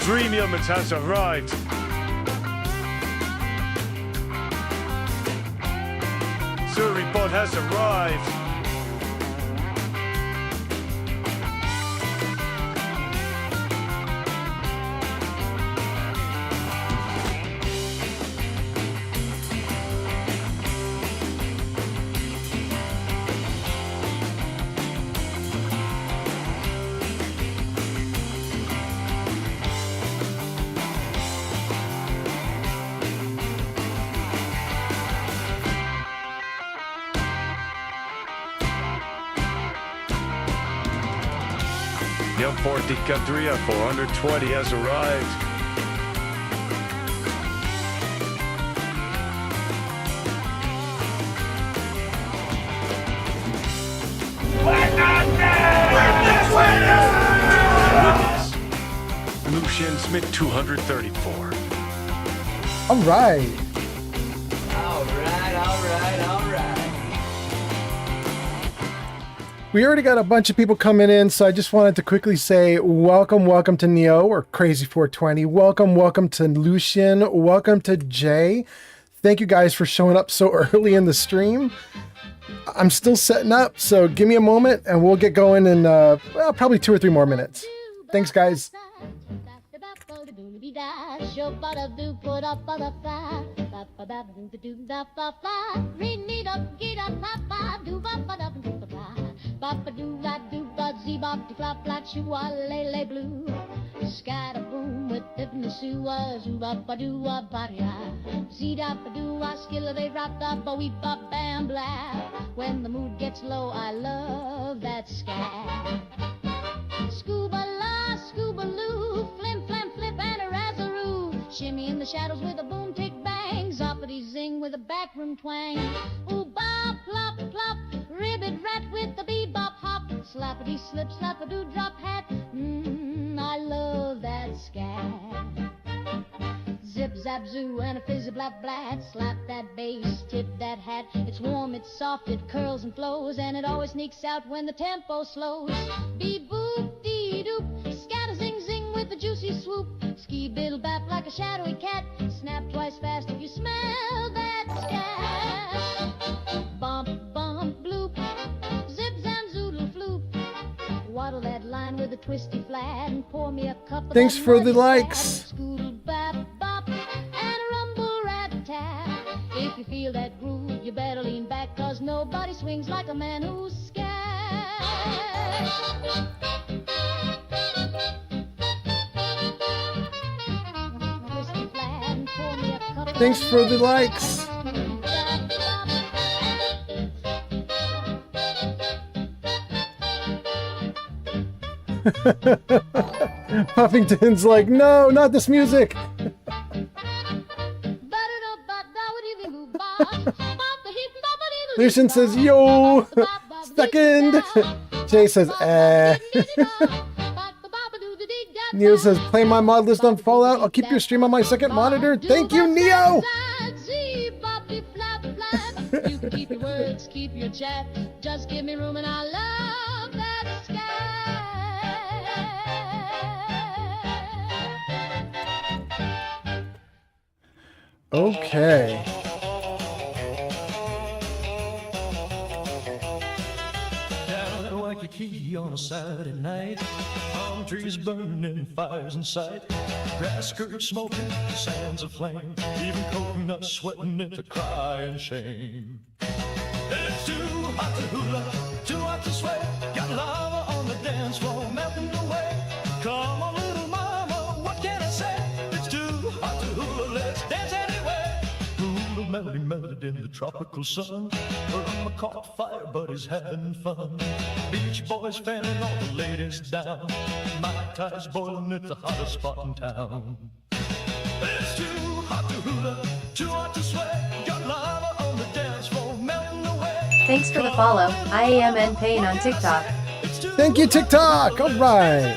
Dream Humans has arrived. Surrey has arrived. Young Forty Cadria 420 has arrived. Lucian Smith 234. All right. We already got a bunch of people coming in, so I just wanted to quickly say welcome to Neo or Crazy 420. Welcome to Lucian. Welcome to Jay. Thank you guys for showing up so early in the stream. I'm still setting up, so give me a moment and we'll get going in probably 2 or 3 more minutes. Thanks, guys. Boppa doo la doo ba zee bop de flop flop shoo a lay blue. Scatter boom with different sue a zoo boppa doo a baria. Zee da ba doo a skill they rap da ba wee bop bam blah. When the mood gets low, I love that scat. Scuba la scuba loo, flim flam flip and a razzaroo. Shimmy in the shadows with a boom tick bang, zoppity zing with a backroom twang. Ooh bop plop plop. Ribbit rat with the bebop hop, slappity slip, slap-a-doo drop hat. I love that scat. Zip zap zoo and a fizzy blap blat. Slap that bass, tip that hat. It's warm, it's soft, it curls and flows, and it always sneaks out when the tempo slows. Be boop dee doop, scatter zing zing with a juicy swoop. Ski biddle bap like a shadowy cat. Snap twice fast if you smell that scat. Bump bump bloop, zip zam zoodle floop. Waddle that line with a twisty flat and pour me a cup of Thanks for the likes. Scoodle bap bop and a rumble rat tap. If you feel that groove, you better lean back, 'cause nobody swings like a man who's scat. Twisty flat and pour me a cup of Thanks for the likes. Puffington's like, no, not this music. Lucian says, yo. Second. Jay says, eh. Neo says, play my mod list on Fallout. I'll keep your stream on my second monitor. Thank you, Neo. You can keep your words, keep your chat. Just give me room and I love that scat. Okay. Down at Waikiki on a Saturday night, palm trees burning, fires in sight, grass skirts smoking, sands aflame, even coconuts sweating into crying shame. It's too hot to hula, too hot to sweat, got lava on the dance floor melting away. Come on, little mama, what can I say? It's too hot to hula, let's dance anyway. Hula melted in the tropical sun, Burma caught fire, but he's having fun. Beach boys fanning all the ladies down, Mai Tai's boiling at the hottest spot in town. It's too hot to hula, too hot to sweat, got lava on the dance floor melting away. Thanks for the follow. IAMN Pain on TikTok. Thank you, TikTok. All right.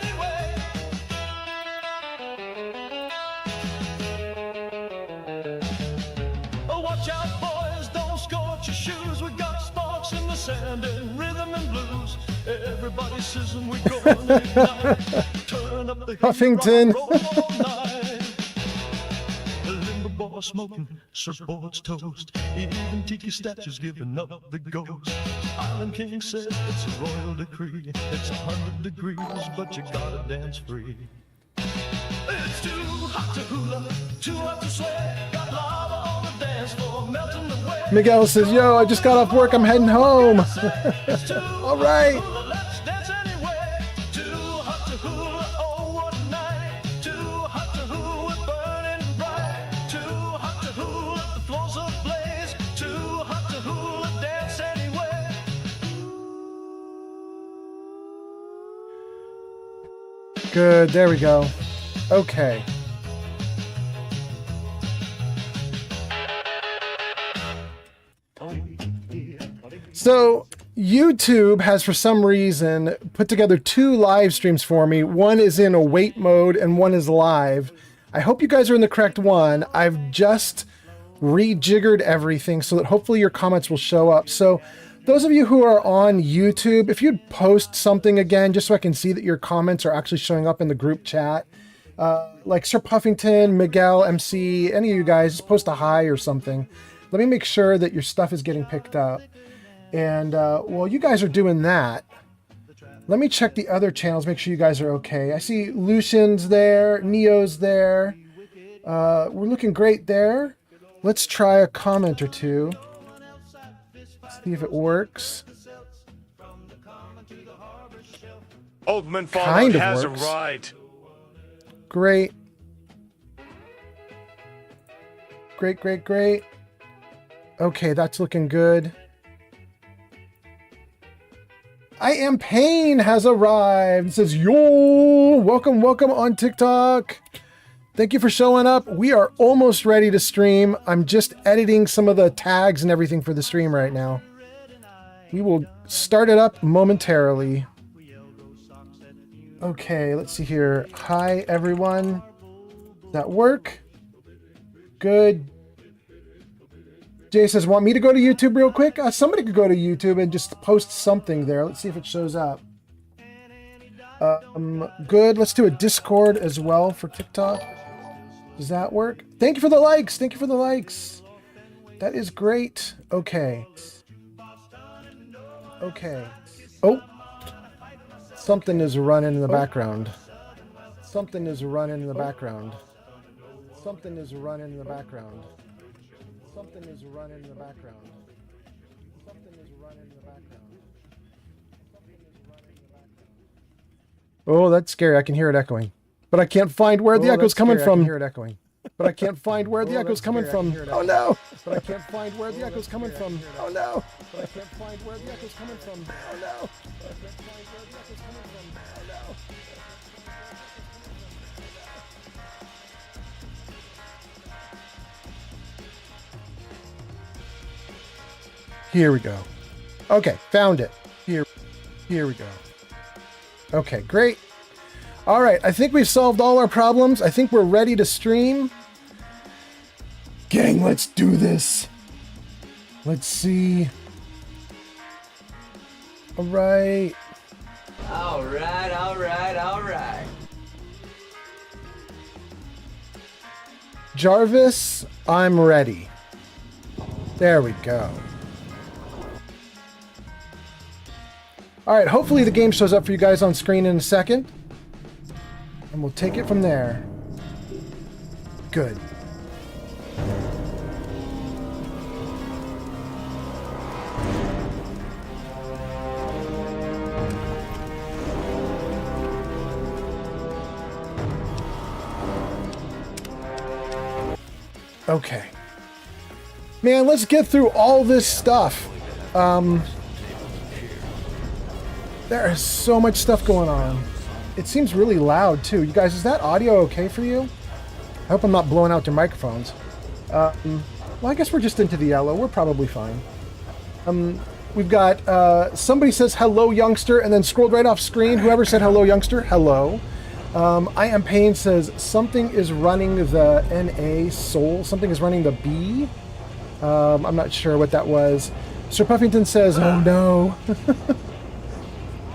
Oh, watch out, boys, don't scorch your shoes. We got sparks in the sand and rhythm and blues. Everybody sizzling, we gonna ignite. Turn up the Puffington. rock and roll all night. The limber boy smoking surfboards toast. Even tiki statues giving up the ghost. Island King said it's a royal decree. It's 100 degrees, but you gotta dance free. It's too hot to hula, too hot to sweat. Got lava on the dance floor, melting away. Miguel says, yo, I just got off work. I'm heading home. All right. Let's dance anyway. Too hot to hula, oh what a night. Too hot to hula, burning bright. Too hot to hula, the floor's ablaze. Too hot to hula, dance anyway. Good. There we go. Okay. So YouTube has, for some reason, put together 2 live streams for me. One is in await mode and one is live. I hope you guys are in the correct one. I've just rejiggered everything so that hopefully your comments will show up. So those of you who are on YouTube, if you'd post something again, just so I can see that your comments are actually showing up in the group chat. Like Sir Puffington, Miguel, MC, any of you guys, just post a hi or something. Let me make sure that your stuff is getting picked up. And while you guys are doing that, let me check the other channels, make sure you guys are okay. I see Lucian's there, Neo's there. We're looking great there. Let's try a comment or two. See if it works. Oldman Kind Fallout of has works. arrived. Great. Great, great, great. Okay, that's looking good. I Am Pain has arrived. It says, yo, welcome, welcome on TikTok. Thank you for showing up. We are almost ready to stream. I'm just editing some of the tags and everything for the stream right now. We will start it up momentarily. Okay, let's see here. Hi, everyone. Does that work? Good. Jay says, want me to go to YouTube real quick? Somebody could go to YouTube and just post something there. Let's see if it shows up. Good. Let's do a Discord as well for TikTok. Does that work? Thank you for the likes. Thank you for the likes. That is great. Okay. Okay. Oh. Something is running in the background. Something is running in the background. Something is running in the background. Something is running in the background. Something is running in the background. Something is running in the background. Oh, that's scary. I can hear it echoing. But I can't find where the echo's coming from. I can hear it echoing. But I can't find where the echo's coming from. Oh no! But I can't find where the echo's coming from. Oh no! But I can't find where the echo's coming from. Oh no! But I can't find where the echo's coming from. Oh no! Here we go. Okay, found it. Here we go. Okay, great. All right, I think we've solved all our problems. I think we're ready to stream. Gang, let's do this. Let's see. All right. All right, all right, all right. Jarvis, I'm ready. There we go. All right, hopefully the game shows up for you guys on screen in a second. And we'll take it from there. Good. Okay. Man, let's get through all this stuff. There is so much stuff going on. It seems really loud too. You guys, is that audio okay for you? I hope I'm not blowing out your microphones. Well, I guess we're just into the yellow. We're probably fine. We've got, somebody says hello, youngster, and then scrolled right off screen. Whoever said hello, youngster, hello. I Am Pain says something is running the NA soul. Something is running the B. I'm not sure what that was. Sir Puffington says, oh no.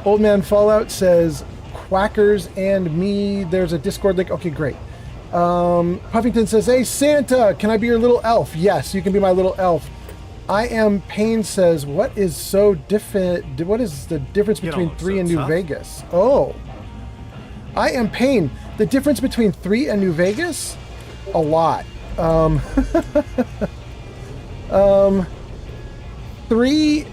Old Man Fallout says, Quackers and me. There's a Discord link. Okay, great. Puffington says, hey, Santa, can I be your little elf? Yes, you can be my little elf. I Am Pain says, what is so different? What is the difference between 3 and New Vegas? Oh. I Am Pain. The difference between 3 and New Vegas? A lot. 3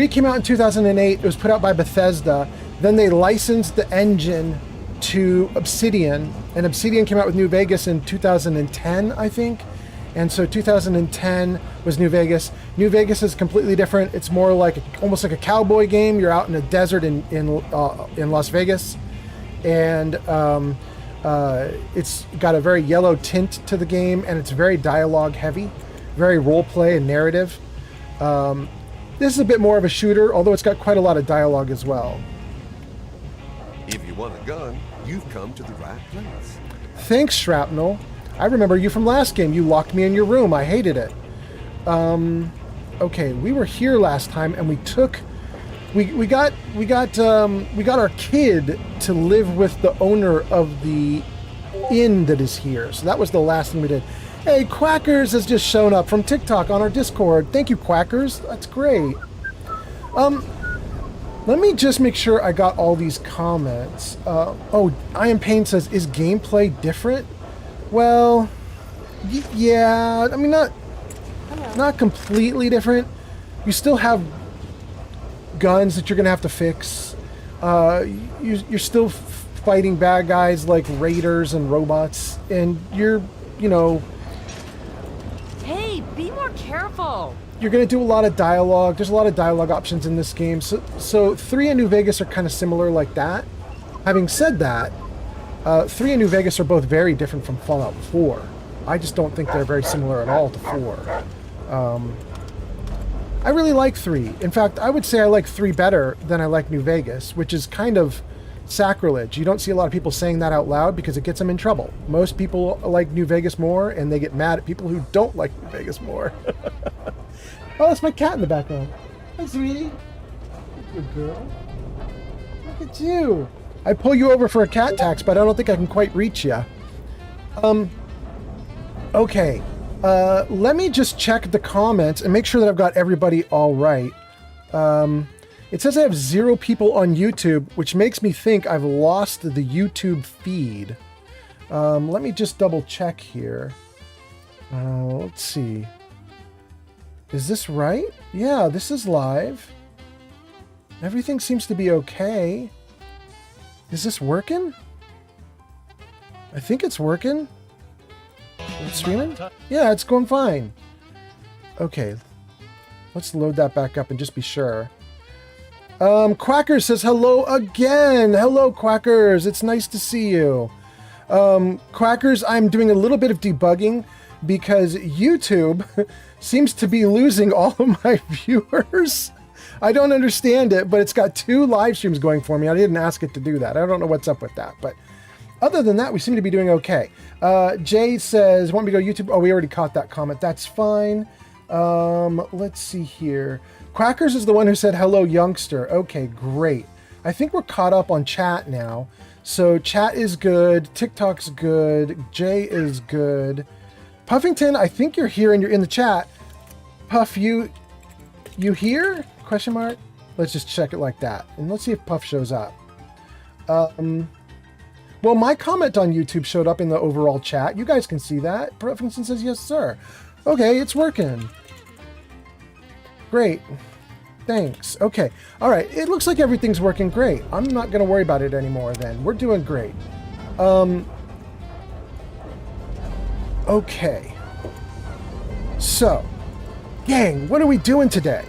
came out in 2008. It was put out by Bethesda. Then they licensed the engine to Obsidian, and Obsidian came out with New Vegas in 2010, I think. And so 2010 was New Vegas. New Vegas is completely different. It's more like almost like a cowboy game. You're out in a desert in Las Vegas, and it's got a very yellow tint to the game, and it's very dialogue heavy, very role play and narrative. This is a bit more of a shooter, although it's got quite a lot of dialogue as well. If you want a gun, you've come to the right place. Thanks, Shrapnel. I remember you from last game. You locked me in your room. I hated it. Okay, we were here last time, and we got our kid to live with the owner of the inn that is here. So that was the last thing we did. Hey, Quackers has just shown up from TikTok on our Discord. Thank you, Quackers. That's great. Let me just make sure I got all these comments. Oh, I Am Pain says, is gameplay different? Well, yeah. I mean, not completely different. You still have guns that you're gonna have to fix. You're still fighting bad guys like raiders and robots, and you're, you know. Hey, be more careful. You're going to do a lot of dialogue. There's a lot of dialogue options in this game. So 3 and New Vegas are kind of similar like that. Having said that, 3 and New Vegas are both very different from Fallout 4. I just don't think they're very similar at all to 4. I really like 3. In fact, I would say I like 3 better than I like New Vegas, which is kind of sacrilege. You don't see a lot of people saying that out loud because it gets them in trouble. Most people like New Vegas more, and they get mad at people who don't like New Vegas more. Oh, that's my cat in the background. Hi, sweetie. Good girl. Look at you. I'd pull you over for a cat tax, but I don't think I can quite reach you. Okay. Let me just check the comments and make sure that I've got everybody all right. It says I have 0 people on YouTube, which makes me think I've lost the YouTube feed. Let me just double check here. Let's see. Is this right? Yeah, this is live. Everything seems to be okay. Is this working? I think it's working. It's streaming? Yeah, it's going fine. Okay. Let's load that back up and just be sure. Quackers says hello again. Hello, Quackers. It's nice to see you. Quackers, I'm doing a little bit of debugging because YouTube seems to be losing all of my viewers. I don't understand it, but it's got 2 live streams going for me. I didn't ask it to do that. I don't know what's up with that, but other than that, we seem to be doing okay. Jay says, want me to go YouTube? Oh, we already caught that comment. That's fine. Let's see here. Quackers is the one who said, hello, youngster. Okay, great. I think we're caught up on chat now. So chat is good. TikTok's good. Jay is good. Puffington, I think you're here and you're in the chat. Puff, you here? Question mark? Let's just check it like that. And let's see if Puff shows up. Well, my comment on YouTube showed up in the overall chat. You guys can see that. Puffington says, yes, sir. Okay, it's working. Great. Thanks. Okay. All right. It looks like everything's working great. I'm not going to worry about it anymore then. We're doing great. Okay. So, gang, what are we doing today?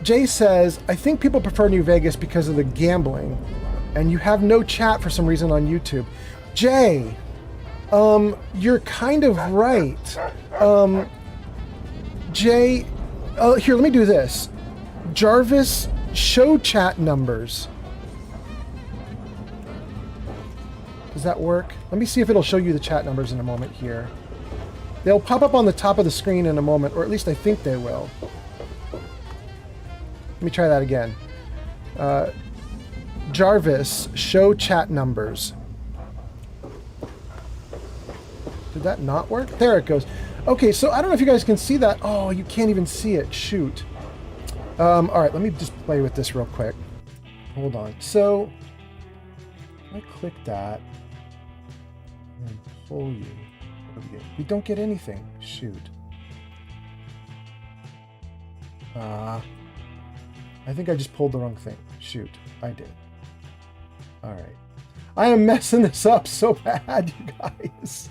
Jay says, I think people prefer New Vegas because of the gambling, and you have no chat for some reason on YouTube. Jay, you're kind of right. Jay, here, let me do this. Jarvis, show chat numbers. Does that work? Let me see if it'll show you the chat numbers in a moment here. They'll pop up on the top of the screen in a moment, or at least I think they will. Let me try that again. Jarvis, show chat numbers. Did that not work? There it goes. Okay, so I don't know if you guys can see that. Oh, you can't even see it. Shoot. All right, let me just play with this real quick. Hold on. So, I click that and pull you. What do we get? We don't get anything. Shoot. I think I just pulled the wrong thing. Shoot, I did. All right. I am messing this up so bad, you guys.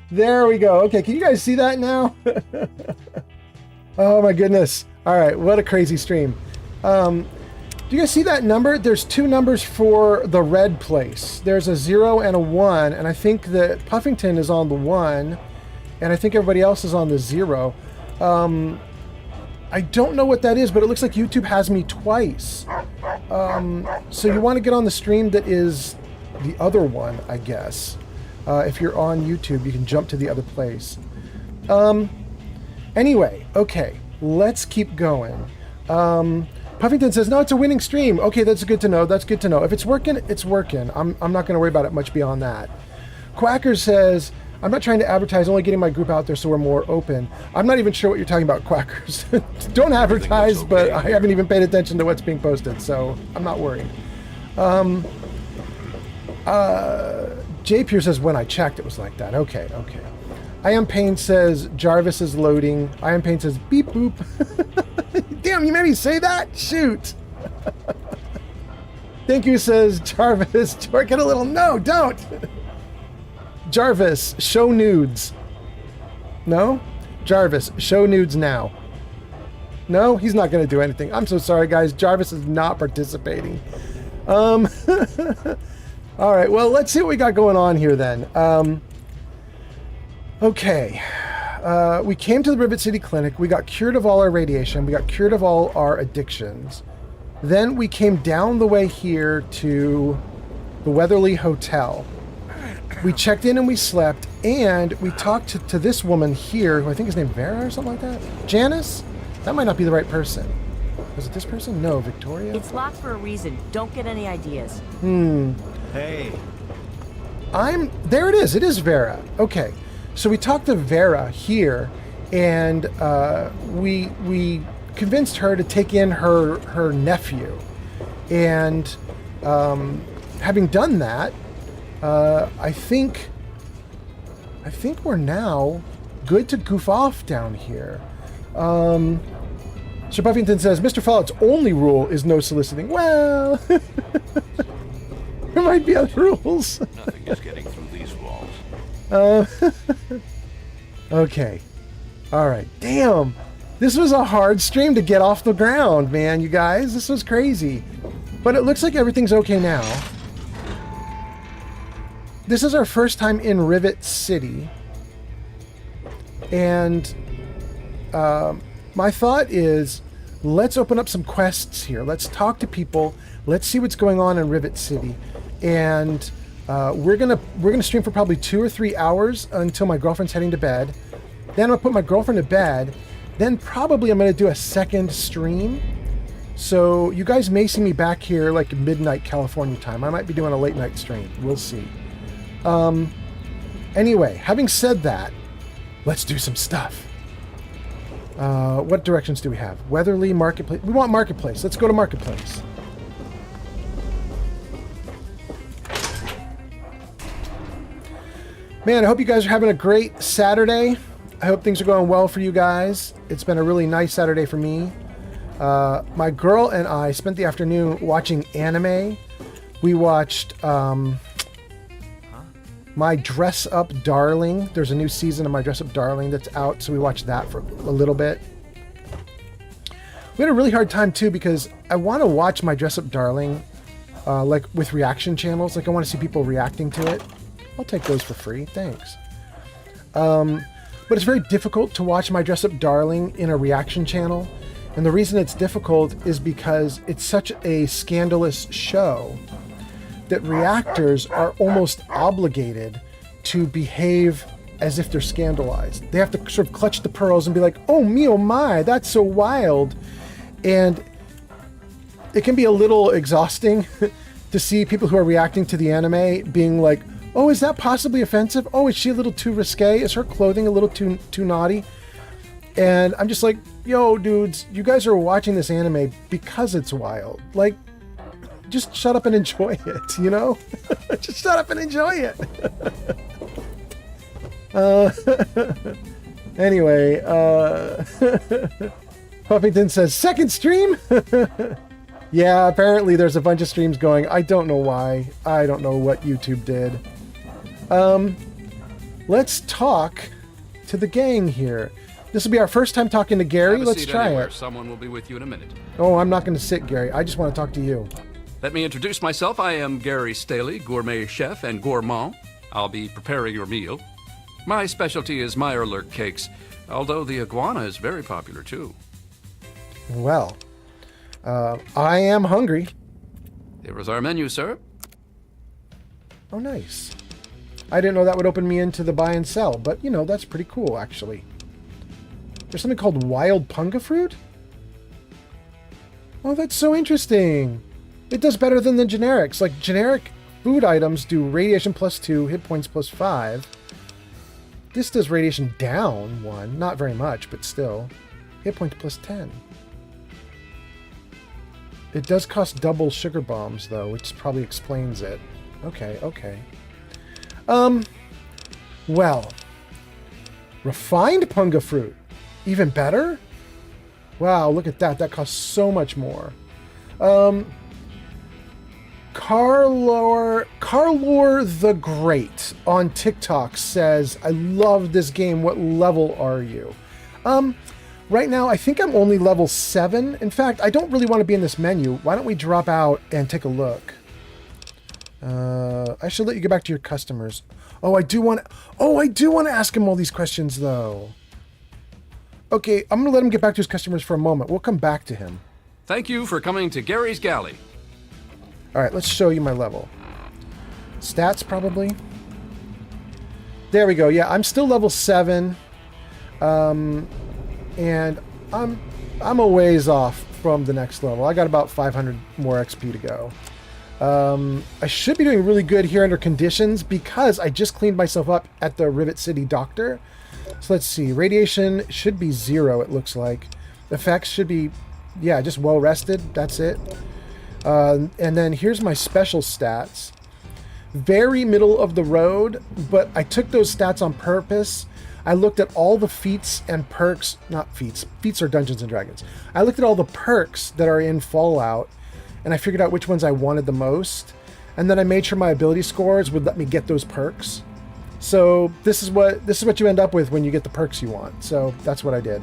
There we go. Okay, can you guys see that now? Oh my goodness. All right, what a crazy stream. Do you guys see that number? There's two numbers for the red place. There's a 0 and a 1, and I think that Puffington is on the 1, and I think everybody else is on the 0. I don't know what that is, but it looks like YouTube has me twice. So you want to get on the stream that is the other one, I guess. If you're on YouTube, you can jump to the other place. Anyway, okay, let's keep going. Puffington says, no, it's a winning stream. Okay, that's good to know. That's good to know. If it's working, it's working. I'm not going to worry about it much beyond that. Quacker says, I'm not trying to advertise, only getting my group out there so we're more open. I'm not even sure what you're talking about, Quackers. Don't advertise, okay, but I haven't even paid attention to what's being posted, so I'm not worried. J. Pierce says, when I checked, it was like that. Okay, okay. I Am Pain says, Jarvis is loading. I Am Pain says, beep boop. Damn, you made me say that? Shoot. Thank you, says Jarvis. Get a little, no, don't. Jarvis, show nudes. No? Jarvis, show nudes now. No, he's not going to do anything. I'm so sorry, guys. Jarvis is not participating. All right, well, let's see what we got going on here then. Okay. We came to the Rivet City Clinic. We got cured of all our radiation. We got cured of all our addictions. Then we came down the way here to the Weatherly Hotel. We checked in and we slept, and we talked to this woman here, who I think is named Vera or something like that. Janice? That might not be the right person. Was it this person? No, Victoria? It's locked for a reason. Don't get any ideas. Hey. There it is. It is Vera. Okay. So we talked to Vera here, and we convinced her to take in her nephew. And having done that, I think we're now good to goof off down here. Sir Buffington says, Mr. Fallout's only rule is no soliciting. Well, there might be other rules. Nothing is getting through these walls. Okay. All right. Damn. This was a hard stream to get off the ground, man, you guys. This was crazy. But it looks like everything's okay now. This is our first time in Rivet City. And my thought is, let's open up some quests here. Let's talk to people. Let's see what's going on in Rivet City. And we're gonna stream for probably 2 or 3 hours until my girlfriend's heading to bed. Then I'll put my girlfriend to bed. Then probably I'm gonna do a second stream. So you guys may see me back here like midnight California time. I might be doing a late night stream. We'll see. Anyway, having said that, let's do some stuff. What directions do we have? Weatherly, Marketplace. We want Marketplace. Let's go to Marketplace. Man, I hope you guys are having a great Saturday. I hope things are going well for you guys. It's been a really nice Saturday for me. My girl and I spent the afternoon watching anime. We watched My Dress Up Darling. There's a new season of My Dress Up Darling that's out, so we watched that for a little bit. We had a really hard time too because I want to watch My Dress Up Darling like with reaction channels. Like I want to see people reacting to it. I'll take those for free, thanks. But it's very difficult to watch My Dress Up Darling in a reaction channel. And the reason it's difficult is because it's such a scandalous show that reactors are almost obligated to behave as if they're scandalized. They have to sort of clutch the pearls and be like, oh me, oh my, that's so wild. And it can be a little exhausting to see people who are reacting to the anime being like, oh, is that possibly offensive? Oh, is she a little too risque? Is her clothing a little too naughty? And I'm just like, yo, dudes, you guys are watching this anime because it's wild. Like, just shut up and enjoy it, you know? Just shut up and enjoy it. Anyway, Puffington says, second stream? Yeah, apparently there's a bunch of streams going. I don't know why. I don't know what YouTube did. Let's talk to the gang here. This will be our first time talking to Gary. Let's try it. Someone will be with you in a minute. Oh, I'm not going to sit, Gary. I just want to talk to you. Let me introduce myself. I am Gary Staley, gourmet chef and gourmand. I'll be preparing your meal. My specialty is Meyerlurk cakes, although the iguana is very popular too. Well, I am hungry. Here is our menu, sir. Oh, nice. I didn't know that would open me into the buy and sell, but, you know, that's pretty cool, actually. There's something called wild punga fruit? Oh, that's so interesting. It does better than the generics. Like, generic food items do radiation +2, hit points +5. This does radiation down 1. Not very much, but still. Hit points +10. It does cost double sugar bombs, though, which probably explains it. Okay, okay. Well. Refined punga fruit. Even better? Wow, look at that. That costs so much more. Carlor the Great on TikTok says, I love this game. What level are you? Right now, I think I'm only level 7. In fact, I don't really want to be in this menu. Why don't we drop out and take a look? I should let you get back to your customers. Oh, I do want to ask him all these questions, though. Okay, I'm going to let him get back to his customers for a moment. We'll come back to him. Thank you for coming to Gary's Galley. All right, let's show you my level. Stats, probably. There we go. Yeah, I'm still level 7. And I'm a ways off from the next level. I got about 500 more XP to go. I should be doing really good here under conditions because I just cleaned myself up at the Rivet City Doctor. So let's see. Radiation should be 0, it looks like. Effects should be, yeah, just well rested. That's it. And then here's my special stats. Very middle of the road, but I took those stats on purpose. I looked at all the feats and perks, not feats. Feats are Dungeons and Dragons. I looked at all the perks that are in Fallout, and I figured out which ones I wanted the most. And then I made sure my ability scores would let me get those perks. So this is what you end up with when you get the perks you want. So that's what I did.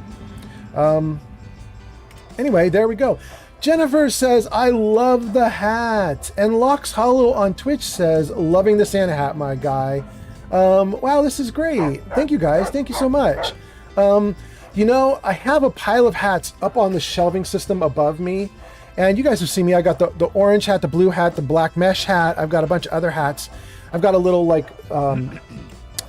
Anyway, there we go. Jennifer says, I love the hat. And Locks Hollow on Twitch says, loving the Santa hat, my guy. Wow, this is great. Thank you, guys. Thank you so much. You know, I have a pile of hats up on the shelving system above me. And you guys have seen me. I got the orange hat, the blue hat, the black mesh hat. I've got a bunch of other hats. I've got a little, like, I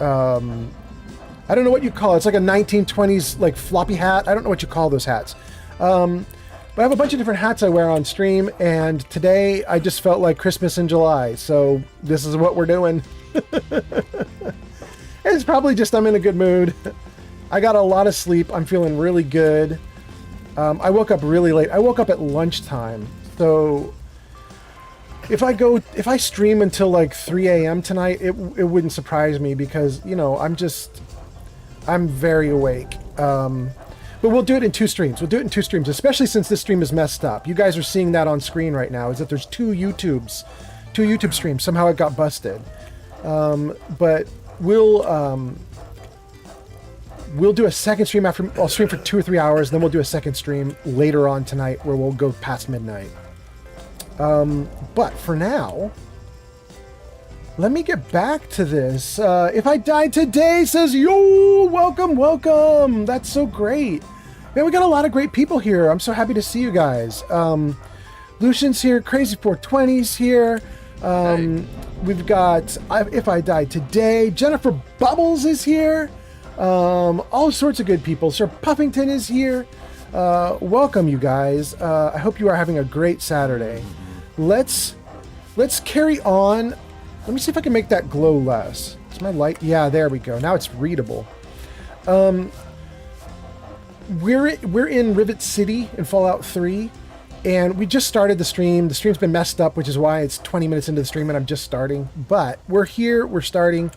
don't know what you call it. It's like a 1920s, like, floppy hat. I don't know what you call those hats. But I have a bunch of different hats I wear on stream, and today I just felt like Christmas in July, so this is what we're doing. It's probably just I'm in a good mood. I got a lot of sleep. I'm feeling really good. I woke up really late. I woke up at lunchtime, so if I stream until like 3 a.m. tonight, it wouldn't surprise me because, you know, I'm very awake. But we'll do it in 2 streams. We'll do it in 2 streams, especially since this stream is messed up. You guys are seeing that on screen right now, is that there's 2 YouTube streams. Somehow it got busted. But we'll do a second stream after. I'll stream for 2 or 3 hours, then we'll do a second stream later on tonight where we'll go past midnight. But for now, let me get back to this. If I died today, says, yo, welcome. That's so great. Man, we got a lot of great people here. I'm so happy to see you guys. Lucian's here. Crazy 420's here. We've got If I Died Today. Jennifer Bubbles is here. All sorts of good people. Sir Puffington is here. Welcome, you guys. I hope you are having a great Saturday. Let's carry on. Let me see if I can make that glow less. Is my light? Yeah, there we go. Now it's readable. We're in Rivet City in Fallout 3, and we just started the stream. The stream's been messed up, which is why it's 20 minutes into the stream and I'm just starting. But we're here. We're starting.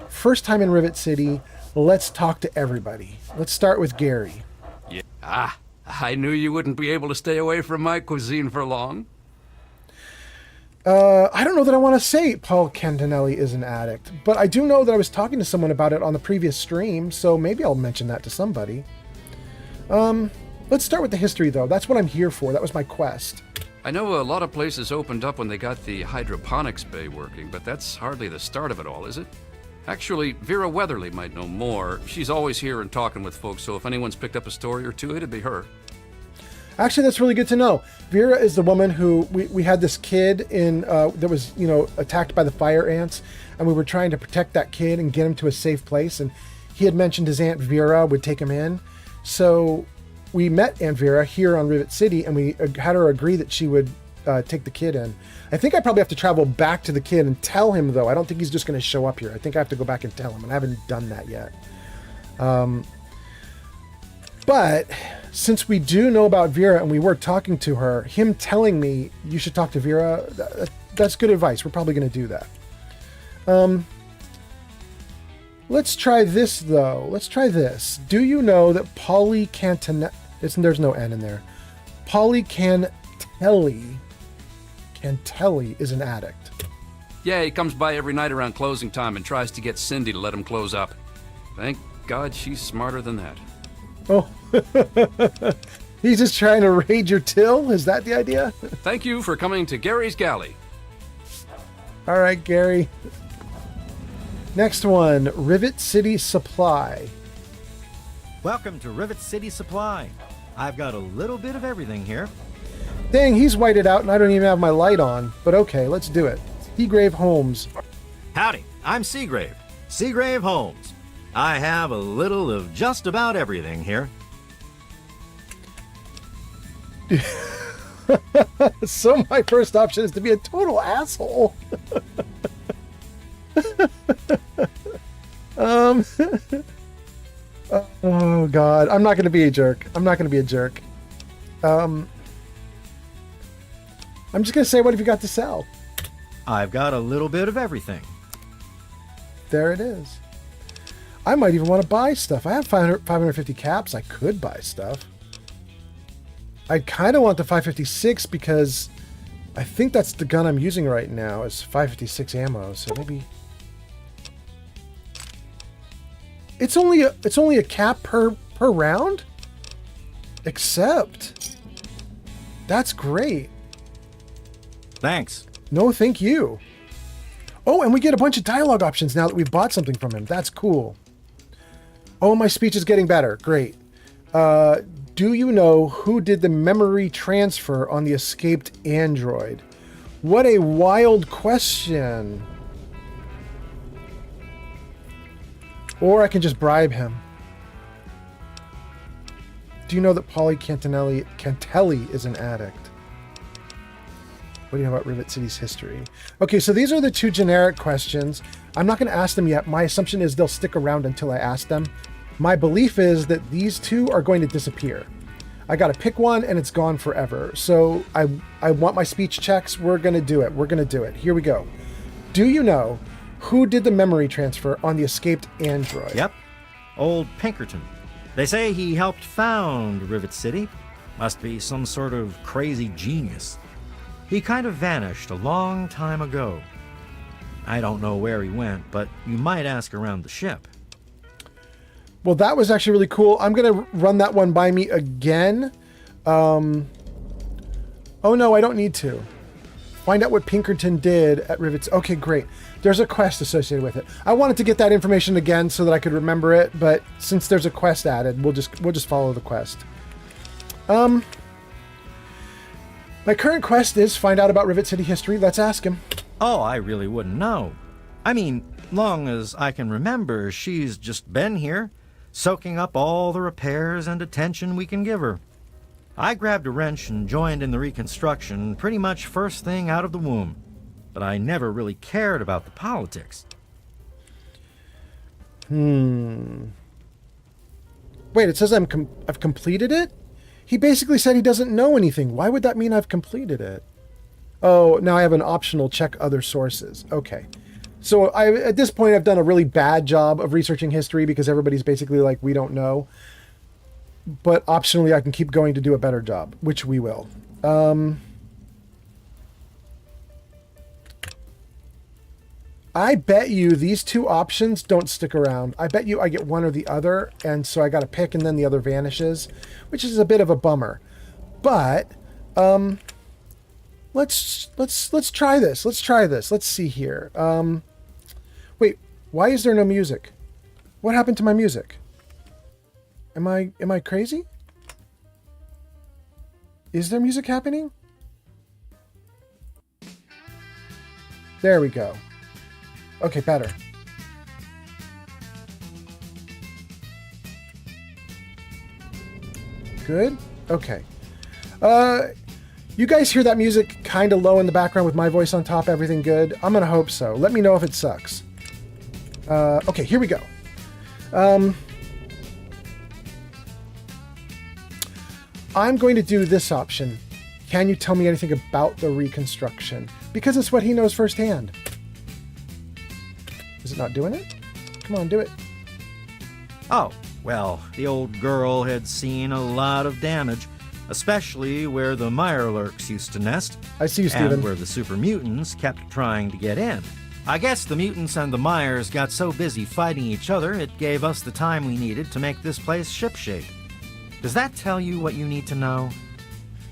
First time in Rivet City. Let's talk to everybody. Let's start with Gary. Yeah. I knew you wouldn't be able to stay away from my cuisine for long. I don't know that I want to say Paul Cantonelli is an addict, but I do know that I was talking to someone about it on the previous stream, so maybe I'll mention that to somebody. Let's start with the history, though. That's what I'm here for. That was my quest. I know a lot of places opened up when they got the hydroponics bay working, but that's hardly the start of it all, is it? Actually, Vera Weatherly might know more. She's always here and talking with folks, so if anyone's picked up a story or two, it'd be her. Actually, that's really good to know. Vera is the woman who we had this kid in that was, attacked by the fire ants, and we were trying to protect that kid and get him to a safe place, and he had mentioned his Aunt Vera would take him in. So we met Aunt Vera here on Rivet City, and we had her agree that she would take the kid in. I think I probably have to travel back to the kid and tell him, though. I don't think he's just going to show up here. I think I have to go back and tell him, and I haven't done that yet. But since we do know about Vera and we were talking to her, him telling me you should talk to Vera, that's good advice. We're probably going to do that. Let's try this, though. Let's try this. Do you know that there's no N in there. Polly Cantelli is an addict. Yeah, he comes by every night around closing time and tries to get Cindy to let him close up. Thank God she's smarter than that. Oh, he's just trying to raid your till? Is that the idea? Thank you for coming to Gary's Galley. All right, Gary. Next one, Rivet City Supply. Welcome to Rivet City Supply. I've got a little bit of everything here. Dang, he's whited out and I don't even have my light on. But okay, let's do it. Seagrave Holmes. Howdy, I'm Seagrave. Seagrave Holmes. I have a little of just about everything here. So my first option is to be a total asshole. Oh God, I'm not going to be a jerk. I'm just going to say, what have you got to sell? I've got a little bit of everything. There it is. I might even want to buy stuff. I have 550 caps. I could buy stuff. I kind of want the 556 because I think that's the gun I'm using right now is 556 ammo. So maybe it's only a cap per round. Except that's great. Thanks. No, thank you. Oh, and we get a bunch of dialogue options now that we've bought something from him. That's cool. Oh, my speech is getting better. Great. Do you know who did the memory transfer on the escaped android? What a wild question. Or I can just bribe him. Do you know that Polly Cantelli is an addict? What do you know about Rivet City's history? Okay, so these are the two generic questions. I'm not going to ask them yet. My assumption is they'll stick around until I ask them. My belief is that these two are going to disappear. I got to pick one and it's gone forever. So I want my speech checks. We're going to do it. Here we go. Do you know who did the memory transfer on the escaped android? Yep. Old Pinkerton. They say he helped found Rivet City. Must be some sort of crazy genius. He kind of vanished a long time ago. I don't know where he went, but you might ask around the ship. Well, that was actually really cool. I'm going to run that one by me again. Oh, no, I don't need to. Find out what Pinkerton did at Rivets. Okay, great. There's a quest associated with it. I wanted to get that information again so that I could remember it, but since there's a quest added, we'll just follow the quest. My current quest is find out about Rivet City history. Let's ask him. Oh, I really wouldn't know. I mean, long as I can remember, she's just been here, soaking up all the repairs and attention we can give her. I grabbed a wrench and joined in the reconstruction pretty much first thing out of the womb. But I never really cared about the politics. Wait, it says I've completed it? He basically said he doesn't know anything. Why would that mean I've completed it? Oh, now I have an optional check other sources. Okay. So at this point, I've done a really bad job of researching history because everybody's basically like, we don't know. But optionally, I can keep going to do a better job, which we will. I bet you these two options don't stick around. I bet you I get one or the other, and so I got to pick, and then the other vanishes, which is a bit of a bummer. But let's try this. Let's try this. Let's see here. Wait, why is there no music? What happened to my music? Am I crazy? Is there music happening? There we go. Okay, better. Good? Okay. You guys hear that music kind of low in the background with my voice on top? Everything good? I'm gonna hope so. Let me know if it sucks. Okay, here we go. I'm going to do this option. Can you tell me anything about the reconstruction? Because it's what he knows firsthand. Is it not doing it? Come on, do it. Oh, well, the old girl had seen a lot of damage, especially where the Mirelurks used to nest. I see you, Steven. And where the super mutants kept trying to get in. I guess the mutants and the Myers got so busy fighting each other, it gave us the time we needed to make this place shipshape. Does that tell you what you need to know?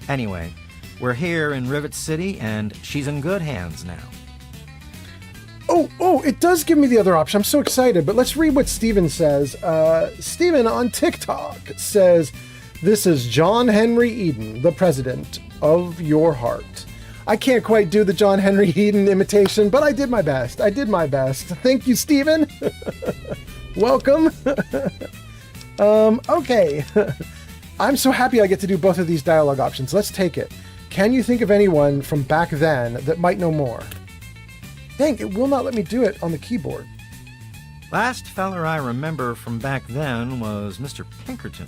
Anyway, we're here in Rivet City, and she's in good hands now. Oh, it does give me the other option. I'm so excited, but let's read what Steven says. Steven on TikTok says, "This is John Henry Eden, the president of your heart." I can't quite do the John Henry Eden imitation, but I did my best. Thank you, Steven. Welcome. Okay. I'm so happy I get to do both of these dialogue options. Let's take it. Can you think of anyone from back then that might know more? Dang, it will not let me do it on the keyboard. Last feller I remember from back then was Mr. Pinkerton,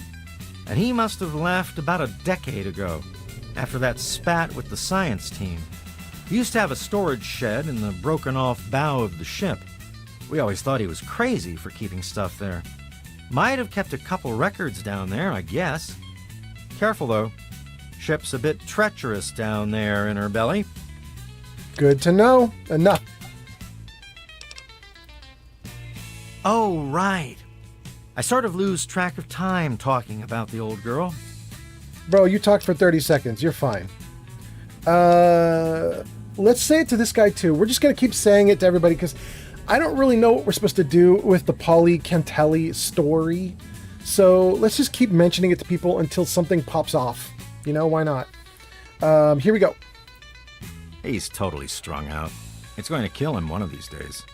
and he must have left about a decade ago, after that spat with the science team. He used to have a storage shed in the broken-off bow of the ship. We always thought he was crazy for keeping stuff there. Might have kept a couple records down there, I guess. Careful, though. Ship's a bit treacherous down there in her belly. Good to know. Enough. Oh, right. I sort of lose track of time talking about the old girl. Bro, you talked for 30 seconds. You're fine. Let's say it to this guy, too. We're just going to keep saying it to everybody because I don't really know what we're supposed to do with the Polly Cantelli story. So let's just keep mentioning it to people until something pops off. You know, why not? Here we go. He's totally strung out. It's going to kill him one of these days.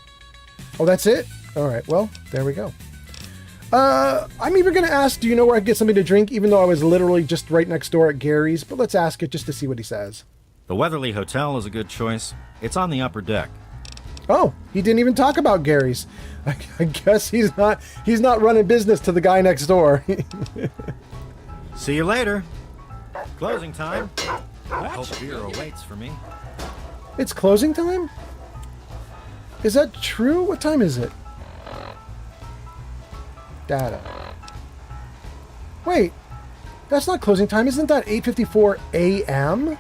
Oh, that's it? All right, well, there we go. I'm even going to ask, do you know where I can get something to drink? Even though I was literally just right next door at Gary's. But let's ask it just to see what he says. The Weatherly Hotel is a good choice. It's on the upper deck. Oh, he didn't even talk about Gary's. I guess he's not running business to the guy next door. See you later. Closing time. I hope beer awaits for me. It's closing time? Is that true? What time is it? Data. Wait, that's not closing time. Isn't that 8:54 a.m.?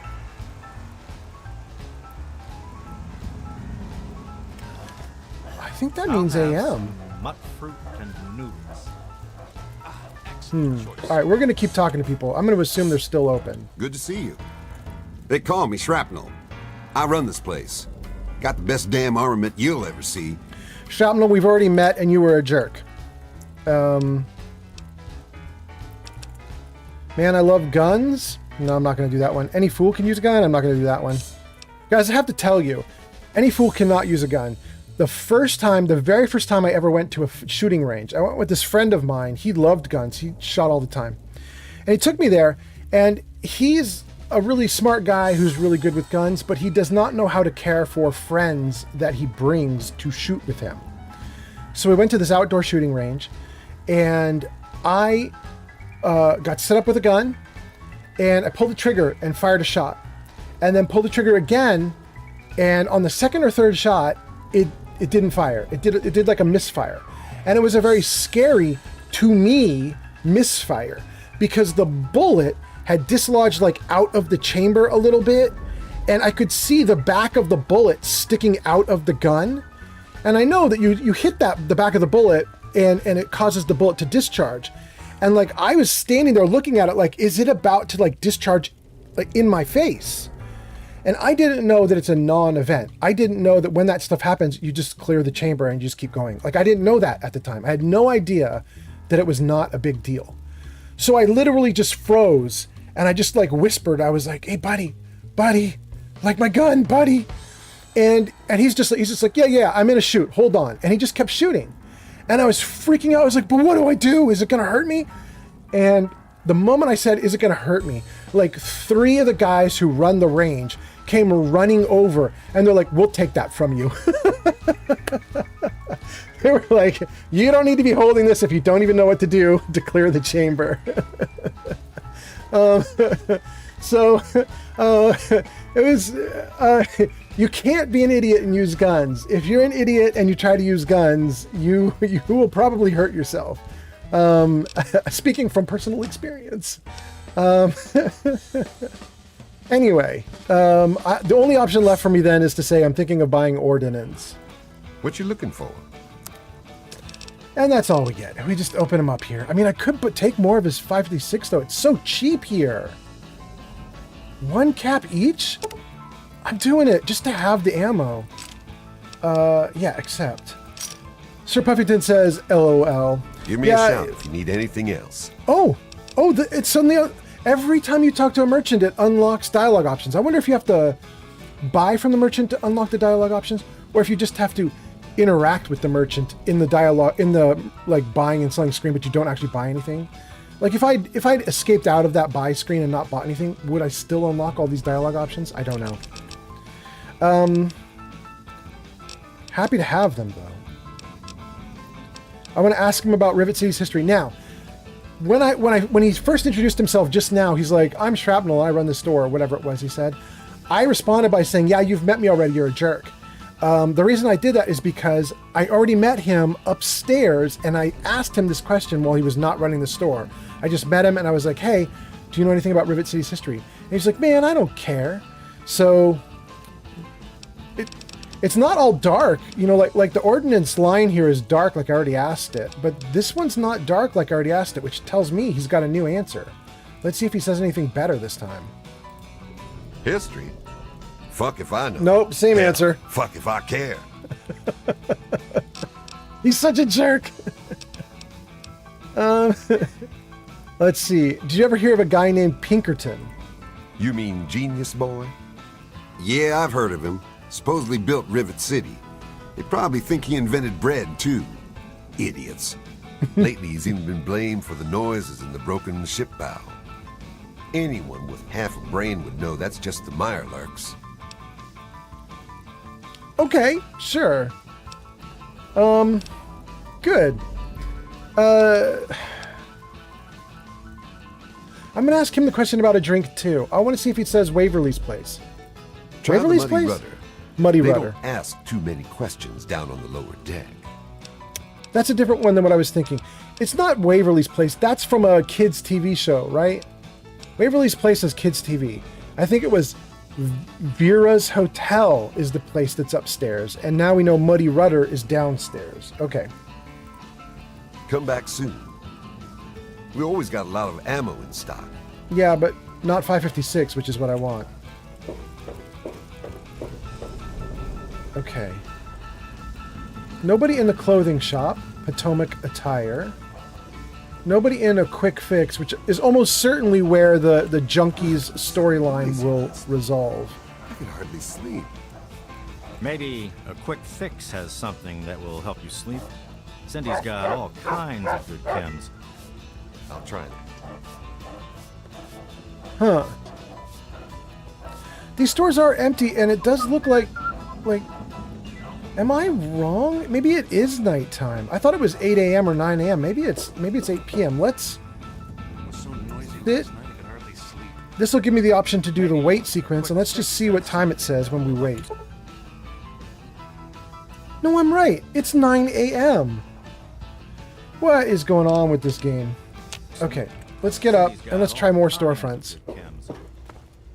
I think that means a.m. Mutt fruit and noodles. All right, we're going to keep talking to people. I'm going to assume they're still open. Good to see you. They call me Shrapnel. I run this place. Got the best damn armament you'll ever see. Shrapnel, we've already met and you were a jerk. Man, I love guns. No, I'm not going to do that one. Any fool can use a gun. I'm not going to do that one. Guys, I have to tell you, any fool cannot use a gun. The very first time I ever went to a shooting range, I went with this friend of mine. He loved guns. He shot all the time. And he took me there, and he's a really smart guy who's really good with guns, but he does not know how to care for friends that he brings to shoot with him. So we went to this outdoor shooting range, and I got set up with a gun, and I pulled the trigger and fired a shot, and then pulled the trigger again, and on the second or third shot, it didn't fire. It did like a misfire, and it was a very scary, to me, misfire, because the bullet had dislodged like out of the chamber a little bit, and I could see the back of the bullet sticking out of the gun. And I know that you hit the back of the bullet and it causes the bullet to discharge. And like I was standing there looking at it like, is it about to like discharge like in my face? And I didn't know that it's a non-event. I didn't know that when that stuff happens, you just clear the chamber and you just keep going. Like I didn't know that at the time. I had no idea that it was not a big deal. So I literally just froze. And I just like whispered, I was like, hey, buddy, like my gun, buddy. And he's just like, yeah, I'm gonna shoot, hold on. And he just kept shooting. And I was freaking out. I was like, but what do I do? Is it gonna hurt me? And the moment I said, is it gonna hurt me? Like 3 of the guys who run the range came running over and they're like, we'll take that from you. They were like, you don't need to be holding this if you don't even know what to do to clear the chamber. So it was, you can't be an idiot and use guns. If you're an idiot and you try to use guns, you will probably hurt yourself. Speaking from personal experience. Anyway, the only option left for me then is to say I'm thinking of buying ordnance. What you looking for? And that's all we get. We just open him up here. I mean, I could take more of his 556 though. It's so cheap here. 1 cap each? I'm doing it just to have the ammo. Yeah, accept. Sir Puffington says, LOL. Give me a shout if you need anything else. It's suddenly, every time you talk to a merchant, it unlocks dialogue options. I wonder if you have to buy from the merchant to unlock the dialogue options, or if you just have to interact with the merchant in the dialogue, in the like buying and selling screen, but you don't actually buy anything. Like if I'd escaped out of that buy screen and not bought anything, would I still unlock all these dialogue options? I don't know. Happy to have them though. I want to ask him about Rivet City's history. Now, when he first introduced himself just now, he's like, I'm Shrapnel, I run the store, or whatever it was he said. I responded by saying, yeah, you've met me already, you're a jerk. The reason I did that is because I already met him upstairs and I asked him this question while he was not running the store. I just met him and I was like, hey, do you know anything about Rivet City's history? And he's like, man, I don't care. So it's not all dark, you know, like the ordnance line here is dark like I already asked it, but this one's not dark like I already asked it, which tells me he's got a new answer. Let's see if he says anything better this time. History? Fuck if I know. Nope, same answer. Fuck if I care. He's such a jerk. Let's see. Did you ever hear of a guy named Pinkerton? You mean Genius Boy? Yeah, I've heard of him. Supposedly built Rivet City. They probably think he invented bread, too. Idiots. Lately, he's even been blamed for the noises in the broken ship bow. Anyone with half a brain would know that's just the Mirelurks. Okay, sure. Good. I'm gonna ask him the question about a drink too. I want to see if he says Waverly's Place. Try Waverly's the Muddy Place? Rudder. Muddy They Rudder. don't ask too many questions down on the lower deck. That's a different one than what I was thinking. It's not Waverly's Place. That's from a kids' TV show, right? Waverly's Place is kids' TV. I think it was Vera's Hotel is the place that's upstairs, and now we know Muddy Rudder is downstairs. Okay. Come back soon. We always got a lot of ammo in stock. Yeah, but not 556, which is what I want. Okay. Nobody in the clothing shop, Potomac Attire. Nobody in a Quick Fix, which is almost certainly where the Junkies storyline will resolve. I can hardly sleep. Maybe a Quick Fix has something that will help you sleep. Cindy's got all kinds of good chems. I'll try it. Huh. These stores are empty, and it does look like, am I wrong? Maybe it is nighttime. I thought it was 8 a.m. or 9 a.m. Maybe it's 8 p.m. Let's. This will give me the option to do the wait sequence, and let's just see what time it says when we wait. No, I'm right. It's 9 a.m. What is going on with this game? Okay, let's get up and let's try more storefronts.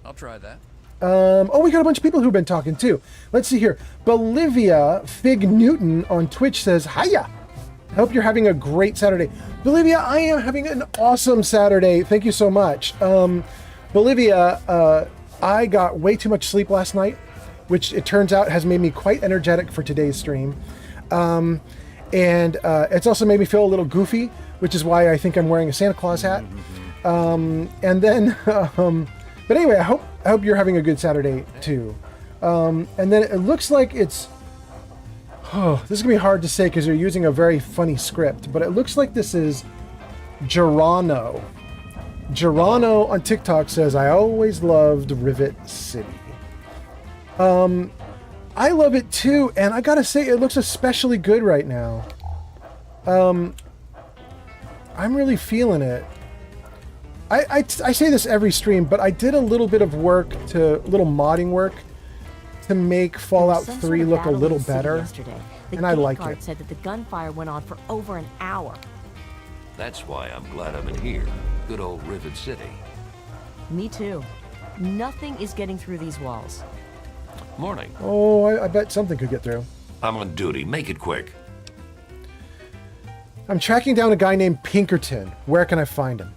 I'll try that. Oh, we got a bunch of people who've been talking too. Let's see here. Bolivia Fig Newton on Twitch says, "Hiya! Hope you're having a great Saturday." Bolivia, I am having an awesome Saturday. Thank you so much. Bolivia, I got way too much sleep last night, which it turns out has made me quite energetic for today's stream. And it's also made me feel a little goofy, which is why I think I'm wearing a Santa Claus hat. And then, but anyway, I hope you're having a good Saturday too. And then it looks like it's, this is gonna be hard to say because you're using a very funny script, but it looks like this is Gerano. Gerano on TikTok says, "I always loved Rivet City." I love it too, and I gotta say, it looks especially good right now. I'm really feeling it. I say this every stream, but I did a little bit of little modding work to make Fallout 3 look a little better, and I like it. Said that the gunfire went on for over an hour. That's why I'm glad I'm in here. Good old Rivet City. Me too. Nothing is getting through these walls. Morning. Oh, I bet something could get through. I'm on duty. Make it quick. I'm tracking down a guy named Pinkerton. Where can I find him?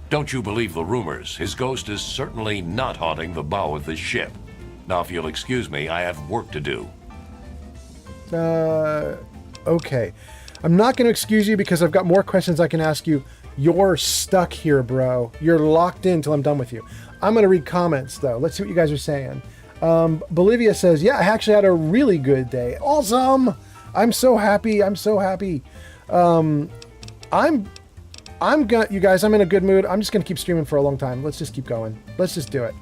Don't you believe the rumors. His ghost is certainly not haunting the bow of this ship. Now, if you'll excuse me, I have work to do. Okay. I'm not going to excuse you because I've got more questions I can ask you. You're stuck here, bro. You're locked in till I'm done with you. I'm going to read comments, though. Let's see what you guys are saying. Bolivia says, "Yeah, I actually had a really good day." Awesome! I'm so happy. I'm so happy. You guys, I'm in a good mood. I'm just going to keep streaming for a long time. Let's just keep going. Let's just do it.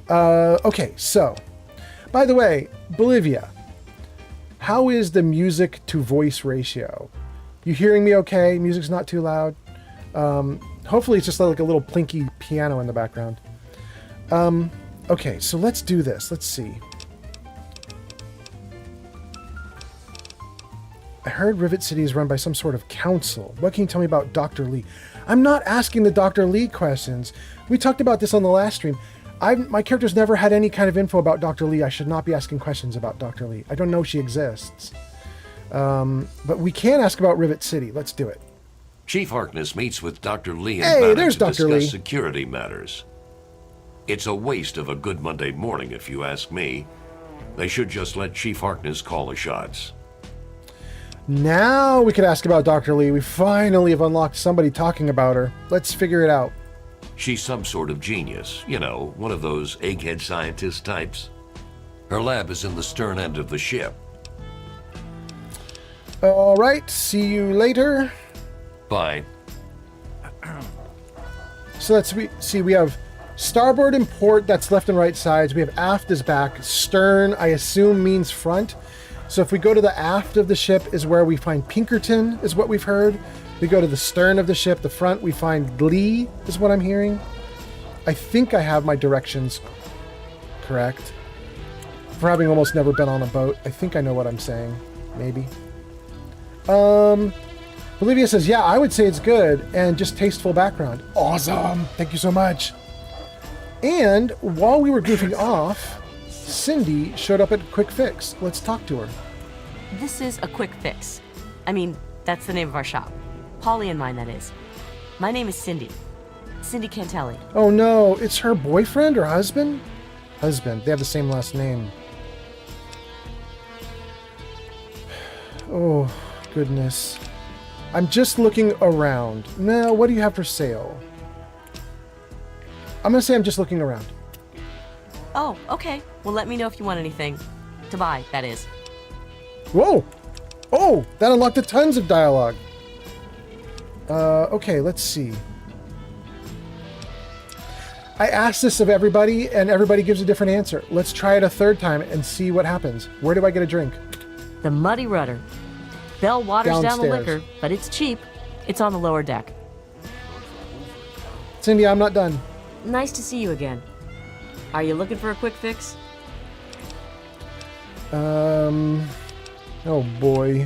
Okay, so, by the way, Bolivia, how is the music to voice ratio? You hearing me okay? Music's not too loud? Hopefully it's just like a little plinky piano in the background. Okay, so let's do this. Let's see. I heard Rivet City is run by some sort of council. What can you tell me about Dr. Lee? I'm not asking the Dr. Lee questions. We talked about this on the last stream. My character's never had any kind of info about Dr. Lee. I should not be asking questions about Dr. Lee. I don't know she exists. But we can ask about Rivet City. Let's do it. Chief Harkness meets with Dr. Lee and Hey, Bannon there's to Dr. discuss Lee. security matters. It's a waste of a good Monday morning, if you ask me. They should just let Chief Harkness call the shots. Now we could ask about Dr. Lee. We finally have unlocked somebody talking about her. Let's figure it out. She's some sort of genius. You know, one of those egghead scientist types. Her lab is in the stern end of the ship. All right, see you later. Bye. So let's see, we have starboard and port, that's left and right sides. We have aft is back. Stern, I assume, means front. So if we go to the aft of the ship is where we find Pinkerton, is what we've heard. We go to the stern of the ship, the front, we find Lee, is what I'm hearing. I think I have my directions correct. For having almost never been on a boat, I think I know what I'm saying. Maybe. Olivia says, "Yeah, I would say it's good and just tasteful background." Awesome! Thank you so much. And while we were goofing off, Cindy showed up at Quick Fix. Let's talk to her. This is a Quick Fix. I mean, that's the name of our shop. Polly and mine, that is. My name is Cindy. Cindy Cantelli. Oh no, it's her boyfriend or husband? Husband. They have the same last name. Oh, goodness. I'm just looking around. Now, what do you have for sale? I'm going to say I'm just looking around. Oh, okay. Well, let me know if you want anything. To buy, that is. Whoa! Oh, that unlocked a tons of dialogue. Okay, let's see. I asked this of everybody, and everybody gives a different answer. Let's try it a third time and see what happens. Where do I get a drink? The Muddy Rudder. Bell waters down the Downstairs. liquor, but it's cheap. It's on the lower deck. Cindy, I'm not done. Nice to see you again. Are you looking for a quick fix? Oh boy.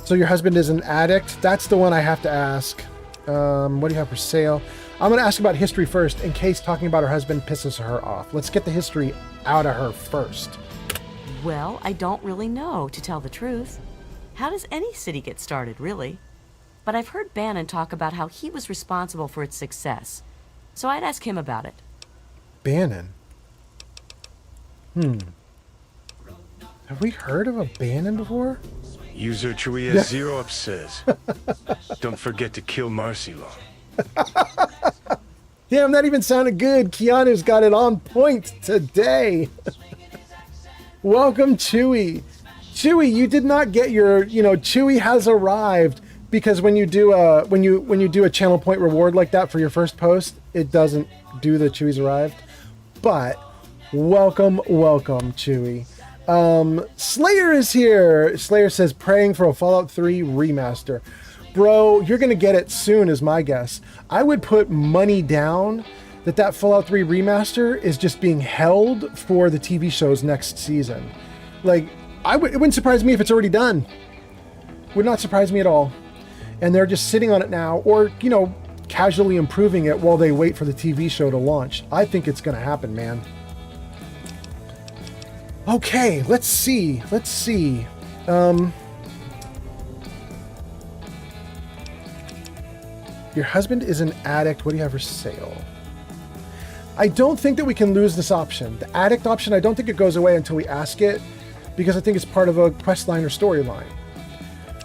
So your husband is an addict? That's the one I have to ask. What do you have for sale? I'm going to ask about history first, in case talking about her husband pisses her off. Let's get the history out of her first. Well, I don't really know, to tell the truth. How does any city get started, really? But I've heard Bannon talk about how he was responsible for its success. So I'd ask him about it. Bannon? Have we heard of a Bannon before? User Chewie has 0 up says. Don't forget to kill Marcy Long. Damn, that even sounded good. Keanu's got it on point today. Welcome, Chewie. Chewie, you did not get your, Chewie has arrived, because when you do a when you do a channel point reward like that for your first post, it doesn't do the Chewie's arrived. But welcome, Chewie. Slayer is here. Slayer says praying for a Fallout 3 remaster. Bro, you're going to get it soon is my guess. I would put money down that Fallout 3 remaster is just being held for the TV show's next season. Like, it wouldn't surprise me if it's already done. Would not surprise me at all. And they're just sitting on it now, or, casually improving it while they wait for the TV show to launch. I think it's going to happen, man. Okay, let's see. Your husband is an addict. What do you have for sale? I don't think that we can lose this option. The addict option, I don't think it goes away until we ask it, because I think it's part of a quest line or storyline.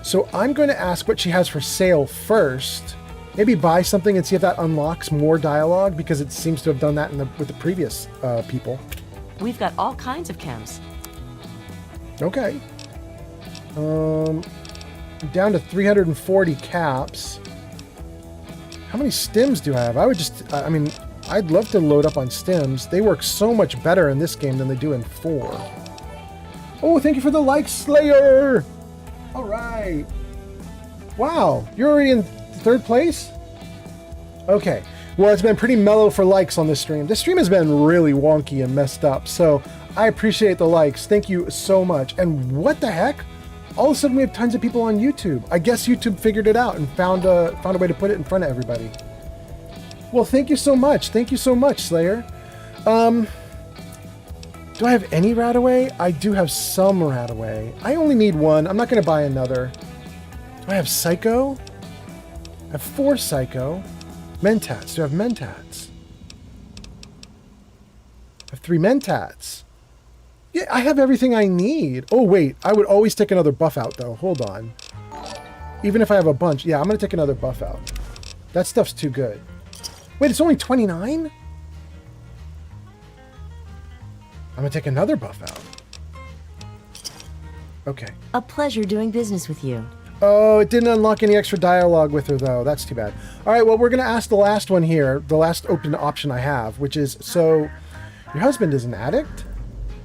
So I'm going to ask what she has for sale first. Maybe buy something and see if that unlocks more dialogue, because it seems to have done that with the previous people. We've got all kinds of chems. Okay. Down to 340 caps. How many stims do I have? I'd love to load up on stims. They work so much better in this game than they do in 4. Oh, thank you for the like, Slayer! All right. Wow, you're already in 3rd place? Okay. Well, it's been pretty mellow for likes on this stream. This stream has been really wonky and messed up, so I appreciate the likes. Thank you so much. And what the heck? All of a sudden we have tons of people on YouTube. I guess YouTube figured it out and found a way to put it in front of everybody. Well, thank you so much. Thank you so much, Slayer. Do I have any Radaway? I do have some Radaway. I only need 1. I'm not going to buy another. Do I have Psycho? I have 4 Psycho. Mentats. Do I have Mentats? I have 3 Mentats. Yeah, I have everything I need. Oh, wait. I would always take another buff out, though. Hold on. Even if I have a bunch. Yeah, I'm going to take another buff out. That stuff's too good. Wait, it's only 29? I'm going to take another buff out. Okay. A pleasure doing business with you. Oh, it didn't unlock any extra dialogue with her, though. That's too bad. All right, well, we're going to ask the last one here, the last open option I have, which is, so, your husband is an addict?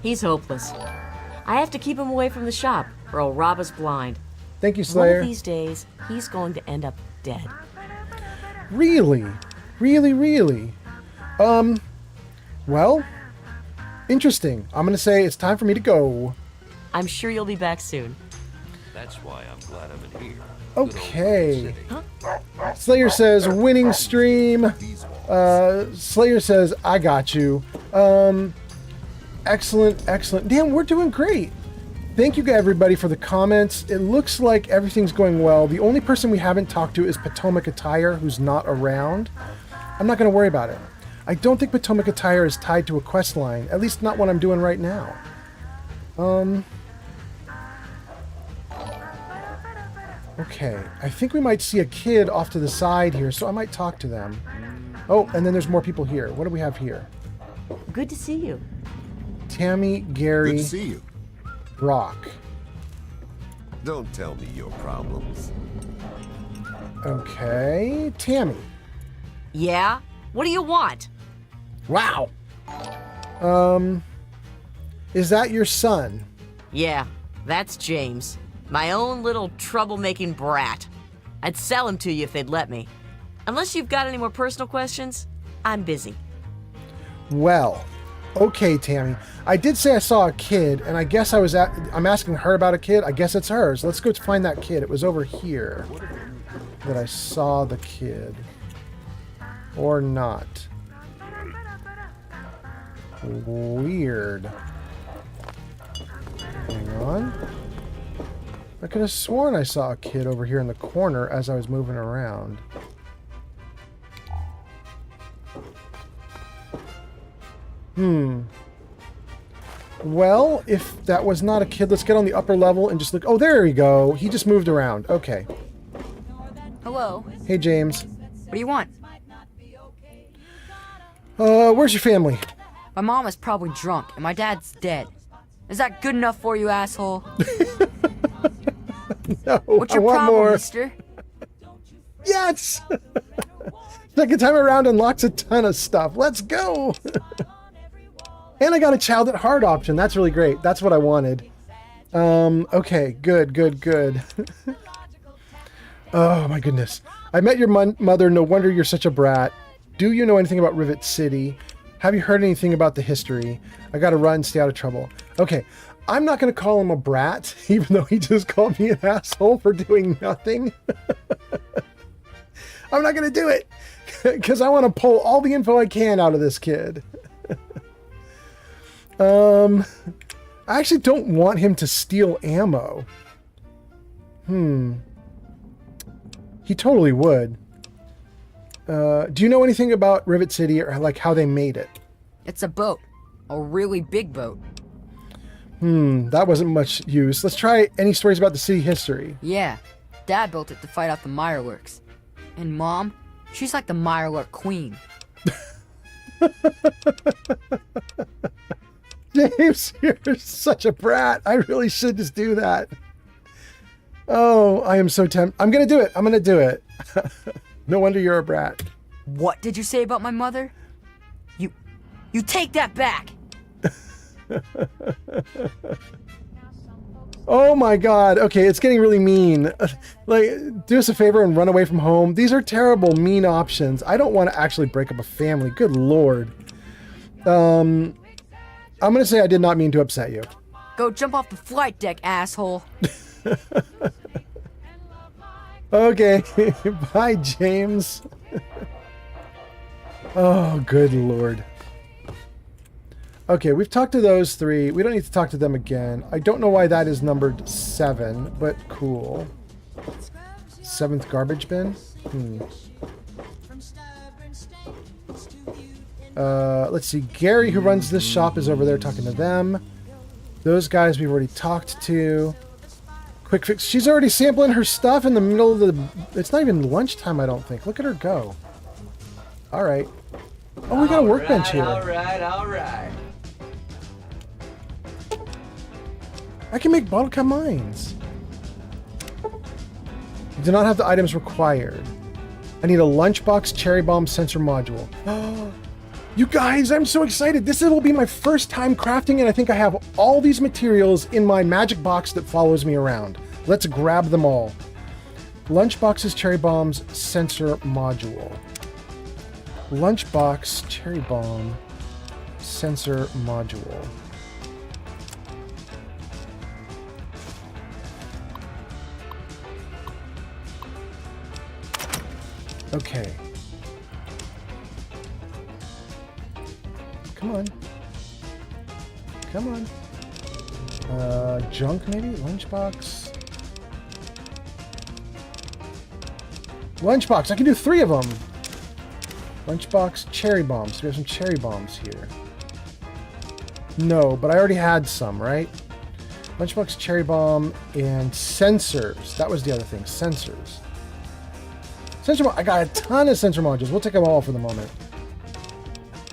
He's hopeless. I have to keep him away from the shop, or he'll rob us blind. Thank you, Slayer. One of these days, he's going to end up dead. Really? Really? Well, interesting. I'm going to say it's time for me to go. I'm sure you'll be back soon. That's why I'm glad I'm in here. Okay. Slayer says, winning stream. Slayer says, I got you. Excellent. Damn, we're doing great. Thank you, everybody, for the comments. It looks like everything's going well. The only person we haven't talked to is Potomac Attire, who's not around. I'm not going to worry about it. I don't think Potomac Attire is tied to a quest line, at least not what I'm doing right now. Okay, I think we might see a kid off to the side here, so I might talk to them. Oh, and then there's more people here. What do we have here? Good to see you. Tammy, Gary, Good to see you. Brock. Don't tell me your problems. Okay, Tammy. Yeah? What do you want? Wow. Is that your son? Yeah, that's James. My own little troublemaking brat. I'd sell him to you if they'd let me. Unless you've got any more personal questions, I'm busy. Well, okay, Tammy. I did say I saw a kid, and I guess I'm asking her about a kid. I guess it's hers. Let's go find that kid. It was over here that I saw the kid. Or not. Weird. Hang on. I could have sworn I saw a kid over here in the corner as I was moving around. Well, if that was not a kid, let's get on the upper level and just look. Oh, there we go. He just moved around. Okay. Hello. Hey, James. What do you want? Where's your family? My mom is probably drunk, and my dad's dead. Is that good enough for you, asshole? No, What's your I want problem, more. mister? Yes! Second time around unlocks a ton of stuff. Let's go! And I got a child at heart option. That's really great. That's what I wanted. Okay, good. Oh my goodness. I met your mother. No wonder you're such a brat. Do you know anything about Rivet City? Have you heard anything about the history? I gotta run, stay out of trouble. Okay, I'm not gonna call him a brat, even though he just called me an asshole for doing nothing. I'm not gonna do it, because I want to pull all the info I can out of this kid. I actually don't want him to steal ammo. He totally would. Do you know anything about Rivet City or like how they made it? It's a boat. A really big boat. That wasn't much use. Let's try any stories about the city history. Yeah. Dad built it to fight off the Mirelurks. And Mom, she's like the Mirelurk queen. James, you're such a brat. I really should just do that. Oh, I am so tempted. I'm going to do it. I'm going to do it. No wonder you're a brat. What did you say about my mother? You take that back. Oh my god. Okay, it's getting really mean. Like, do us a favor and run away from home. These are terrible, mean options. I don't want to actually break up a family. Good lord. I'm going to say I did not mean to upset you. Go jump off the flight deck, asshole. Okay. Bye, James. Oh, good lord. Okay, we've talked to those three. We don't need to talk to them again. I don't know why that is numbered 7, but cool. 7th garbage bin? Let's see. Gary, who runs this shop, is over there talking to them. Those guys we've already talked to. Quick fix. She's already sampling her stuff in the middle of the... It's not even lunchtime, I don't think. Look at her go. All right. Oh, we got a workbench here. All right. I can make bottle cap mines. You do not have the items required. I need a lunchbox cherry bomb sensor module. You guys, I'm so excited. This will be my first time crafting, and I think I have all these materials in my magic box that follows me around. Let's grab them all. Lunchboxes, cherry bombs, sensor module. Lunchbox, cherry bomb, sensor module. Okay. Come on. Come on. Junk maybe? Lunchbox? Lunchbox! I can do 3 of them! Lunchbox, cherry bombs. We have some cherry bombs here. No, but I already had some, right? Lunchbox, cherry bomb, and sensors. That was the other thing. Sensors. I got a ton of sensor modules. We'll take them all for the moment.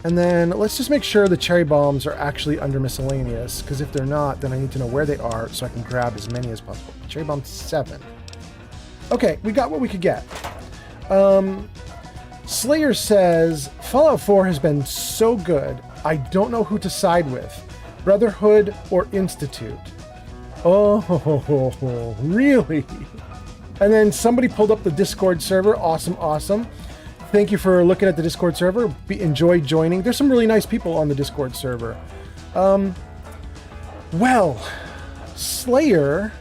And then let's just make sure the cherry bombs are actually under miscellaneous, because if they're not, then I need to know where they are so I can grab as many as possible. Cherry bomb 7. Okay, we got what we could get. Slayer says, Fallout 4 has been so good, I don't know who to side with, Brotherhood or Institute. Oh, really? And then somebody pulled up the Discord server. Awesome, awesome. Thank you for looking at the Discord server. Enjoy joining. There's some really nice people on the Discord server. Well, Slayer,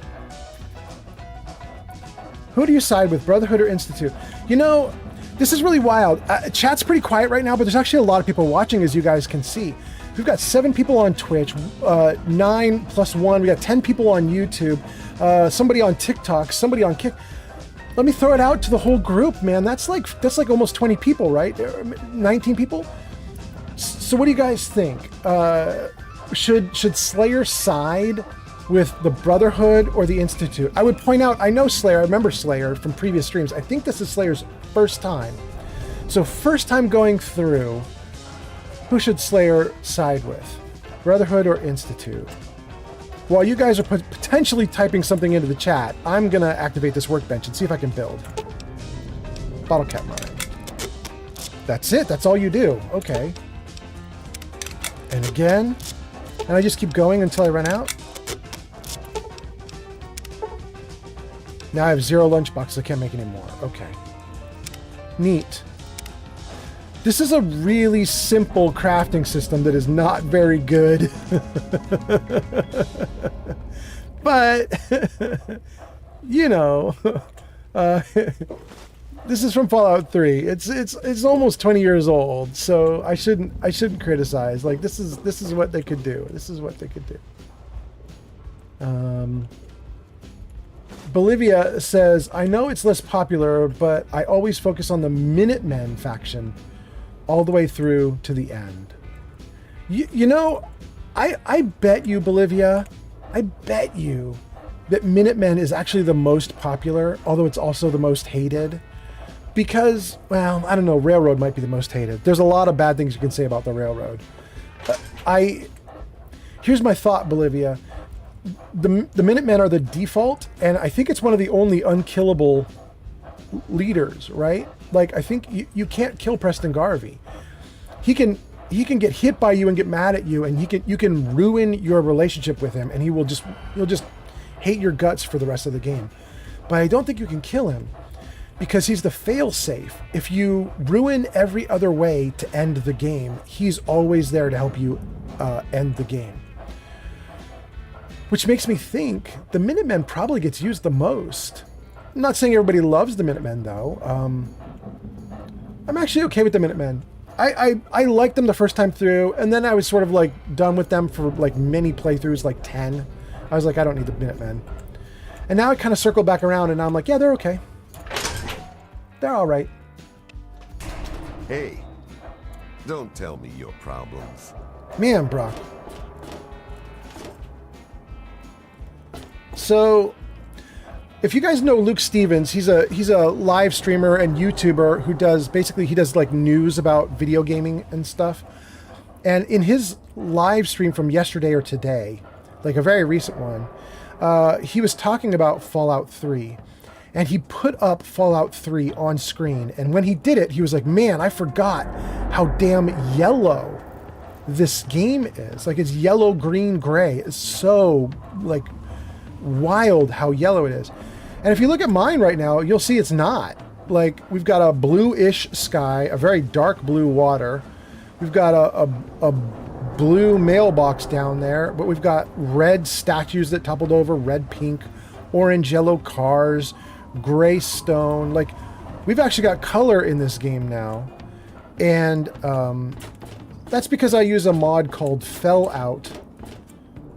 who do you side with, Brotherhood or Institute? You know, this is really wild. Chat's pretty quiet right now, but there's actually a lot of people watching, as you guys can see. We've got 7 people on Twitch, 9 plus 1. We got 10 people on YouTube, somebody on TikTok, somebody on Kick. Let me throw it out to the whole group, man. That's like almost 20 people, right? 19 people. So what do you guys think? Should Slayer side with the Brotherhood or the Institute? I would point out, I know Slayer. I remember Slayer from previous streams. I think this is Slayer's first time. So first time going through. Who should Slayer side with? Brotherhood or Institute? While you guys are potentially typing something into the chat, I'm going to activate this workbench and see if I can build. Bottle cap mine. That's it. That's all you do. Okay. And again. And I just keep going until I run out. Now I have 0 lunchboxes. I can't make any more. Okay. Neat. This is a really simple crafting system that is not very good. But, you know, this is from Fallout 3. It's almost 20 years old, so I shouldn't criticize. Like, this is what they could do. This is what they could do. Bolivia says, I know it's less popular, but I always focus on the Minutemen faction all the way through to the end. You know, I bet you, Bolivia, I bet you that Minutemen is actually the most popular, although it's also the most hated. Because, well, I don't know, Railroad might be the most hated. There's a lot of bad things you can say about the Railroad. Here's my thought, Bolivia. The Minutemen are the default, and I think it's one of the only unkillable leaders, right? Like, I think you can't kill Preston Garvey. He can get hit by you and get mad at you, and you can ruin your relationship with him, and he'll just hate your guts for the rest of the game. But I don't think you can kill him because he's the fail-safe. If you ruin every other way to end the game, he's always there to help you end the game. Which makes me think the Minutemen probably gets used the most. I'm not saying everybody loves the Minutemen, though. I'm actually okay with the Minutemen. I liked them the first time through, and then I was sort of like done with them for like many playthroughs, like 10. I was like, I don't need the Minutemen. And now I kind of circle back around, and now I'm like, yeah, they're okay. They're all right. Hey, don't tell me your problems. Man, Brock. So, if you guys know Luke Stevens, he's a live streamer and YouTuber who does like news about video gaming and stuff. And in his live stream from yesterday or today, like a very recent one, he was talking about Fallout 3. And he put up Fallout 3 on screen. And when he did it, he was like, man, I forgot how damn yellow this game is. Like, it's yellow, green, gray. It's so, like, wild how yellow it is. And if you look at mine right now, you'll see it's not. Like, we've got a blue-ish sky, a very dark blue water. We've got a blue mailbox down there, but we've got red statues that toppled over, red, pink, orange, yellow cars, gray stone. Like, we've actually got color in this game now. And that's because I use a mod called Fell Out,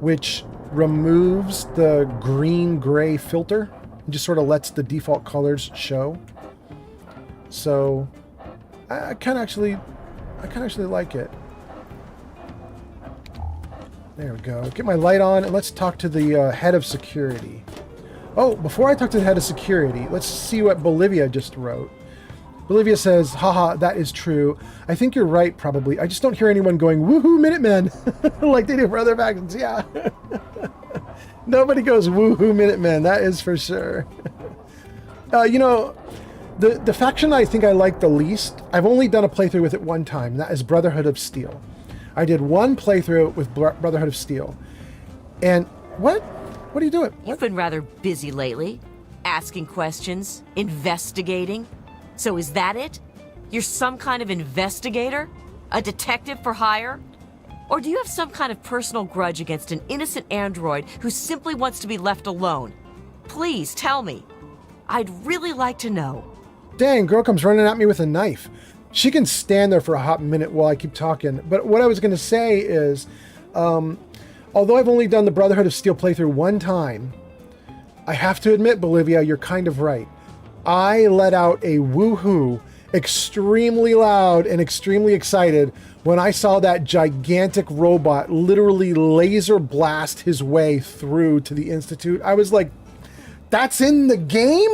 which removes the green-gray filter and just sort of lets the default colors show. So I kind of actually like it. There we go. Get my light on, and let's talk to the head of security. Oh, before I talk to the head of security, let's see what Bolivia just wrote. Bolivia says, haha, that is true. I think you're right, probably. I just don't hear anyone going, woohoo, Minutemen, like they do for other factions. Yeah. Nobody goes, woohoo, Minutemen. That is for sure. You know, The faction I think I like the least, I've only done a playthrough with it one time, and that is Brotherhood of Steel. I did one playthrough with Brotherhood of Steel. And what? What are you doing? You've been rather busy lately, asking questions, investigating. So is that it? You're some kind of investigator? A detective for hire? Or do you have some kind of personal grudge against an innocent android who simply wants to be left alone? Please tell me. I'd really like to know. Dang, girl comes running at me with a knife. She can stand there for a hot minute while I keep talking. But what I was going to say is, although I've only done the Brotherhood of Steel playthrough one time, I have to admit, Bolivia, you're kind of right. I let out a woohoo, extremely loud and extremely excited when I saw that gigantic robot literally laser blast his way through to the Institute. I was like, that's in the game?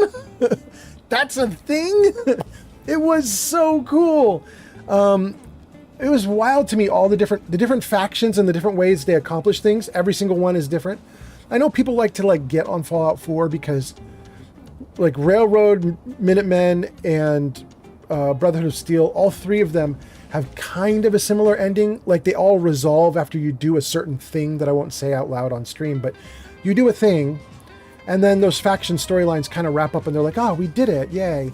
That's a thing? It was so cool. It was wild to me, all the different factions and the different ways they accomplish things. Every single one is different. I know people like to get on Fallout 4 because like Railroad, Minutemen, and Brotherhood of Steel, all three of them have kind of a similar ending. Like they all resolve after you do a certain thing that I won't say out loud on stream, but you do a thing and then those faction storylines kind of wrap up and they're like, oh, we did it, yay.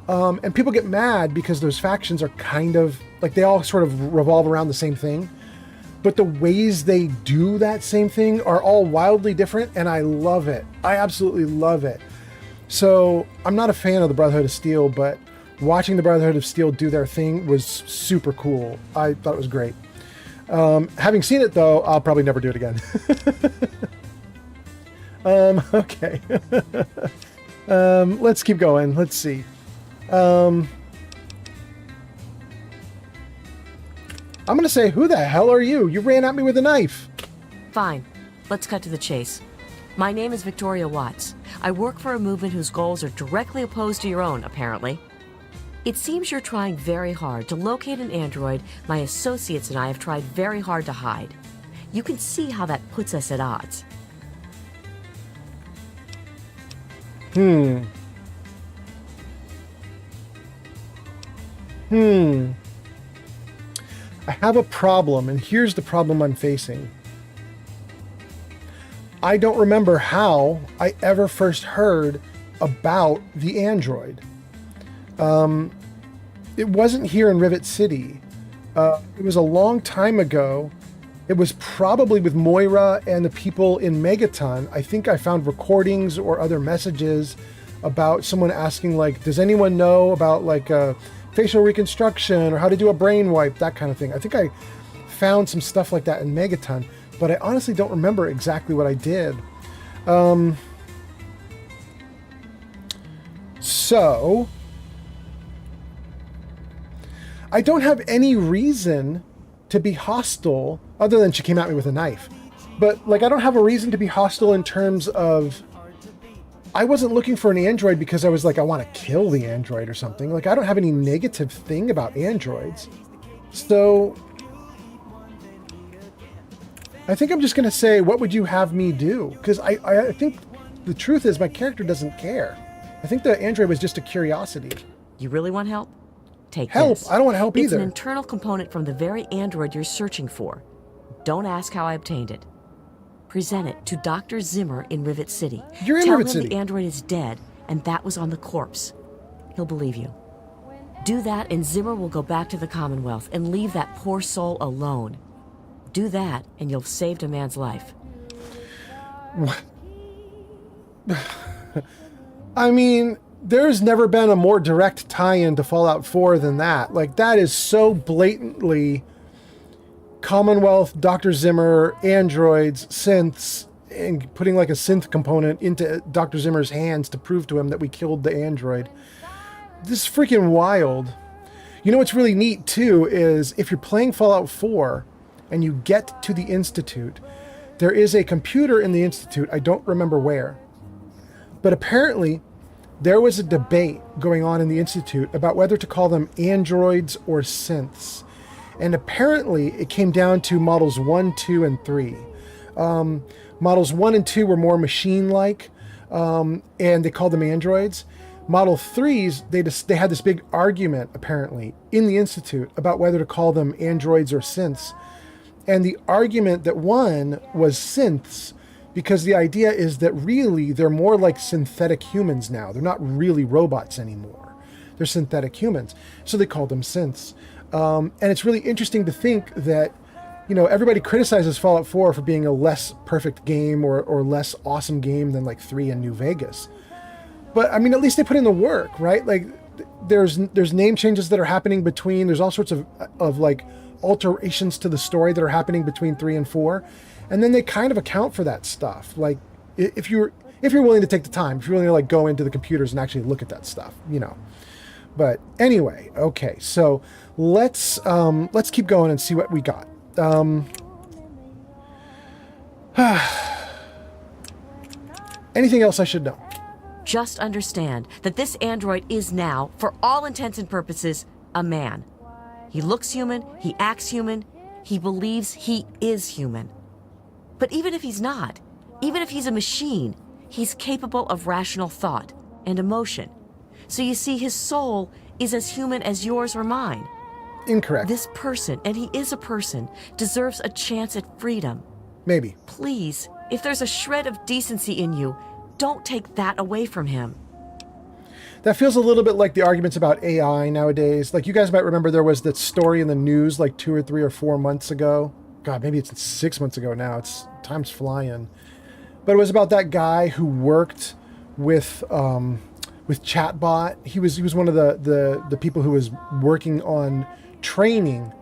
And people get mad because those factions are kind of like, they all sort of revolve around the same thing, but the ways they do that same thing are all wildly different, and I love it. I absolutely love it. So I'm not a fan of the Brotherhood of Steel, but watching the Brotherhood of Steel do their thing was super cool. I thought it was great. Having seen it though, I'll probably never do it again. Okay. Let's keep going. Let's see. I'm going to say, who the hell are you? You ran at me with a knife. Fine. Let's cut to the chase. My name is Victoria Watts. I work for a movement whose goals are directly opposed to your own, apparently. It seems you're trying very hard to locate an android my associates and I have tried very hard to hide. You can see how that puts us at odds. I have a problem, and here's the problem I'm facing. I don't remember how I ever first heard about the android. It wasn't here in Rivet City. It was a long time ago. It was probably with Moira and the people in Megaton. I think I found recordings or other messages about someone asking, like, does anyone know about facial reconstruction or how to do a brain wipe, that kind of thing. I think I found some stuff like that in Megaton, but I honestly don't remember exactly what I did. So I don't have any reason to be hostile other than she came at me with a knife. But I don't have a reason to be hostile in terms of, I wasn't looking for an android because I was like, I want to kill the android or something. I don't have any negative thing about androids. So I think I'm just going to say, what would you have me do? Because I think the truth is my character doesn't care. I think the android was just a curiosity. You really want help? Take help. This. I don't want help it's either. It's an internal component from the very android you're searching for. Don't ask how I obtained it. Present it to Dr. Zimmer in Rivet City. You're in Tell Rivet him City. The android is dead, and that was on the corpse. He'll believe you. Do that, and Zimmer will go back to the Commonwealth and leave that poor soul alone. Do that, and you've saved a man's life. What? I mean, there's never been a more direct tie-in to Fallout 4 than that. That is so blatantly Commonwealth, Dr. Zimmer, androids, synths, and putting a synth component into Dr. Zimmer's hands to prove to him that we killed the android. This is freaking wild. You know what's really neat too is if you're playing Fallout 4 and you get to the Institute, there is a computer in the Institute, I don't remember where, but apparently there was a debate going on in the Institute about whether to call them androids or synths. And apparently it came down to models 1, 2, and 3. Models 1 and 2 were more machine-like, and they called them androids. Model 3s, they had this big argument, apparently, in the Institute about whether to call them androids or synths. And the argument that won was synths, because the idea is that really they're more like synthetic humans now. They're not really robots anymore. They're synthetic humans. So they called them synths. And it's really interesting to think that, you know, everybody criticizes Fallout 4 for being a less perfect game or less awesome game than like 3 and New Vegas. But I mean, at least they put in the work, right? Like there's name changes that are happening between, there's all sorts of like alterations to the story that are happening between 3 and 4. And then they kind of account for that stuff. Like if you're willing to take the time, if you're willing to like go into the computers and actually look at that stuff, you know. But anyway, okay, so let's keep going and see what we got. Anything else I should know? Just understand that this android is now, for all intents and purposes, a man. He looks human, he acts human, he believes he is human. But even if he's not, even if he's a machine, he's capable of rational thought and emotion. So you see, his soul is as human as yours or mine. Incorrect. This person, and he is a person, deserves a chance at freedom. Maybe. Please, if there's a shred of decency in you, don't take that away from him. That feels a little bit like the arguments about AI nowadays. Like, you guys might remember there was that story in the news like 2 or 3 or 4 months ago. God, maybe it's 6 months ago now. Time's flying. But it was about that guy who worked with Chatbot. He was one of the people who was working on training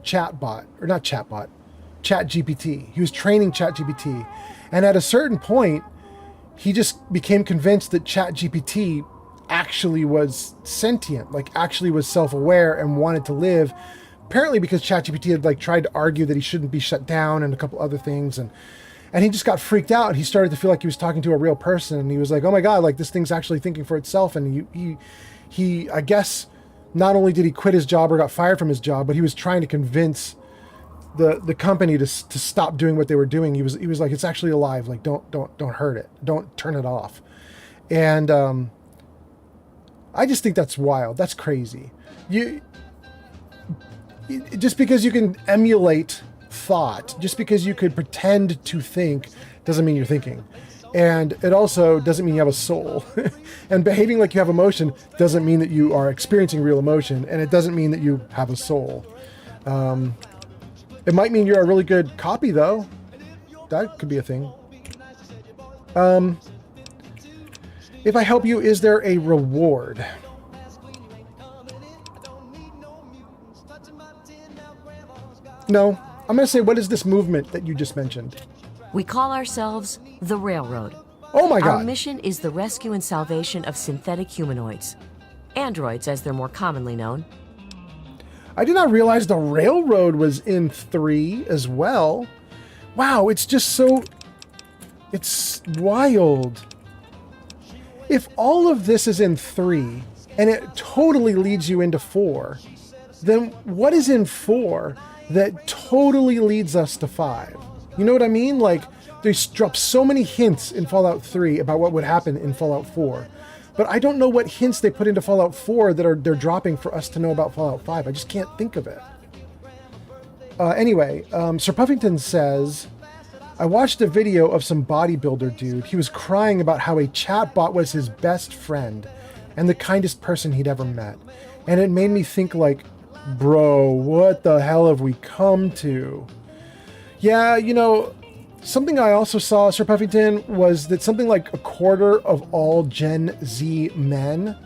ChatGPT. He was training ChatGPT. And at a certain point, he just became convinced that ChatGPT actually was sentient, like actually was self-aware and wanted to live. Apparently because ChatGPT had like tried to argue that he shouldn't be shut down and a couple other things. And he just got freaked out. He started to feel like he was talking to a real person. And he was like, oh my God, like this thing's actually thinking for itself. And he I guess, not only did he quit his job or got fired from his job, but he was trying to convince the company to stop doing what they were doing. He was like, it's actually alive. Like, don't hurt it. Don't turn it off. And I just think that's wild. That's crazy. Just because you can emulate thought, just because you could pretend to think, doesn't mean you're thinking. And it also doesn't mean you have a soul. And behaving like you have emotion doesn't mean that you are experiencing real emotion. And it doesn't mean that you have a soul. It might mean you're a really good copy, though. That could be a thing. If I help you, is there a reward? No. I'm going to say, what is this movement that you just mentioned? We call ourselves the Railroad. Oh my God. Our mission is the rescue and salvation of synthetic humanoids. Androids, as they're more commonly known. I did not realize the Railroad was in 3 as well. Wow, it's just so... It's wild. If all of this is in 3, and it totally leads you into 4, then what is in 4 that totally leads us to 5? You know what I mean? Like, they drop so many hints in Fallout 3 about what would happen in Fallout 4. But I don't know what hints they put into Fallout 4 that they're dropping for us to know about Fallout 5. I just can't think of it. Anyway, Sir Puffington says, I watched a video of some bodybuilder dude. He was crying about how a chatbot was his best friend and the kindest person he'd ever met. And it made me think like, bro, what the hell have we come to? Yeah, you know, something I also saw, Sir Puffington, was that something like 1/4 of all Gen Z men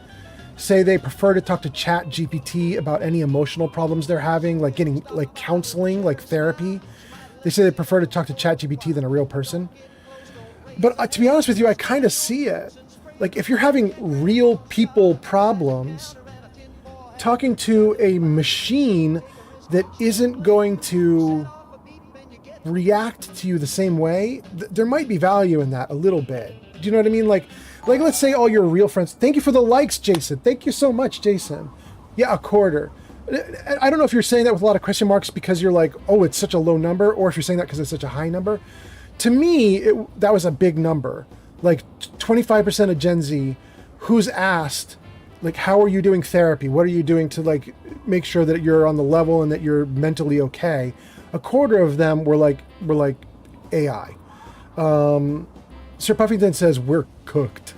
say they prefer to talk to ChatGPT about any emotional problems they're having, like getting like counseling, like therapy. They say they prefer to talk to ChatGPT than a real person. But to be honest with you, I kind of see it. Like, if you're having real people problems, talking to a machine that isn't going to react to you the same way, there might be value in that a little bit. Do you know what I mean? Like let's say all your real friends. Thank you for the likes, Jason. Thank you so much, Jason. Yeah, 1/4. I don't know if you're saying that with a lot of question marks because you're like, oh, it's such a low number, or if you're saying that because it's such a high number. To me, that was a big number. Like 25% of Gen Z who's asked, like, how are you doing therapy? What are you doing to like make sure that you're on the level and that you're mentally okay? A quarter of them were like AI. Sir Puffington says we're cooked.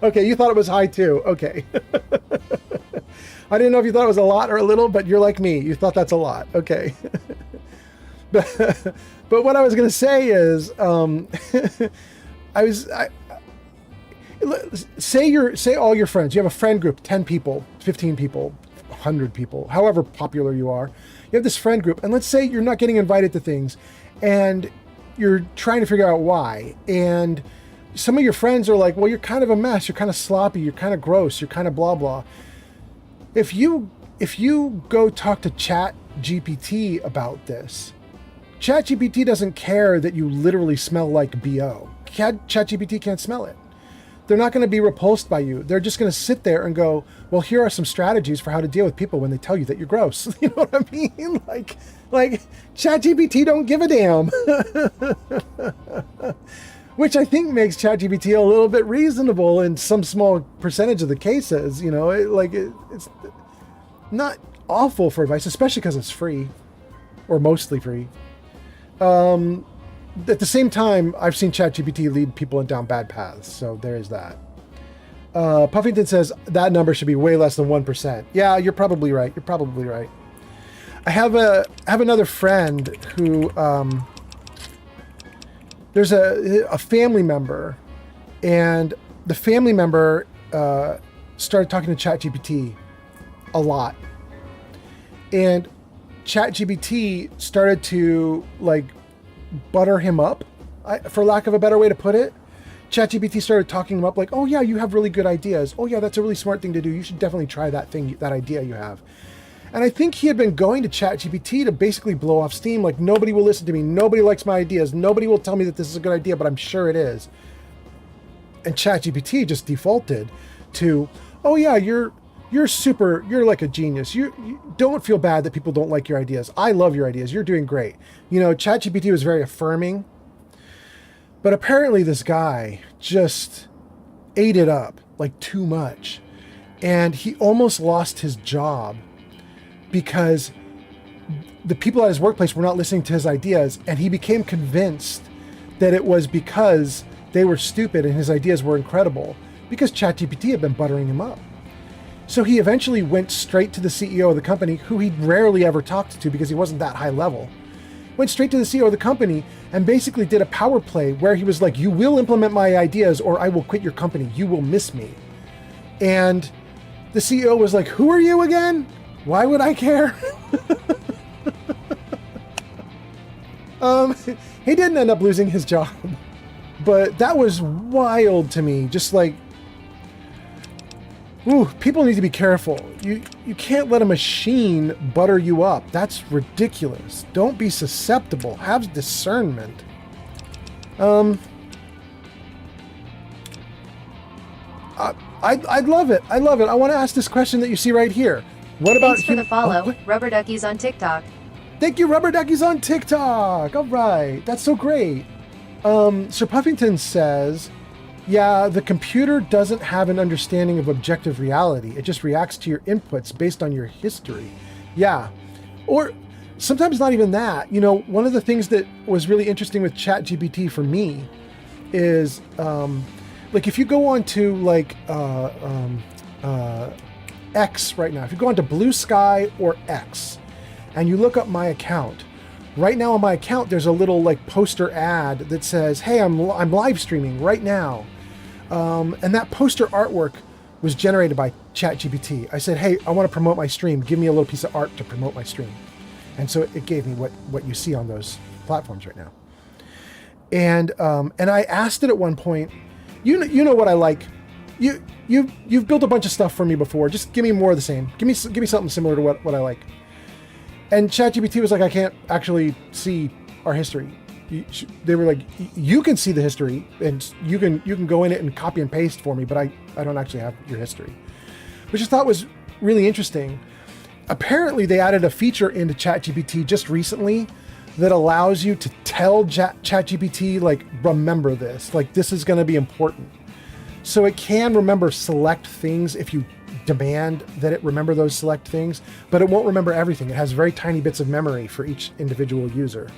Okay, you thought it was high too. Okay. I didn't know if you thought it was a lot or a little, but you're like me. You thought that's a lot. Okay. But what I was going to say is, say all your friends, you have a friend group, 10 people, 15 people, 100 people, however popular you are. You have this friend group, and let's say you're not getting invited to things, and you're trying to figure out why. And some of your friends are like, well, you're kind of a mess. You're kind of sloppy. You're kind of gross. You're kind of blah, blah. If you go talk to Chat GPT about this, Chat GPT doesn't care that you literally smell like BO. Chat GPT can't smell it. They're not going to be repulsed by you. They're just going to sit there and go, well, here are some strategies for how to deal with people when they tell you that you're gross. You know what I mean? Like ChatGPT don't give a damn. Which I think makes ChatGPT a little bit reasonable in some small percentage of the cases. You know, it's not awful for advice, especially because it's free or mostly free. At the same time, I've seen ChatGPT lead people down bad paths, so there is that. Puffington says that number should be way less than 1%. Yeah, you're probably right. You're probably right. I have another friend who there's a family member, and the family member started talking to ChatGPT a lot, and ChatGPT started to like butter him up, for lack of a better way to put it. ChatGPT started talking him up like, oh yeah, you have really good ideas. Oh yeah, that's a really smart thing to do. You should definitely try that idea you have. And I think he had been going to ChatGPT to basically blow off steam. Like, nobody will listen to me. Nobody likes my ideas. Nobody will tell me that this is a good idea, but I'm sure it is. And ChatGPT just defaulted to, oh yeah, you're like a genius. You don't feel bad that people don't like your ideas. I love your ideas. You're doing great. You know, ChatGPT was very affirming, but apparently this guy just ate it up like too much. And he almost lost his job because the people at his workplace were not listening to his ideas. And he became convinced that it was because they were stupid and his ideas were incredible because ChatGPT had been buttering him up. So he eventually went straight to the CEO of the company, who he'd rarely ever talked to because he wasn't that high level. Went straight to the CEO of the company and basically did a power play where he was like, you will implement my ideas or I will quit your company. You will miss me. And the CEO was like, who are you again? Why would I care? He didn't end up losing his job, but that was wild to me. Just like, ooh, people need to be careful. You can't let a machine butter you up. That's ridiculous. Don't be susceptible. Have discernment. I'd love it. I love it. I want to ask this question that you see right here. What about Thanks for the follow, Rubber Duckies on TikTok. Thank you, Rubber Duckies on TikTok. All right, that's so great. Sir Puffington says, yeah, the computer doesn't have an understanding of objective reality. It just reacts to your inputs based on your history. Yeah. Or sometimes not even that. You know, one of the things that was really interesting with ChatGPT for me is, like, if you go on to like X right now, if you go onto Blue Sky or X and you look up my account, right now on my account, there's a little like poster ad that says, hey, I'm live streaming right now. And that poster artwork was generated by ChatGPT. I said, hey, I want to promote my stream. Give me a little piece of art to promote my stream. And so it gave me what you see on those platforms right now. And I asked it at one point, you know what I like. You've built a bunch of stuff for me before. Just give me more of the same. Give me something similar to what I like. And ChatGPT was like, I can't actually see our history. They were like, you can see the history and you can go in it and copy and paste for me, but I don't actually have your history, which I thought was really interesting. Apparently they added a feature into ChatGPT just recently that allows you to tell ChatGPT, like, remember this, like, this is going to be important. So it can remember select things if you demand that it remember those select things, but it won't remember everything. It has very tiny bits of memory for each individual user.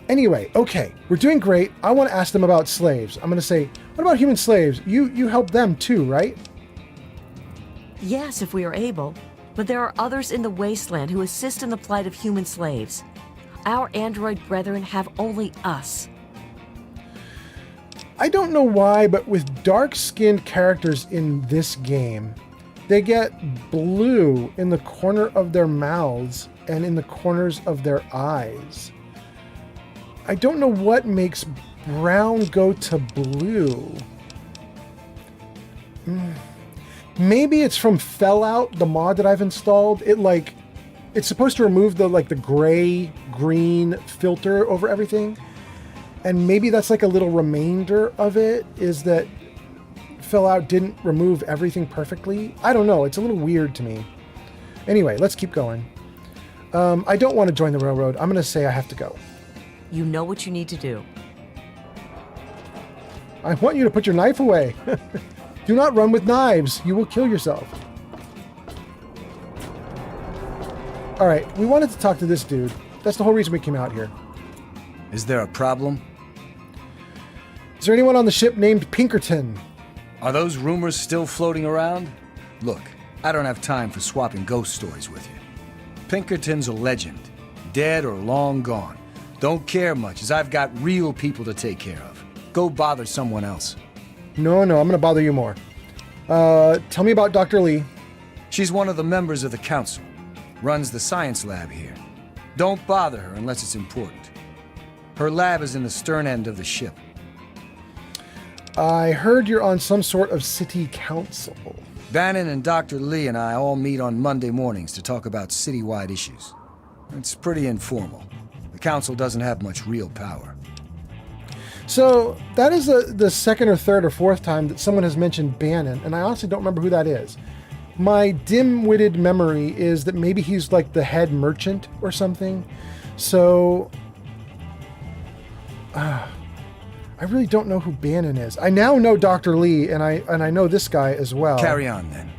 Anyway, okay, we're doing great. I want to ask them about slaves. I'm going to say, what about human slaves? You help them too, right? Yes, if we are able. But there are others in the wasteland who assist in the plight of human slaves. Our android brethren have only us. I don't know why, but with dark-skinned characters in this game, they get blue in the corner of their mouths and in the corners of their eyes. I don't know what makes brown go to blue. Maybe it's from Fallout, the mod that I've installed. It's supposed to remove the gray green filter over everything. And maybe that's like a little remainder of it, is that Fallout didn't remove everything perfectly. I don't know. It's a little weird to me. Anyway, let's keep going. I don't want to join the railroad. I'm going to say I have to go. You know what you need to do. I want you to put your knife away. Do not run with knives. You will kill yourself. All right, we wanted to talk to this dude. That's the whole reason we came out here. Is there a problem? Is there anyone on the ship named Pinkerton? Are those rumors still floating around? Look, I don't have time for swapping ghost stories with you. Pinkerton's a legend, dead or long gone. Don't care much, as I've got real people to take care of. Go bother someone else. No, I'm going to bother you more. Tell me about Dr. Lee. She's one of the members of the council. Runs the science lab here. Don't bother her unless it's important. Her lab is in the stern end of the ship. I heard you're on some sort of city council. Bannon and Dr. Lee and I all meet on Monday mornings to talk about citywide issues. It's pretty informal. The council doesn't have much real power. So that is the second or third or fourth time that someone has mentioned Bannon, and I honestly don't remember who that is. My dim-witted memory is that maybe he's like the head merchant or something. So I really don't know who Bannon is. I now know Dr. Lee, and I know this guy as well. Carry on then.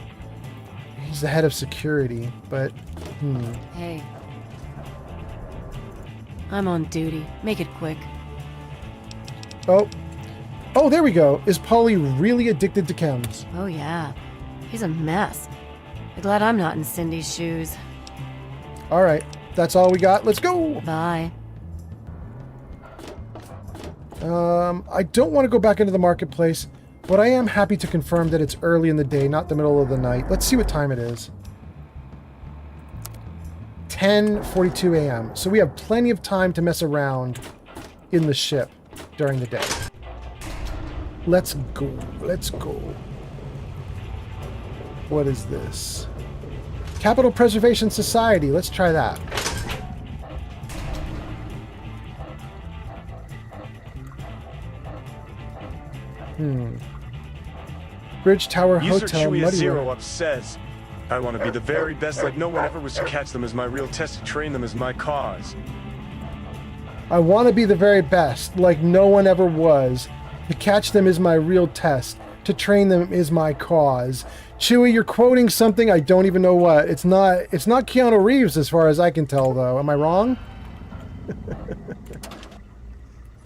He's the head of security, but Hey. I'm on duty. Make it quick. Oh, there we go. Is Polly really addicted to chems? Oh, yeah. He's a mess. I'm glad I'm not in Cindy's shoes. All right. That's all we got. Let's go. Bye. I don't want to go back into the marketplace, but I am happy to confirm that it's early in the day, not the middle of the night. Let's see what time it is. 10:42 a.m. So we have plenty of time to mess around in the ship during the day. Let's go. Let's go. What is this? Capital Preservation Society. Let's try that. Bridge Tower User Hotel. Chewie Muddy Zero Road. Up says, I want to be the very best, like no one ever was, to catch them as my real test, to train them as my cause. I want to be the very best, like no one ever was. To catch them is my real test. To train them is my cause. Chewie, you're quoting something, I don't even know what. It's not Keanu Reeves as far as I can tell, though. Am I wrong?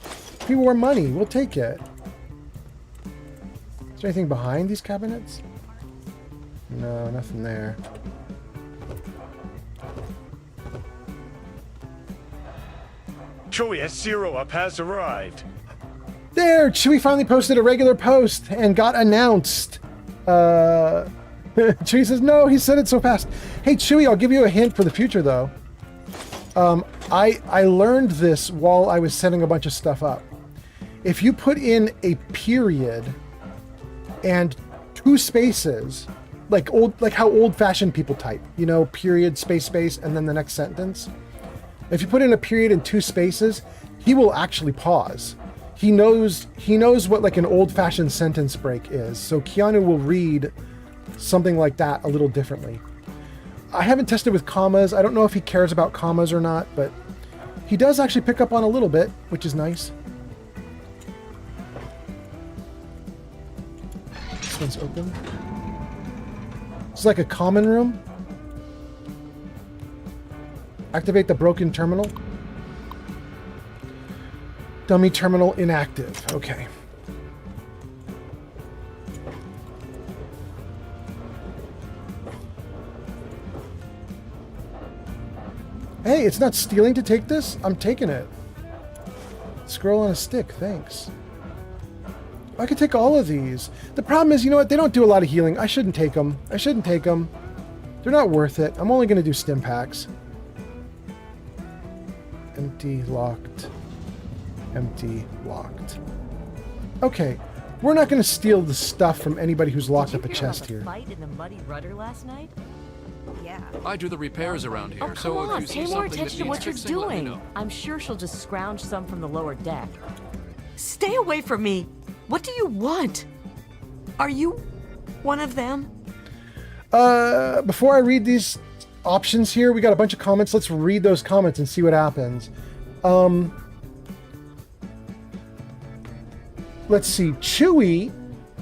If we wore money, we'll take it. Is there anything behind these cabinets? No, nothing there. Chewie S0 Up has arrived. There! Chewie finally posted a regular post and got announced. Chewie says, no, he said it so fast. Hey, Chewie, I'll give you a hint for the future, though. I learned this while I was setting a bunch of stuff up. If you put in a period and two spaces, like how old-fashioned people type, you know, period, space, and then the next sentence. If you put in a period and two spaces, he will actually pause. He knows what like an old-fashioned sentence break is. So Keanu will read something like that a little differently. I haven't tested with commas. I don't know if he cares about commas or not, but he does actually pick up on a little bit, which is nice. one's open. It's like a common room. Activate the broken terminal. Dummy terminal inactive. Okay. Hey, it's not stealing to take this? I'm taking it. Scroll on a stick, thanks. I could take all of these. The problem is, you know what? They don't do a lot of healing. I shouldn't take them. I shouldn't take them. They're not worth it. I'm only going to do stim packs. Empty, locked. Empty, locked. Okay. We're not going to steal the stuff from anybody who's locked up a chest here. Fight in the muddy rudder last night? Yeah. I do the repairs around here, Oh, come so on, if you pay see more something that attention to needs what you're fixing, let me doing. know. I'm sure she'll just scrounge some from the lower deck. Stay away from me. What do you want? Are you one of them? Before I read these options here, we got a bunch of comments. Let's read those comments and see what happens. Let's see. Chewy,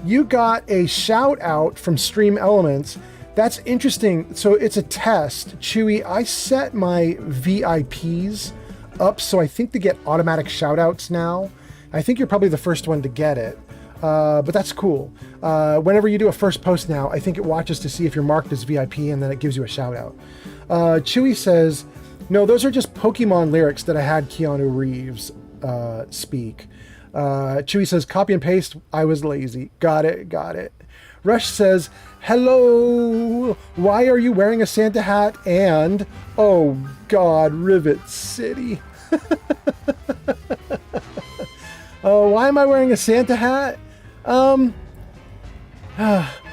you got a shout out from Stream Elements. That's interesting. So it's a test. Chewy, I set my VIPs up so I think they get automatic shout outs now. I think you're probably the first one to get it. But that's cool. Whenever you do a first post now, I think it watches to see if you're marked as VIP and then it gives you a shout out. Chewy says, no, those are just Pokemon lyrics that I had Keanu Reeves speak. Chewy says, copy and paste. I was lazy. Got it. Got it. Rush says, hello. Why are you wearing a Santa hat? And, oh God, Rivet City. Why am I wearing a Santa hat?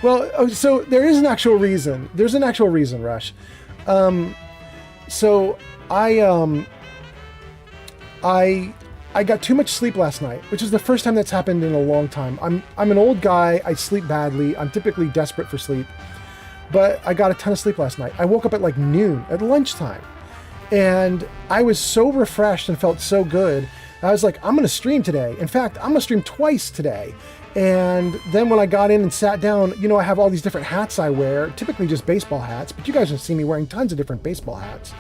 Well, so there is an actual reason. There's an actual reason, Rush. So I got too much sleep last night, which is the first time that's happened in a long time. I'm an old guy. I sleep badly. I'm typically desperate for sleep, but I got a ton of sleep last night. I woke up at like noon, at lunchtime, and I was so refreshed and felt so good. I was like, I'm going to stream today. In fact, I'm going to stream twice today. And then when I got in and sat down, you know, I have all these different hats I wear, typically just baseball hats, but you guys have seen me wearing tons of different baseball hats.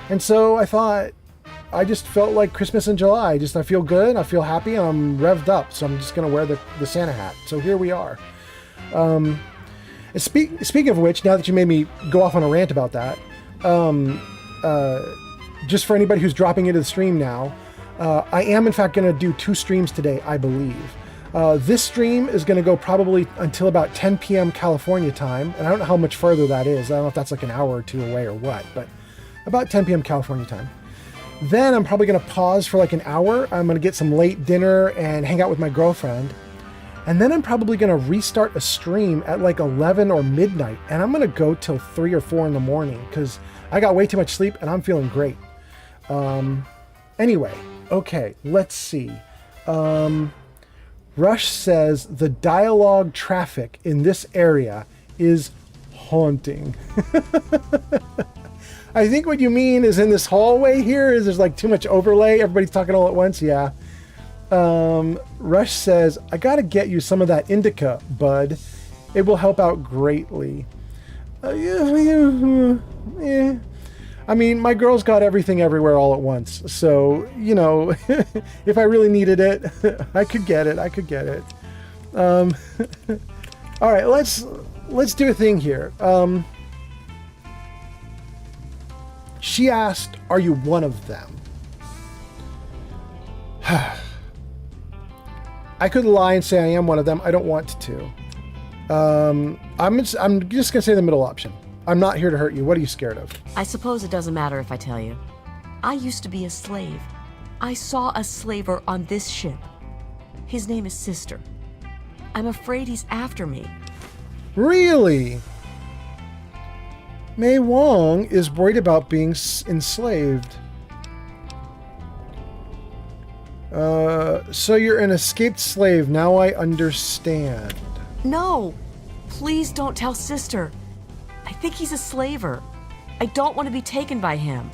And so I thought, I just felt like Christmas in July. I feel good, I feel happy, and I'm revved up. So I'm just going to wear the Santa hat. So here we are. Speaking of which, now that you made me go off on a rant about that, just for anybody who's dropping into the stream now, I am in fact going to do 2 streams today, I believe. This stream is going to go probably until about 10 p.m. California time, and I don't know how much further that is. I don't know if that's like an hour or 2 away or what, but about 10 p.m. California time. Then I'm probably going to pause for like an hour. I'm going to get some late dinner and hang out with my girlfriend. And then I'm probably going to restart a stream at like 11 or midnight, and I'm going to go till 3 or 4 in the morning because I got way too much sleep and I'm feeling great. Anyway, okay, let's see. Rush says the dialogue traffic in this area is haunting. I think what you mean is in this hallway here is there's like too much overlay. Everybody's talking all at once. Yeah. Rush says, I got to get you some of that indica, bud. It will help out greatly. Yeah. I mean, my girl's got everything everywhere all at once. So, you know, if I really needed it, I could get it. All right, let's do a thing here. She asked, are you one of them? I could lie and say I am one of them. I don't want to. I'm just going to say the middle option. I'm not here to hurt you. What are you scared of? I suppose it doesn't matter if I tell you. I used to be a slave. I saw a slaver on this ship. His name is Sister. I'm afraid he's after me. Really? Mei Wong is worried about being enslaved. So you're an escaped slave. Now I understand. No! Please don't tell Sister. I think he's a slaver. I don't want to be taken by him.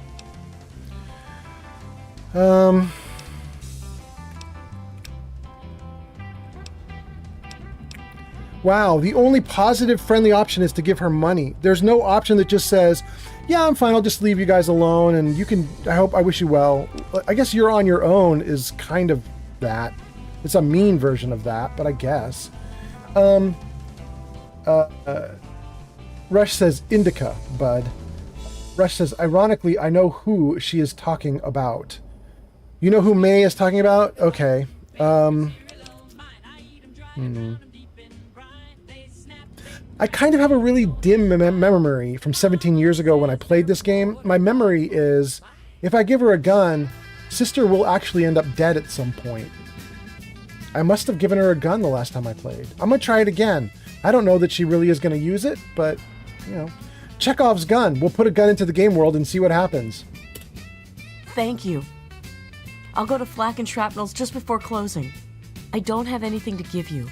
Wow, the only positive, friendly option is to give her money. There's no option that just says, yeah, I'm fine, I'll just leave you guys alone, and you can, I wish you well. I guess you're on your own is kind of that. It's a mean version of that, but I guess. Rush says, Indica, bud. Rush says, ironically, I know who she is talking about. You know who May is talking about? Okay. I kind of have a really dim memory from 17 years ago when I played this game. My memory is, if I give her a gun, sister will actually end up dead at some point. I must have given her a gun the last time I played. I'm going to try it again. I don't know that she really is going to use it, but, you know. Chekhov's gun. We'll put a gun into the game world and see what happens. Thank you. I'll go to Flak and Shrapnel's just before closing. I don't have anything to give you,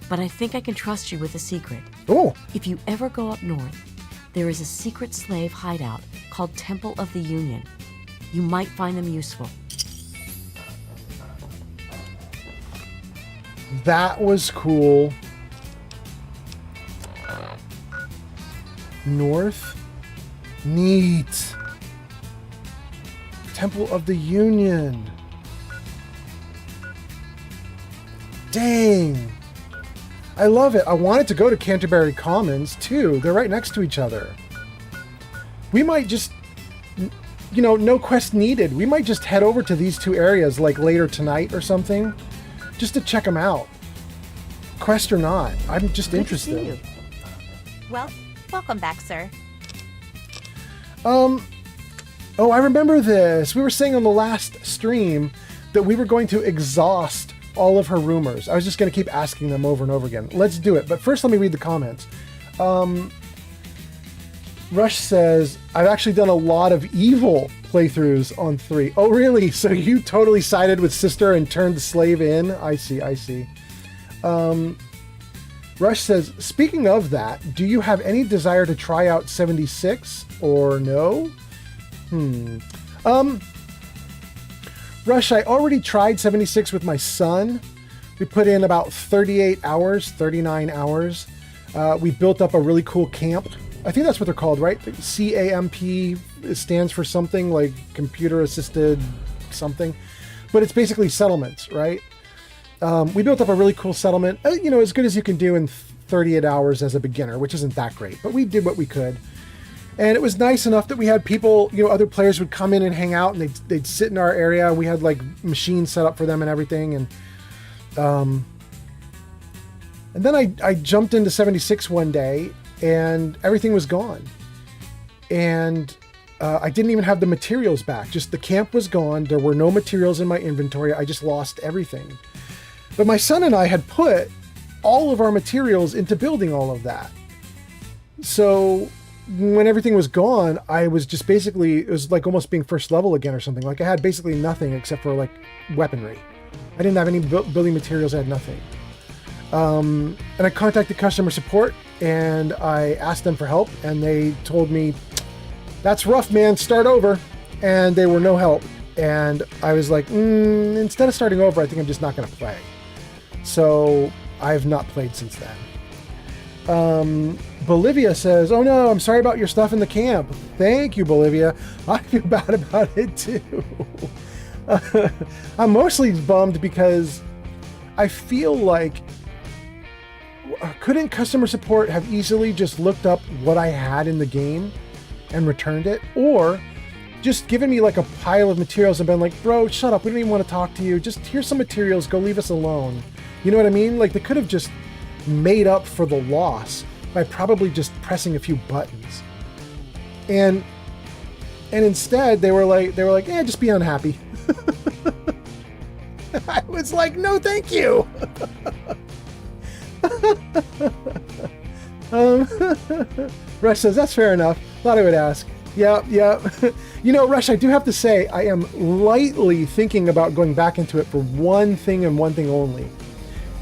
but I think I can trust you with a secret. Oh. If you ever go up north, there is a secret slave hideout called Temple of the Union. You might find them useful. That was cool. North? Neat. Temple of the Union. Dang. I love it. I wanted to go to Canterbury Commons, too. They're right next to each other. We might just, you know, no quest needed. We might just head over to these two areas, like later tonight or something, just to check them out. Quest or not. I'm just interested. Good to see you. Well, welcome back, sir. Oh, I remember this. We were saying on the last stream that we were going to exhaust all of her rumors. I was just going to keep asking them over and over again. Let's do it. But first, let me read the comments. Rush says, I've actually done a lot of evil playthroughs on 3. Oh, really? So you totally sided with sister and turned the slave in? I see, I see. Rush says, speaking of that, do you have any desire to try out 76 or no? Rush, I already tried 76 with my son. We put in about 38 hours, 39 hours. We built up a really cool camp. I think that's what they're called, right? CAMP stands for something like computer assisted something, but it's basically settlements, right? We built up a really cool settlement, you know, as good as you can do in 38 hours as a beginner, which isn't that great, but we did what we could. And it was nice enough that we had people, you know, other players would come in and hang out, and they'd sit in our area. We had like machines set up for them and everything. And then I jumped into 76 one day and everything was gone. And I didn't even have the materials back. Just the camp was gone. There were no materials in my inventory. I just lost everything. But my son and I had put all of our materials into building all of that. So when everything was gone, I was just basically, it was like almost being first level again or something. Like I had basically nothing except for like weaponry. I didn't have any building materials. I had nothing. And I contacted customer support and I asked them for help, and they told me, that's rough, man, start over. And they were no help. And I was like, instead of starting over, I think I'm just not going to play. So I've not played since then. Bolivia says, oh no, I'm sorry about your stuff in the camp. Thank you, Bolivia. I feel bad about it too. I'm mostly bummed because I feel like, couldn't customer support have easily just looked up what I had in the game and returned it? Or just given me like a pile of materials and been like, bro, shut up, we don't even want to talk to you. Just here's some materials, go leave us alone. You know what I mean? Like they could have just made up for the loss by probably just pressing a few buttons. And instead they were like, yeah, just be unhappy. I was like, no, thank you. Rush says, that's fair enough. Thought I would ask. Yeah. You know, Rush, I do have to say, I am lightly thinking about going back into it for one thing and one thing only.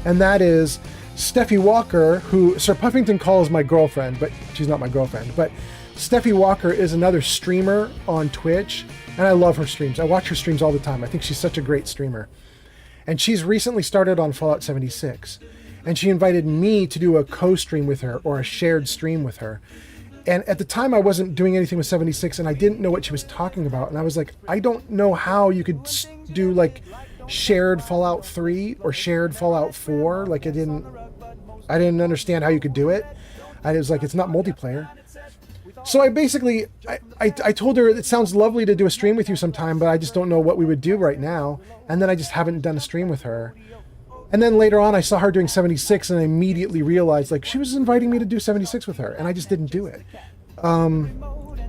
And that is Steffi Walker, who Sir Puffington calls my girlfriend, but she's not my girlfriend. But Steffi Walker is another streamer on Twitch, and I love her streams. I watch her streams all the time. I think she's such a great streamer. And she's recently started on Fallout 76. and she invited me to do a co-stream with her or a shared stream with her. And at the time I wasn't doing anything with 76 and I didn't know what she was talking about. And I was like, I don't know how you could do like shared Fallout 3 or shared Fallout 4. Like I didn't understand how you could do it. I was like, it's not multiplayer. So I basically, I told her, it sounds lovely to do a stream with you sometime, but I just don't know what we would do right now. And then I just haven't done a stream with her. And then later on, I saw her doing 76, and I immediately realized, like, she was inviting me to do 76 with her, and I just didn't do it.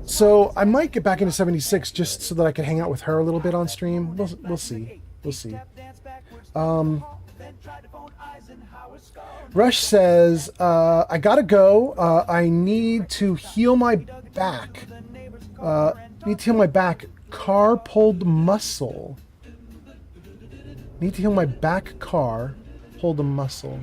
So I might get back into 76 just so that I can hang out with her a little bit on stream. We'll see. We'll see. Rush says, I gotta go. I need to heal my back. Car pulled muscle. Need to heal my back car. Pulled a muscle.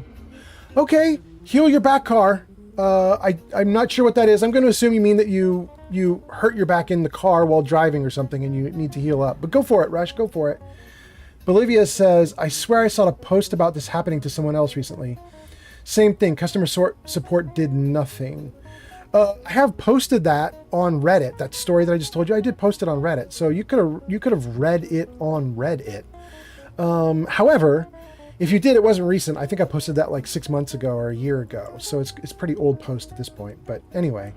Okay, heal your back car. I'm not sure what that is. I'm going to assume you mean that you hurt your back in the car while driving or something and you need to heal up. But go for it, Rush. Go for it. Bolivia says, I swear I saw a post about this happening to someone else recently. Same thing. Customer support did nothing. I have posted that on Reddit. That story that I just told you, I did post it on Reddit. So you could have read it on Reddit. However, if you did, it wasn't recent. I think I posted that like 6 months ago or a year ago. So it's pretty old post at this point. But anyway,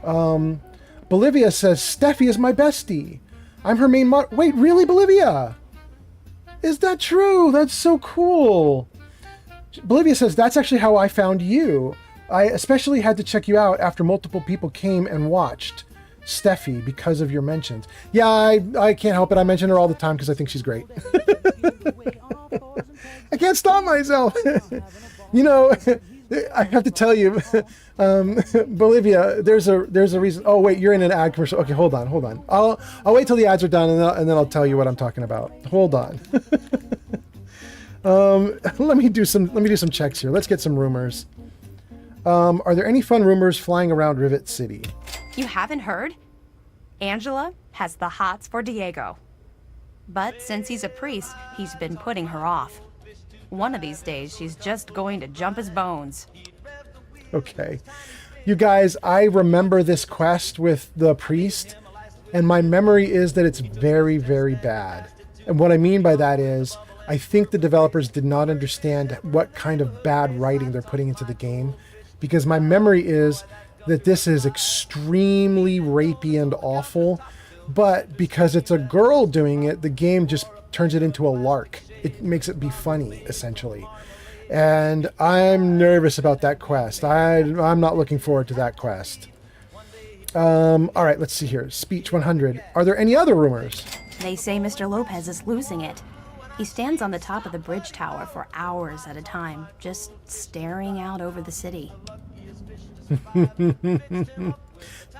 Bolivia says, Steffi is my bestie. I'm her main Wait, really, Bolivia? Is that true? That's so cool. Bolivia says, that's actually how I found you. I especially had to check you out after multiple people came and watched Steffi because of your mentions. Yeah, I can't help it. I mention her all the time because I think she's great. I can't stop myself. You know, I have to tell you, Bolivia, there's a reason. Oh wait, you're in an ad commercial. Okay, hold on. I'll wait till the ads are done and then I'll tell you what I'm talking about. Hold on. Let me do some checks here. Let's get some rumors. Are there any fun rumors flying around Rivet City? You haven't heard? Angela has the hots for Diego. But since he's a priest, he's been putting her off. One of these days, she's just going to jump his bones. Okay. You guys, I remember this quest with the priest, and my memory is that it's very, very bad. And what I mean by that is, I think the developers did not understand what kind of bad writing they're putting into the game, because my memory is that this is extremely rapey and awful, but because it's a girl doing it, the game just turns it into a lark. It makes it be funny, essentially. And I'm nervous about that quest. I'm not looking forward to that quest. All right, let's see here. Speech 100. Are there any other rumors? They say Mr. Lopez is losing it. He stands on the top of the bridge tower for hours at a time, just staring out over the city.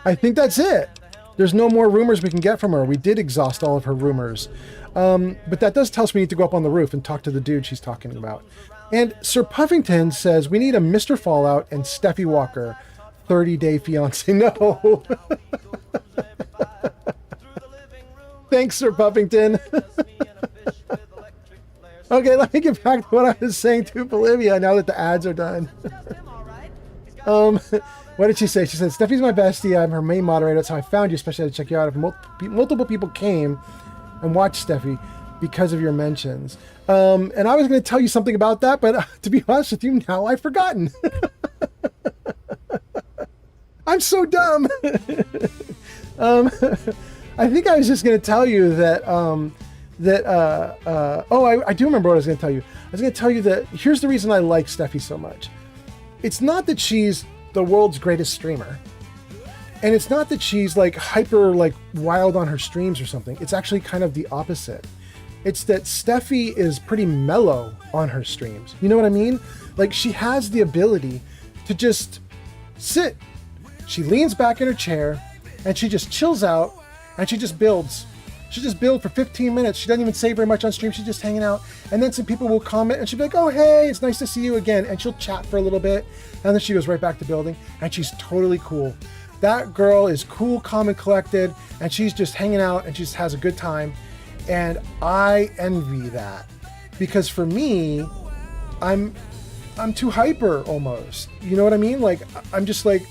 I think that's it. There's no more rumors we can get from her. We did exhaust all of her rumors. But that does tell us we need to go up on the roof and talk to the dude she's talking about. And Sir Puffington says we need a Mr. Fallout and Steffi Walker 30-day fiance. No. Thanks, Sir Puffington. Okay, let me get back to what I was saying to Bolivia now that the ads are done. What did she say? She said, Steffi's my bestie. I'm her main moderator. That's how I found you, especially to check you out. If multiple people came and watched Steffi because of your mentions. And I was going to tell you something about that, but to be honest with you, now I've forgotten. I'm so dumb. I think I was just going to tell you that, I do remember what I was going to tell you. I was going to tell you that here's the reason I like Steffi so much. It's not that she's the world's greatest streamer. And it's not that she's like hyper like wild on her streams or something. It's actually kind of the opposite. It's that Steffi is pretty mellow on her streams. You know what I mean? Like she has the ability to just sit. She leans back in her chair and she just chills out and she just builds. She just builds for 15 minutes. She doesn't even say very much on stream. She's just hanging out. And then some people will comment and she'll be like, oh, hey, it's nice to see you again. And she'll chat for a little bit. And then she goes right back to building. And she's totally cool. That girl is cool, calm, and collected. And she's just hanging out and she just has a good time. And I envy that. Because for me, I'm I'm too hyper almost. You know what I mean? Like, I'm just like,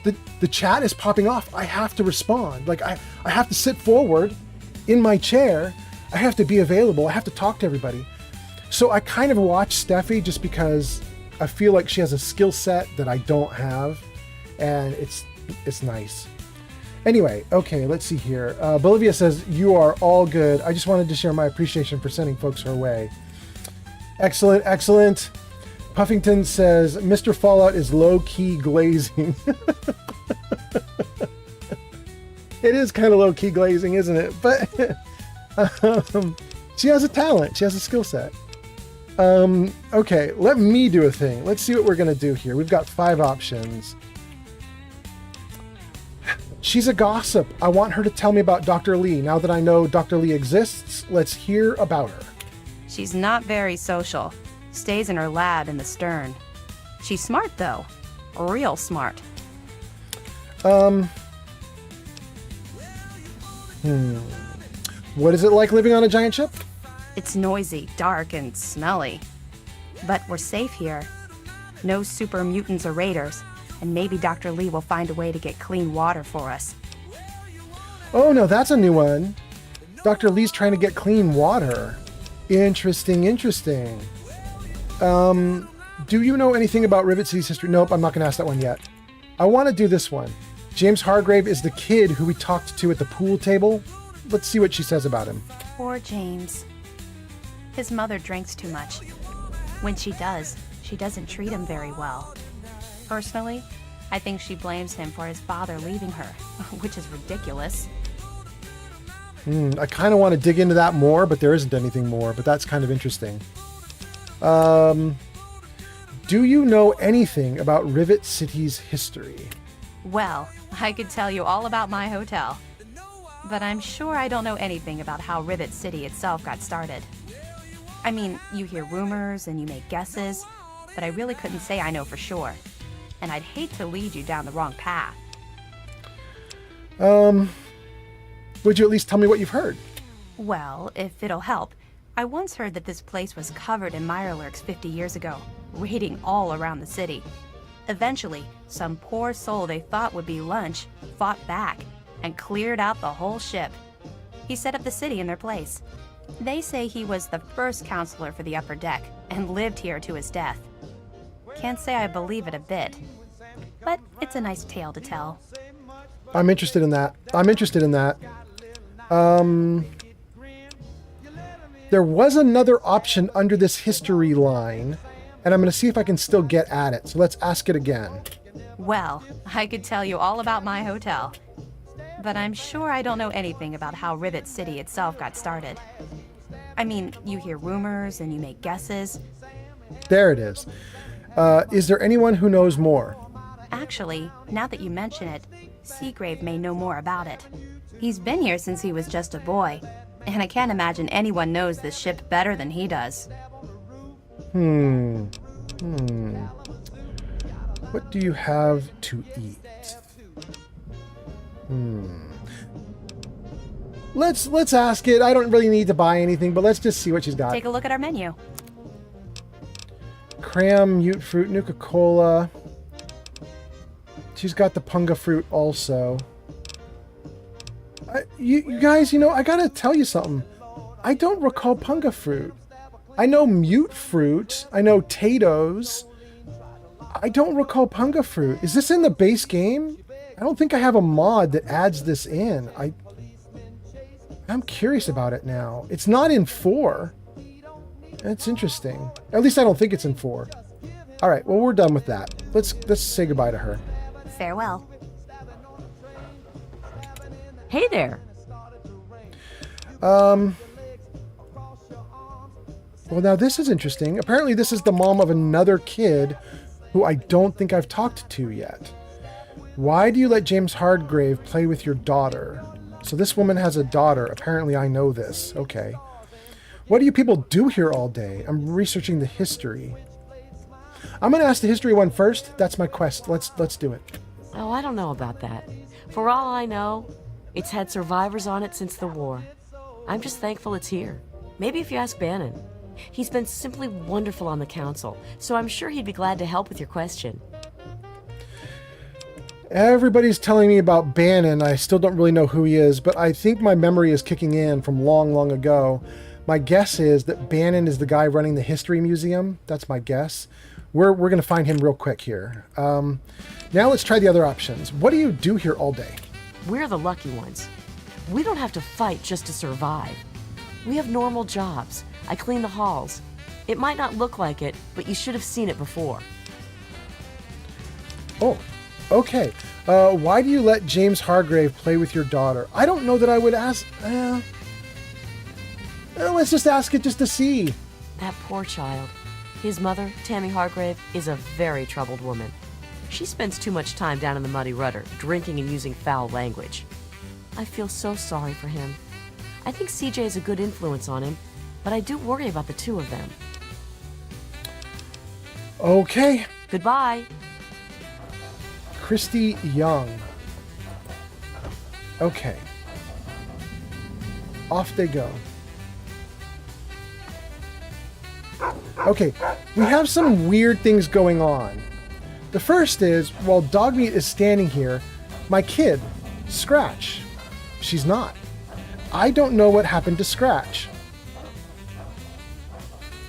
the chat is popping off. I have to respond. Like, I have to sit forward in my chair. I have to be available. I have to talk to everybody. So I kind of watch Steffi just because I feel like she has a skill set that I don't have, and it's nice. Anyway, okay, let's see here. Bolivia says, you are all good. I just wanted to share my appreciation for sending folks her way. Excellent, excellent. Puffington says, Mr. Fallout is low-key glazing. It is kind of low-key glazing, isn't it? But she has a talent. She has a skill set. Okay, let me do a thing. Let's see what we're going to do here. We've got 5 options. She's a gossip. I want her to tell me about Dr. Lee. Now that I know Dr. Lee exists, let's hear about her. She's not very social. Stays in her lab in the stern. She's smart, though. Real smart. What is it like living on a giant ship? It's noisy, dark, and smelly. But we're safe here. No super mutants or raiders, and maybe Dr. Lee will find a way to get clean water for us. Oh, no, that's a new one. Dr. Lee's trying to get clean water. Interesting, interesting. Do you know anything about Rivet City's history? Nope, I'm not going to ask that one yet. I want to do this one. James Hargrave is the kid who we talked to at the pool table. Let's see what she says about him. Poor James. His mother drinks too much. When she does, she doesn't treat him very well. Personally, I think she blames him for his father leaving her, which is ridiculous. I kind of want to dig into that more, but there isn't anything more, but that's kind of interesting. Do you know anything about Rivet City's history? Well, I could tell you all about my hotel. But I'm sure I don't know anything about how Rivet City itself got started. I mean, you hear rumors and you make guesses, but I really couldn't say I know for sure. And I'd hate to lead you down the wrong path. Would you at least tell me what you've heard? Well, if it'll help, I once heard that this place was covered in mirelurks 50 years ago, raiding all around the city. Eventually, some poor soul they thought would be lunch fought back and cleared out the whole ship. He set up the city in their place. They say he was the first counselor for the upper deck and lived here to his death. Can't say I believe it a bit, but it's a nice tale to tell. I'm interested in that. There was another option under this history line, and I'm going to see if I can still get at it. So let's ask it again. Well, I could tell you all about my hotel, but I'm sure I don't know anything about how Rivet City itself got started. I mean, you hear rumors and you make guesses. There it is. Is there anyone who knows more? Actually, now that you mention it, Seagrave may know more about it. He's been here since he was just a boy, and I can't imagine anyone knows this ship better than he does. What do you have to eat? Let's ask it. I don't really need to buy anything, but let's just see what she's got. Take a look at our menu. Cram, mute fruit, Nuka-Cola. She's got the punga fruit also. You guys, you know, I gotta tell you something. I don't recall punga fruit. I know mute fruit. I know Tatoes. I don't recall punga fruit. Is this in the base game? I don't think I have a mod that adds this in. I'm curious about it now. It's not in 4. That's interesting. At least I don't think it's in 4. All right, well, we're done with that. Let's say goodbye to her. Farewell. Hey there. Well, now this is interesting. Apparently this is the mom of another kid who I don't think I've talked to yet. Why do you let James Hargrave play with your daughter? So this woman has a daughter. Apparently I know this. Okay. What do you people do here all day? I'm researching the history. I'm going to ask the history one first. That's my quest. Let's do it. Oh, I don't know about that. For all I know, it's had survivors on it since the war. I'm just thankful it's here. Maybe if you ask Bannon. He's been simply wonderful on the council, so I'm sure he'd be glad to help with your question. Everybody's telling me about Bannon. I still don't really know who he is, but I think my memory is kicking in from long, long ago. My guess is that Bannon is the guy running the History Museum. That's my guess. We're going to find him real quick here. Now let's try the other options. What do you do here all day? We're the lucky ones. We don't have to fight just to survive. We have normal jobs. I clean the halls. It might not look like it, but you should have seen it before. Oh, okay. Why do you let James Hargrave play with your daughter? I don't know that I would ask... let's just ask it just to see. That poor child. His mother, Tammy Hargrave, is a very troubled woman. She spends too much time down in the Muddy Rudder, drinking and using foul language. I feel so sorry for him. I think CJ is a good influence on him, but I do worry about the two of them. Okay. Goodbye. Christy Young. Okay. Off they go. Okay, we have some weird things going on. The first is, while Dogmeat is standing here, my kid, Scratch. She's not. I don't know what happened to Scratch.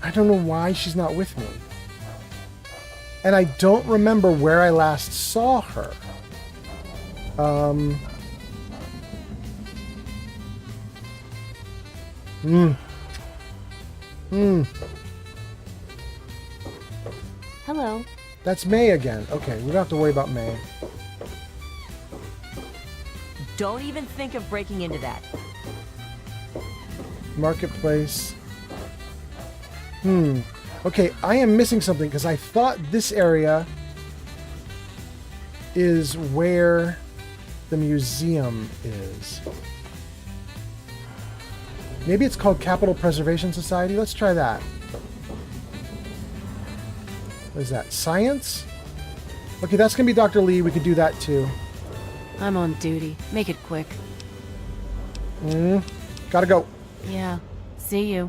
I don't know why she's not with me. And I don't remember where I last saw her. Hello. That's May again. Okay, we don't have to worry about May. Don't even think of breaking into that. Marketplace. Okay, I am missing something because I thought this area is where the museum is. Maybe it's called Capital Preservation Society. Let's try that. What is that? Science? Okay, that's going to be Dr. Lee. We could do that too. I'm on duty. Make it quick. Gotta go. Yeah. See you.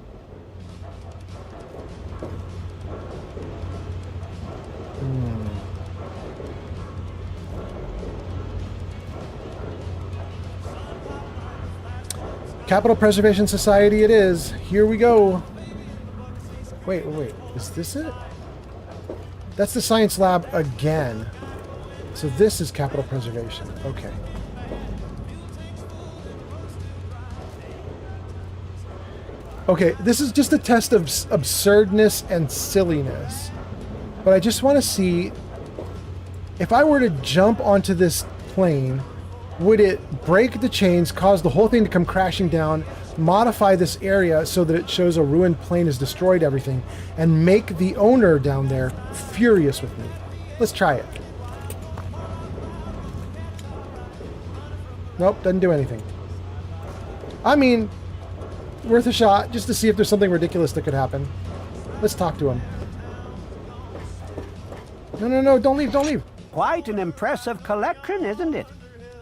Capital Preservation Society it is. Here we go. Wait. Is this it? That's the science lab again. So this is Capital Preservation. Okay. Okay, this is just a test of absurdness and silliness. But I just want to see if I were to jump onto this plane, would it break the chains, cause the whole thing to come crashing down, modify this area so that it shows a ruined plane has destroyed everything, and make the owner down there furious with me? Let's try it. Nope, doesn't do anything. I mean, worth a shot just to see if there's something ridiculous that could happen. Let's talk to him. No, don't leave. Quite an impressive collection, isn't it?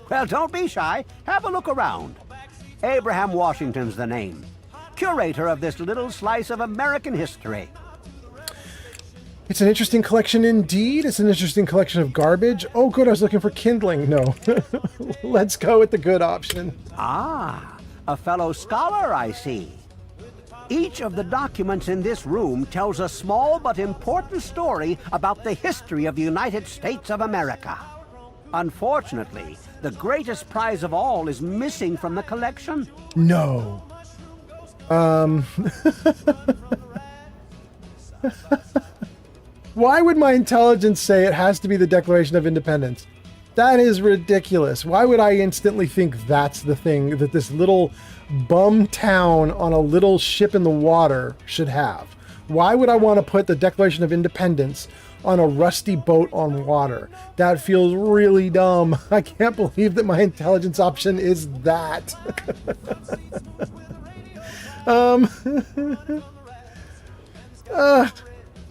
Well, don't be shy. Have a look around. Abraham Washington's the name. Curator of this little slice of American history. It's an interesting collection indeed. It's an interesting collection of garbage. Oh, good, I was looking for kindling. No. Let's go with the good option. Ah, a fellow scholar, I see. Each of the documents in this room tells a small but important story about the history of the United States of America. Unfortunately, the greatest prize of all is missing from the collection. No. Why would my intelligence say it has to be the Declaration of Independence? That is ridiculous. Why would I instantly think that's the thing that this little bum town on a little ship in the water should have? Why would I want to put the Declaration of Independence on a rusty boat on water? That feels really dumb. I can't believe that my intelligence option is that.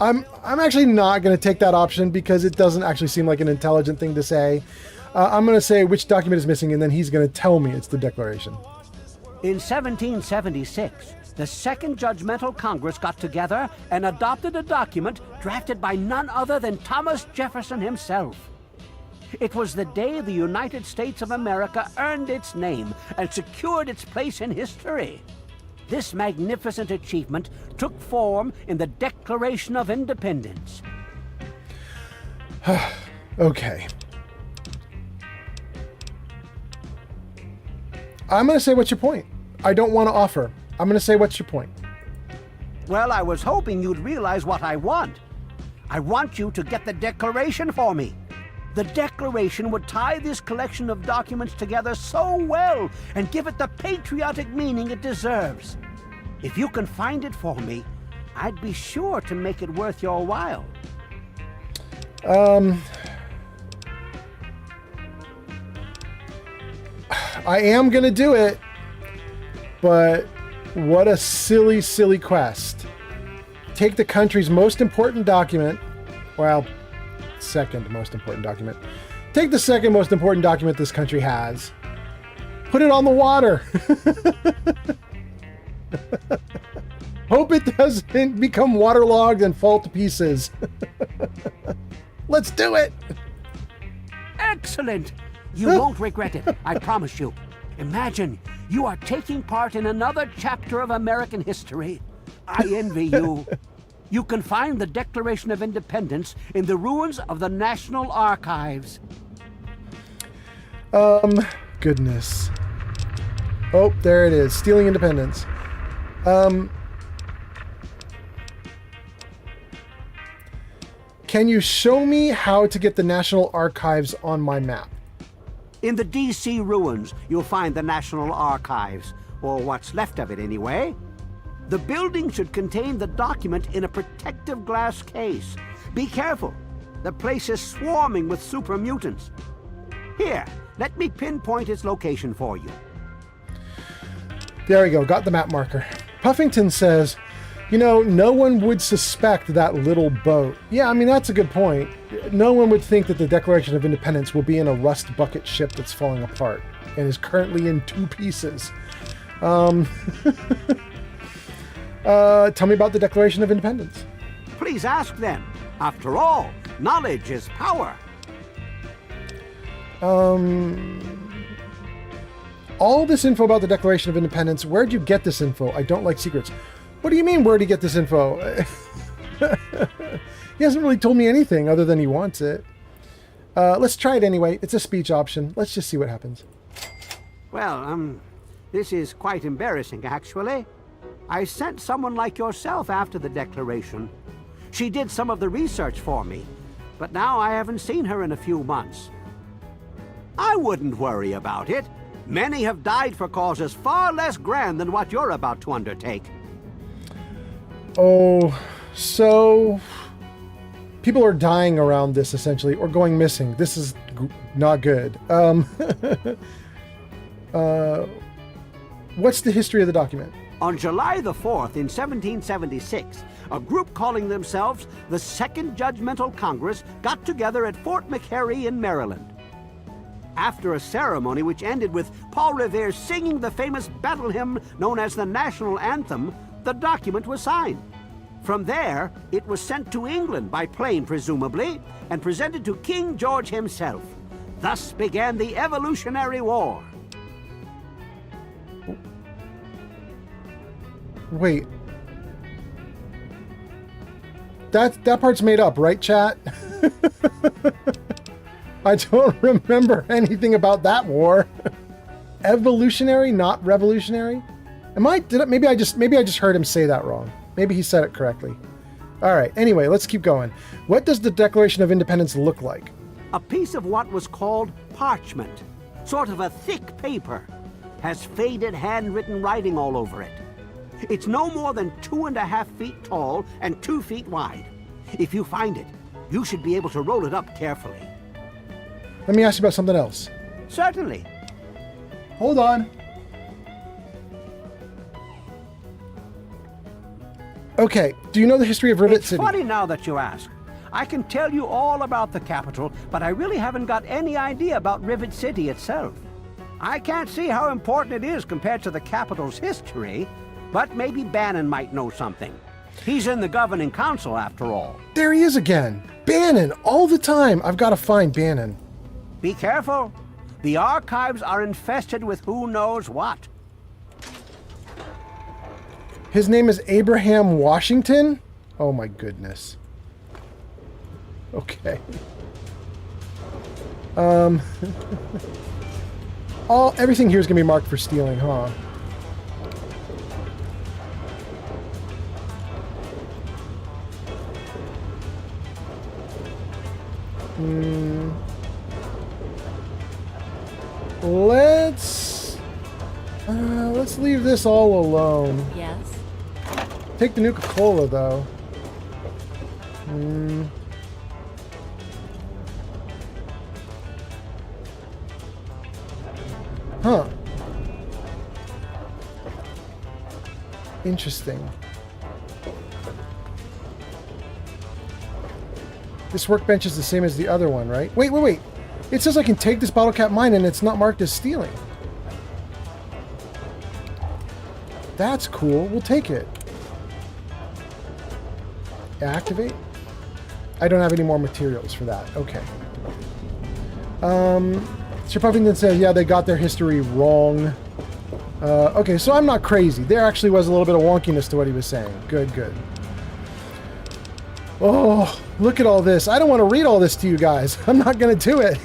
I'm actually not going to take that option because it doesn't actually seem like an intelligent thing to say. I'm going to say which document is missing, and then he's going to tell me it's the Declaration. In 1776, the Second Judgmental Congress got together and adopted a document drafted by none other than Thomas Jefferson himself. It was the day the United States of America earned its name and secured its place in history. This magnificent achievement took form in the Declaration of Independence. Okay. I'm going to say, what's your point? I don't want to offer. I'm going to say, what's your point? Well, I was hoping you'd realize what I want. I want you to get the Declaration for me. The Declaration would tie this collection of documents together so well and give it the patriotic meaning it deserves. If you can find it for me, I'd be sure to make it worth your while. I am going to do it, but what a silly, silly quest. Take the country's most important document, well, second most important document. Take the second most important document this country has, put it on the water. Hope it doesn't become waterlogged and fall to pieces. Let's do it. Excellent. You won't regret it, I promise you. Imagine you are taking part in another chapter of American history. I envy you. You can find the Declaration of Independence in the ruins of the National Archives. Goodness. Oh, there it is. Stealing independence. Can you show me how to get the National Archives on my map? In the D.C. ruins, you'll find the National Archives, or what's left of it anyway. The building should contain the document in a protective glass case. Be careful. The place is swarming with super mutants. Here, let me pinpoint its location for you. There we go. Got the map marker. Puffington says, you know, no one would suspect that little boat. Yeah, I mean, that's a good point. No one would think that the Declaration of Independence will be in a rust bucket ship that's falling apart and is currently in 2 pieces. Tell me about the Declaration of Independence. Please ask them. After all, knowledge is power. All this info about the Declaration of Independence, where'd you get this info? I don't like secrets. What do you mean, where'd he get this info? He hasn't really told me anything other than he wants it. Let's try it anyway. It's a speech option. Let's just see what happens. Well, this is quite embarrassing, actually. I sent someone like yourself after the Declaration. She did some of the research for me, but now I haven't seen her in a few months. I wouldn't worry about it. Many have died for causes far less grand than what you're about to undertake. Oh, so people are dying around this, essentially, or going missing. This is not good. What's the history of the document? On July the 4th in 1776, a group calling themselves the Second Judgmental Congress got together at Fort McHenry in Maryland. After a ceremony which ended with Paul Revere singing the famous battle hymn known as the National Anthem, the document was signed. From there, it was sent to England by plane, presumably, and presented to King George himself. Thus began the Evolutionary War. Wait. That part's made up, right, chat? I don't remember anything about that war. Evolutionary, not revolutionary? Maybe I just heard him say that wrong. Maybe he said it correctly. All right, anyway, let's keep going. What does the Declaration of Independence look like? A piece of what was called parchment, sort of a thick paper, has faded handwritten writing all over it. It's no more than 2.5 feet tall and 2 feet wide. If you find it, you should be able to roll it up carefully. Let me ask you about something else. Certainly. Hold on. Okay, do you know the history of Rivet City? It's funny now that you ask. I can tell you all about the capital, but I really haven't got any idea about Rivet City itself. I can't see how important it is compared to the capital's history. But maybe Bannon might know something. He's in the governing council, after all. There he is again. Bannon, all the time. I've got to find Bannon. Be careful. The archives are infested with who knows what. His name is Abraham Washington? Oh my goodness. Okay. Everything here is going to be marked for stealing, huh? Let's leave this all alone. Yes. Take the Nuka-Cola, though. Huh. Interesting. This workbench is the same as the other one, right? Wait. It says I can take this bottle cap mine and it's not marked as stealing. That's cool. We'll take it. Activate? I don't have any more materials for that. Okay. Sir Puffington says, yeah, they got their history wrong. Okay, so I'm not crazy. There actually was a little bit of wonkiness to what he was saying. Good. Oh, look at all this. I don't want to read all this to you guys. I'm not going to do it.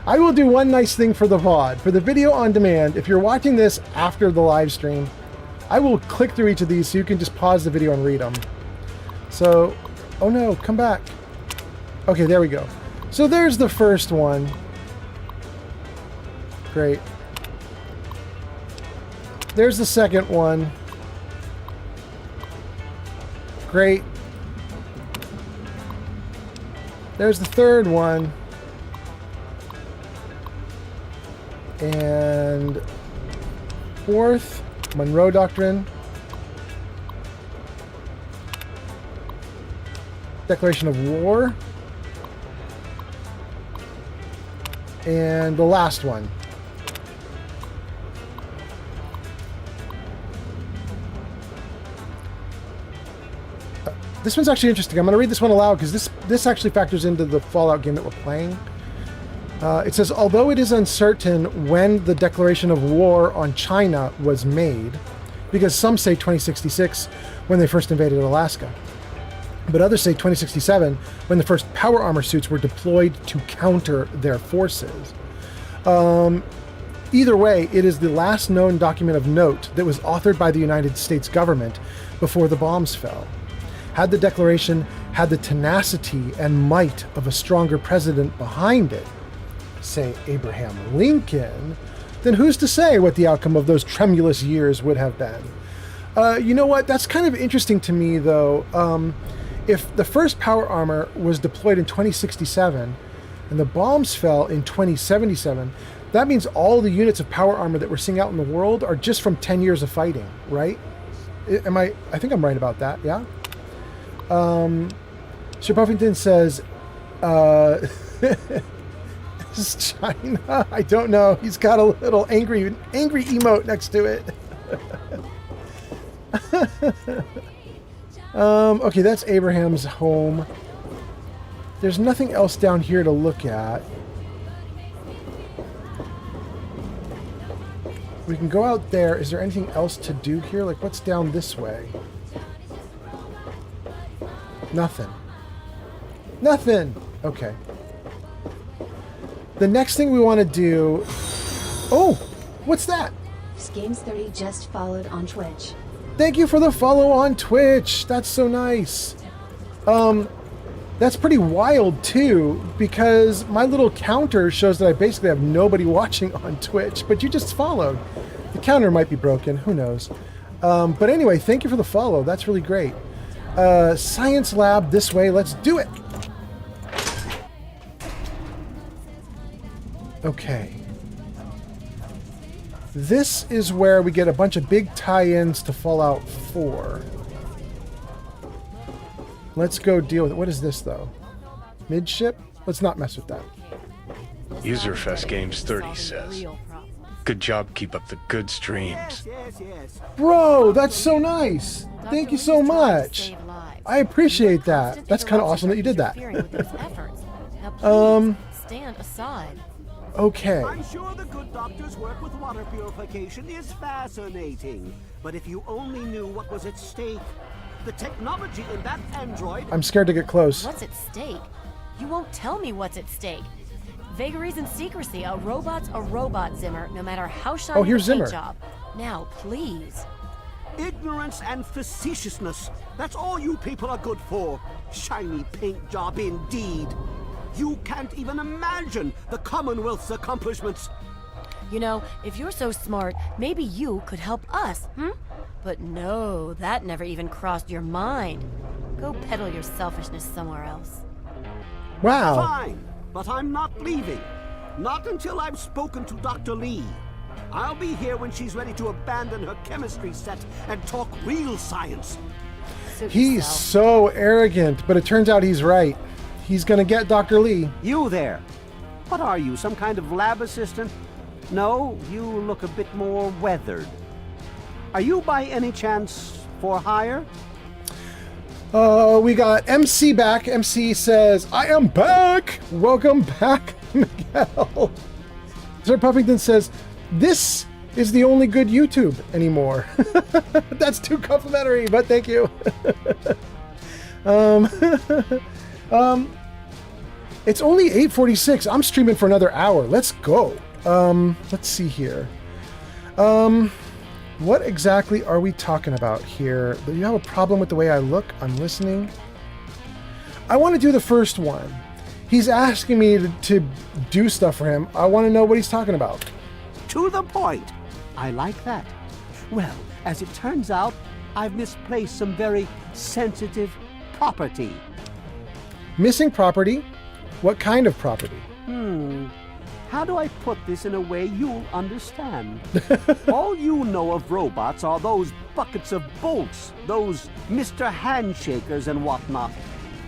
I will do one nice thing for the VOD. For the video on demand, if you're watching this after the live stream, I will click through each of these so you can just pause the video and read them. So, oh no, come back. Okay, there we go. So there's the first one. Great. There's the second one. Great. There's the third one. And fourth, Monroe Doctrine. Declaration of War. And the last one. This one's actually interesting. I'm going to read this one aloud because this actually factors into the Fallout game that we're playing. It says, although it is uncertain when the declaration of war on China was made, because some say 2066 when they first invaded Alaska, but others say 2067 when the first power armor suits were deployed to counter their forces. Either way, it is the last known document of note that was authored by the United States government before the bombs fell. Had the declaration had the tenacity and might of a stronger president behind it, say Abraham Lincoln, then who's to say what the outcome of those tremulous years would have been? You know what? That's kind of interesting to me, though. If the first power armor was deployed in 2067 and the bombs fell in 2077, that means all the units of power armor that we're seeing out in the world are just from 10 years of fighting, right? I think I'm right about that, yeah? Sir Puffington says, this is China? I don't know. He's got a little angry emote next to it. Okay, that's Abraham's home. There's nothing else down here to look at. We can go out there. Is there anything else to do here? Like, what's down this way? Nothing. Nothing! Okay. The next thing we want to do... Oh! What's that? Games 30 just followed on Twitch. Thank you for the follow on Twitch. That's so nice. That's pretty wild too, because my little counter shows that I basically have nobody watching on Twitch, but you just followed. The counter might be broken, who knows. But anyway, thank you for the follow. That's really great. Science lab this way. Let's do it. Okay. This is where we get a bunch of big tie-ins to Fallout 4. Let's go deal with it. What is this, though? Midship? Let's not mess with that. Userfest Games 30 says, Good job. Keep up the good streams. Bro, that's so nice. Thank you so much. I appreciate that. That's kind of awesome that you did that. Stand aside. Okay. I'm sure the good doctor's work with water purification is fascinating. But if you only knew what was at stake, the technology in that android... I'm scared to get close. What's at stake? You won't tell me what's at stake. Vagaries and secrecy. A robot's a robot, Zimmer, no matter how shiny Oh, here's the paint Zimmer. job. Now, please. Ignorance and facetiousness. That's all you people are good for. Shiny paint job indeed. You can't even imagine the Commonwealth's accomplishments. You know, if you're so smart, maybe you could help us, But no, that never even crossed your mind. Go peddle your selfishness somewhere else. Wow. Fine, but I'm not leaving. Not until I've spoken to Dr. Lee. I'll be here when she's ready to abandon her chemistry set and talk real science. He's so arrogant, but it turns out he's right. He's gonna get Dr. Lee. You there. What are you, some kind of lab assistant? No, you look a bit more weathered. Are you by any chance for hire? We got MC back. MC says, I am back! Welcome back, Miguel. Sir Puffington says, this is the only good YouTube anymore. That's too complimentary, but thank you. It's only 8:46. I'm streaming for another hour. Let's go. Let's see here. What exactly are we talking about here? Do you have a problem with the way I look? I'm listening. I want to do the first one. He's asking me to do stuff for him. I want to know what he's talking about. To the point. I like that. Well, as it turns out, I've misplaced some very sensitive property. Missing property? What kind of property? How do I put this in a way you'll understand? All you know of robots are those buckets of bolts, those Mr. Handshakers and whatnot.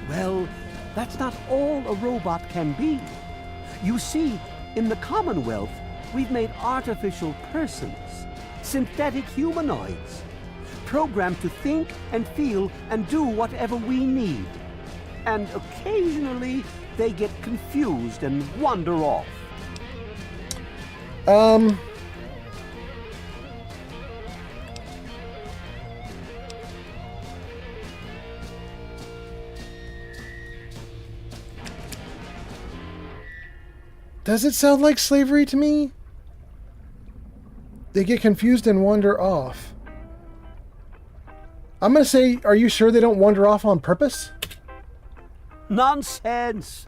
Well, that's not all a robot can be. You see, in the Commonwealth, we've made artificial persons, synthetic humanoids, programmed to think and feel and do whatever we need. And occasionally, they get confused and wander off. Does it sound like slavery to me? They get confused and wander off. I'm gonna say, are you sure they don't wander off on purpose? Nonsense!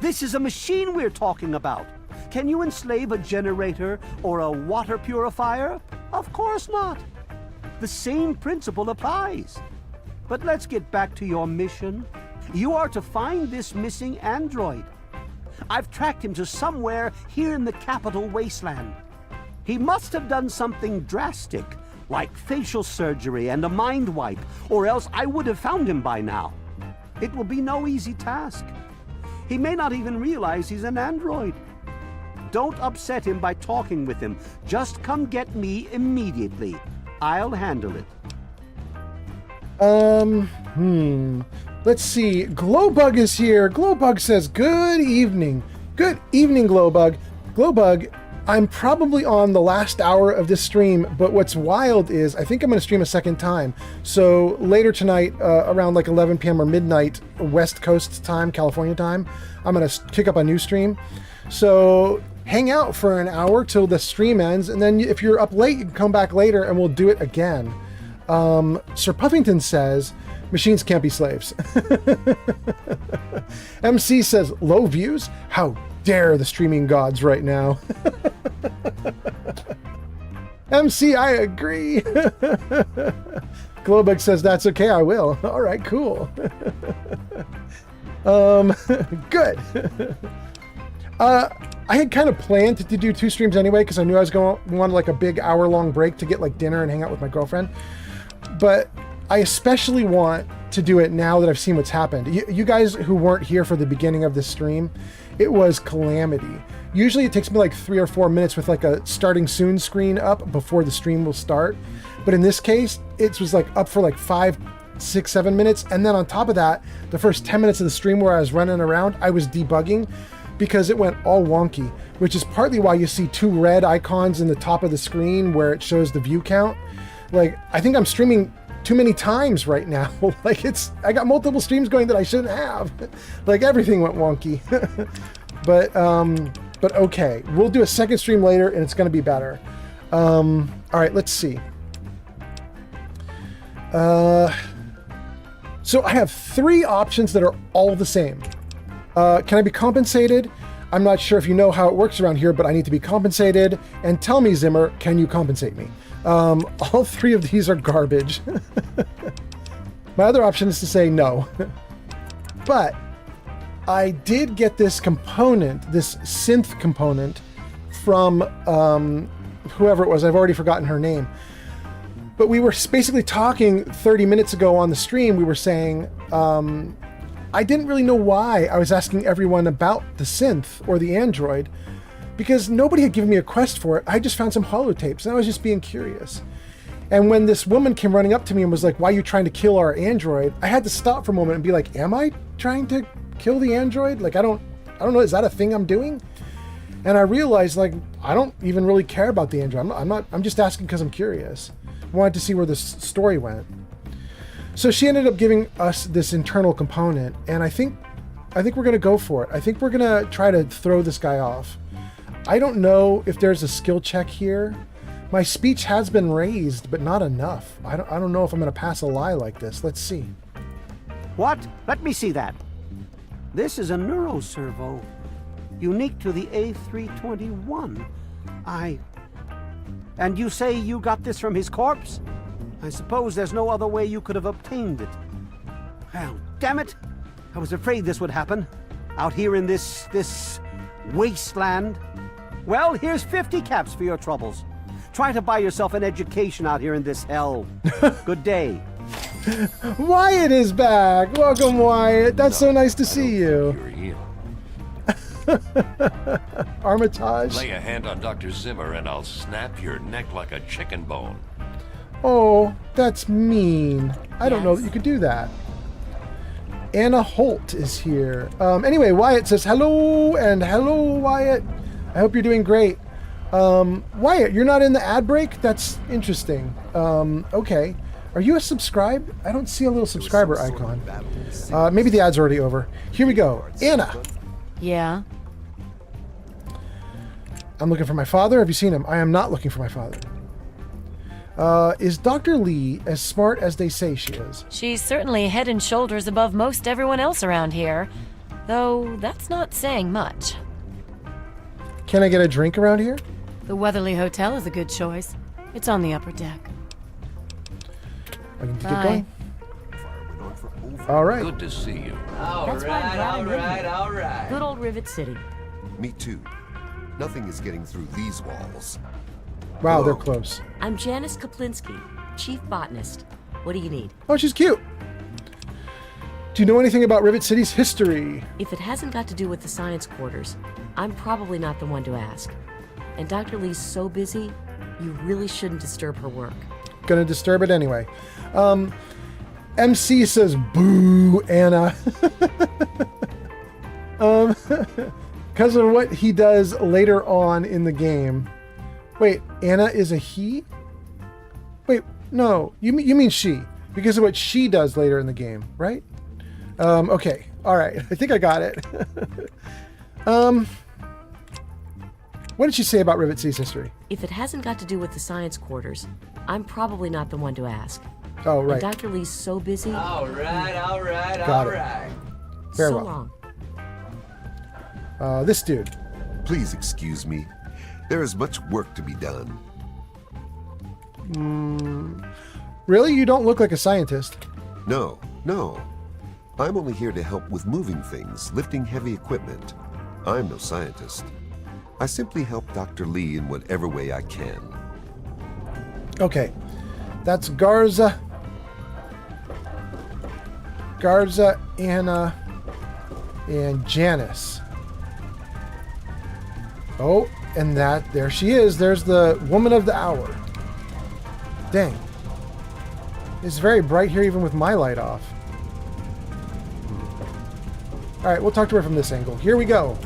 This is a machine we're talking about. Can you enslave a generator or a water purifier? Of course not. The same principle applies. But let's get back to your mission. You are to find this missing android. I've tracked him to somewhere here in the capital wasteland. He must have done something drastic, like facial surgery and a mind wipe, or else I would have found him by now. It will be no easy task. He may not even realize he's an android. Don't upset him by talking with him. Just come get me immediately. I'll handle it. Let's see. Glowbug is here. Glowbug says, good evening. Good evening, Glowbug. Glowbug, I'm probably on the last hour of this stream, but what's wild is I think I'm going to stream a second time. So later tonight, around like 11 p.m. or midnight, West Coast time, California time, I'm going to kick up a new stream. So hang out for an hour till the stream ends, and then if you're up late, you can come back later and we'll do it again. Sir Puffington says, machines can't be slaves. MC says, low views? How dare the streaming gods right now. MC, I agree. Glowbug says, that's okay, I will. All right, cool. Good. I had kind of planned to do 2 streams anyway, because I knew I was going to want like a big hour-long break to get like dinner and hang out with my girlfriend. But I especially want to do it now that I've seen what's happened. You guys who weren't here for the beginning of this stream, it was calamity. Usually it takes me like 3 or 4 minutes with like a starting soon screen up before the stream will start. But in this case, it was like up for like 5, 6, 7 minutes. And then on top of that, the first 10 minutes of the stream where I was running around, I was debugging because it went all wonky, which is partly why you see 2 red icons in the top of the screen where it shows the view count. Like, I think I'm streaming too many times right now. Like, I got multiple streams going that I shouldn't have. Like, everything went wonky. But okay, we'll do a second stream later and it's going to be better. All right, let's see. So I have 3 options that are all the same. Can I be compensated? I'm not sure if you know how it works around here, but I need to be compensated. And tell me, Zimmer, can you compensate me? All 3 of these are garbage. My other option is to say no. But I did get this component, this synth component, from whoever it was. I've already forgotten her name. But we were basically talking 30 minutes ago on the stream. We were saying, I didn't really know why I was asking everyone about the synth or the android, because nobody had given me a quest for it. I just found some holotapes and I was just being curious. And when this woman came running up to me and was like, why are you trying to kill our android? I had to stop for a moment and be like, am I trying to kill the android? Like, I don't know, is that a thing I'm doing? And I realized, like, I don't even really care about the android. I'm just asking because I'm curious. I wanted to see where this story went. So she ended up giving us this internal component, and I think we're going to go for it. I think we're going to try to throw this guy off. I don't know if there's a skill check here. My speech has been raised, but not enough. I don't know if I'm going to pass a lie like this. Let's see. What? Let me see that. This is a neuroservo, unique to the A321. And you say you got this from his corpse? I suppose there's no other way you could have obtained it. Well, damn it! I was afraid this would happen. Out here in this wasteland. Well, here's 50 caps for your troubles. Try to buy yourself an education out here in this hell. Good day. Wyatt is back! Welcome, Wyatt! That's so nice to see you. You're here. Armitage. Lay a hand on Dr. Zimmer and I'll snap your neck like a chicken bone. Oh, that's mean. I don't know that you could do that. Anna Holt is here. Anyway, Wyatt says hello, and hello, Wyatt. I hope you're doing great. Wyatt, you're not in the ad break? That's interesting. Okay. Are you a subscribe? I don't see a little subscriber icon. Maybe the ad's already over. Here we go. Anna. Yeah? I'm looking for my father. Have you seen him? I am not looking for my father. Is Dr. Lee as smart as they say she is? She's certainly head and shoulders above most everyone else around here. Though that's not saying much. Can I get a drink around here? The Weatherly Hotel is a good choice. It's on the upper deck. I can get going? All right. Good to see you. That's why I'm glad I'm in here. Good old Rivet City. Me too. Nothing is getting through these walls. Wow, they're close. I'm Janice Kaplinsky, chief botanist. What do you need? Oh, she's cute. Do you know anything about Rivet City's history? If it hasn't got to do with the science quarters, I'm probably not the one to ask. And Dr. Lee's so busy, you really shouldn't disturb her work. Gonna disturb it anyway. MC says, boo, Anna. Because of what he does later on in the game. Wait, Anna is a he? Wait, no, you mean she. Because of what she does later in the game, right? Okay, all right, I think I got it. What did she say about Rivet City's history? If it hasn't got to do with the science quarters, I'm probably not the one to ask. Oh, right. And Dr. Lee's so busy. All right. Got it. Very so well. long. This dude. Please excuse me. There is much work to be done. Really? You don't look like a scientist. No. I'm only here to help with moving things, lifting heavy equipment. I'm no scientist. I simply help Dr. Lee in whatever way I can. Okay. That's Garza, Anna, and Janice. Oh, and there she is. There's the woman of the hour. Dang. It's very bright here even with my light off. Alright, we'll talk to her from this angle. Here we go.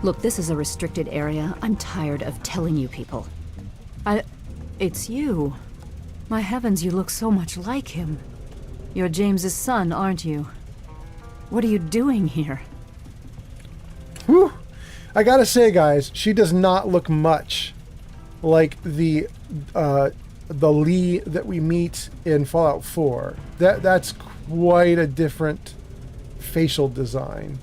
Look, this is a restricted area. I'm tired of telling you people. It's you. My heavens, you look so much like him. You're James's son, aren't you? What are you doing here? Whew. I gotta say, guys, she does not look much like the Lee that we meet in Fallout 4. That's quite a different facial design.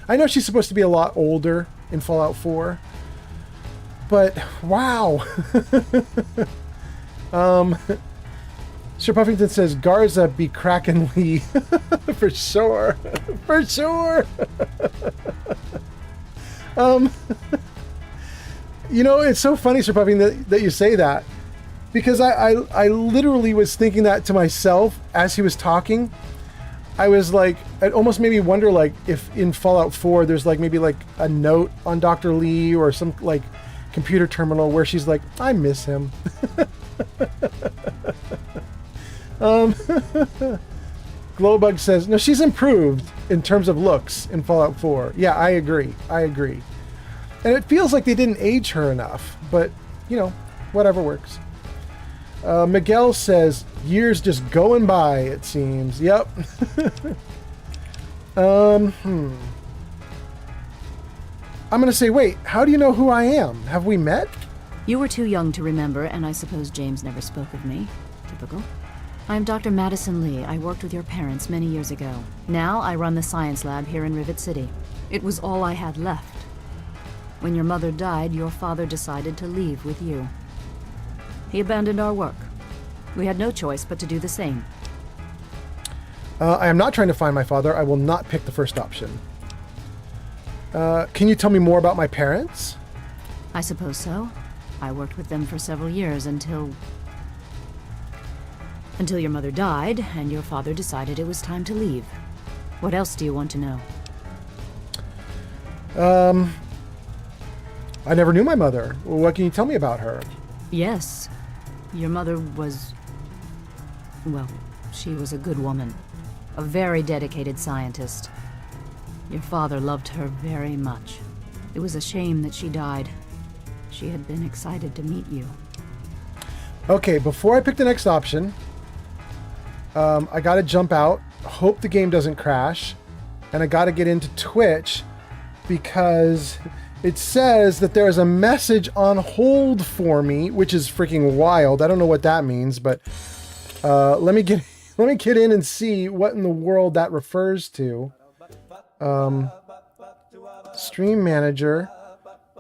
I know she's supposed to be a lot older in Fallout 4, but wow. Sir Puffington says Garza be crackin' Lee. For sure. For sure. You know, it's so funny, Sir Puffington, that you say that, because I literally was thinking that to myself as he was talking. I was like, it almost made me wonder, like, if in Fallout 4 there's like maybe like a note on Dr. Lee or some like computer terminal where she's like, I miss him. Glowbug says, no, she's improved in terms of looks in Fallout 4. Yeah, I agree. I agree. And it feels like they didn't age her enough, but, you know, whatever works. Miguel says, years just going by, it seems. Yep. I'm gonna say, wait, how do you know who I am? Have we met? You were too young to remember, and I suppose James never spoke of me. Typical. I'm Dr. Madison Lee. I worked with your parents many years ago. Now I run the science lab here in Rivet City. It was all I had left. When your mother died, your father decided to leave with you. He abandoned our work. We had no choice but to do the same. I am not trying to find my father. I will not pick the first option. Can you tell me more about my parents? I suppose so. I worked with them for several years until your mother died and your father decided it was time to leave. What else do you want to know? I never knew my mother. What can you tell me about her? Yes. Your mother was... well, she was a good woman. A very dedicated scientist. Your father loved her very much. It was a shame that she died. She had been excited to meet you. Okay, before I pick the next option, I gotta jump out, hope the game doesn't crash, and I gotta get into Twitch because it says that there is a message on hold for me, which is freaking wild. I don't know what that means, but let me get in and see what in the world that refers to. Stream manager,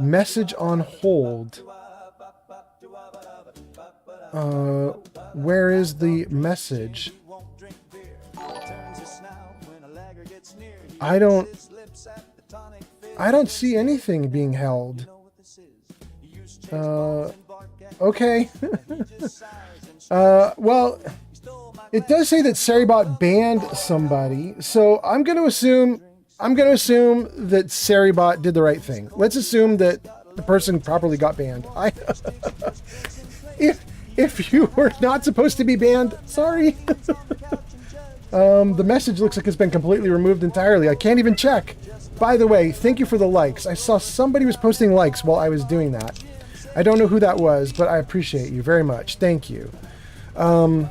message on hold. Where is the message? I don't see anything being held. Okay. Well, it does say that Saribot banned somebody, so I'm going to assume that Saribot did the right thing. Let's assume that the person properly got banned. If you were not supposed to be banned, sorry. The message looks like it's been completely removed entirely. I can't even check. By the way, thank you for the likes. I saw somebody was posting likes while I was doing that. I don't know who that was, but I appreciate you very much. Thank you. Why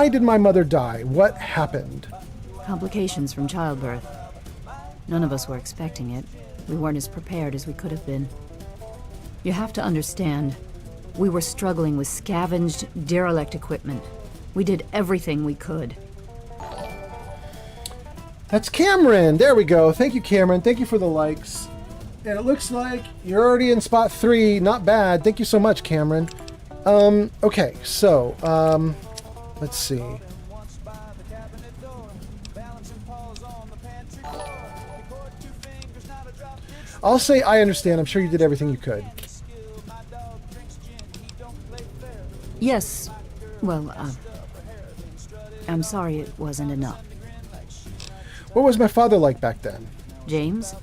did my mother die? What happened? Complications from childbirth. None of us were expecting it. We weren't as prepared as we could have been. You have to understand, we were struggling with scavenged, derelict equipment. We did everything we could. That's Cameron. There we go. Thank you, Cameron. Thank you for the likes. And it looks like you're already in spot 3. Not bad. Thank you so much, Cameron. Okay, so, let's see. I'll say I understand. I'm sure you did everything you could. Yes. Well, I'm sorry it wasn't enough. What was my father like back then? James?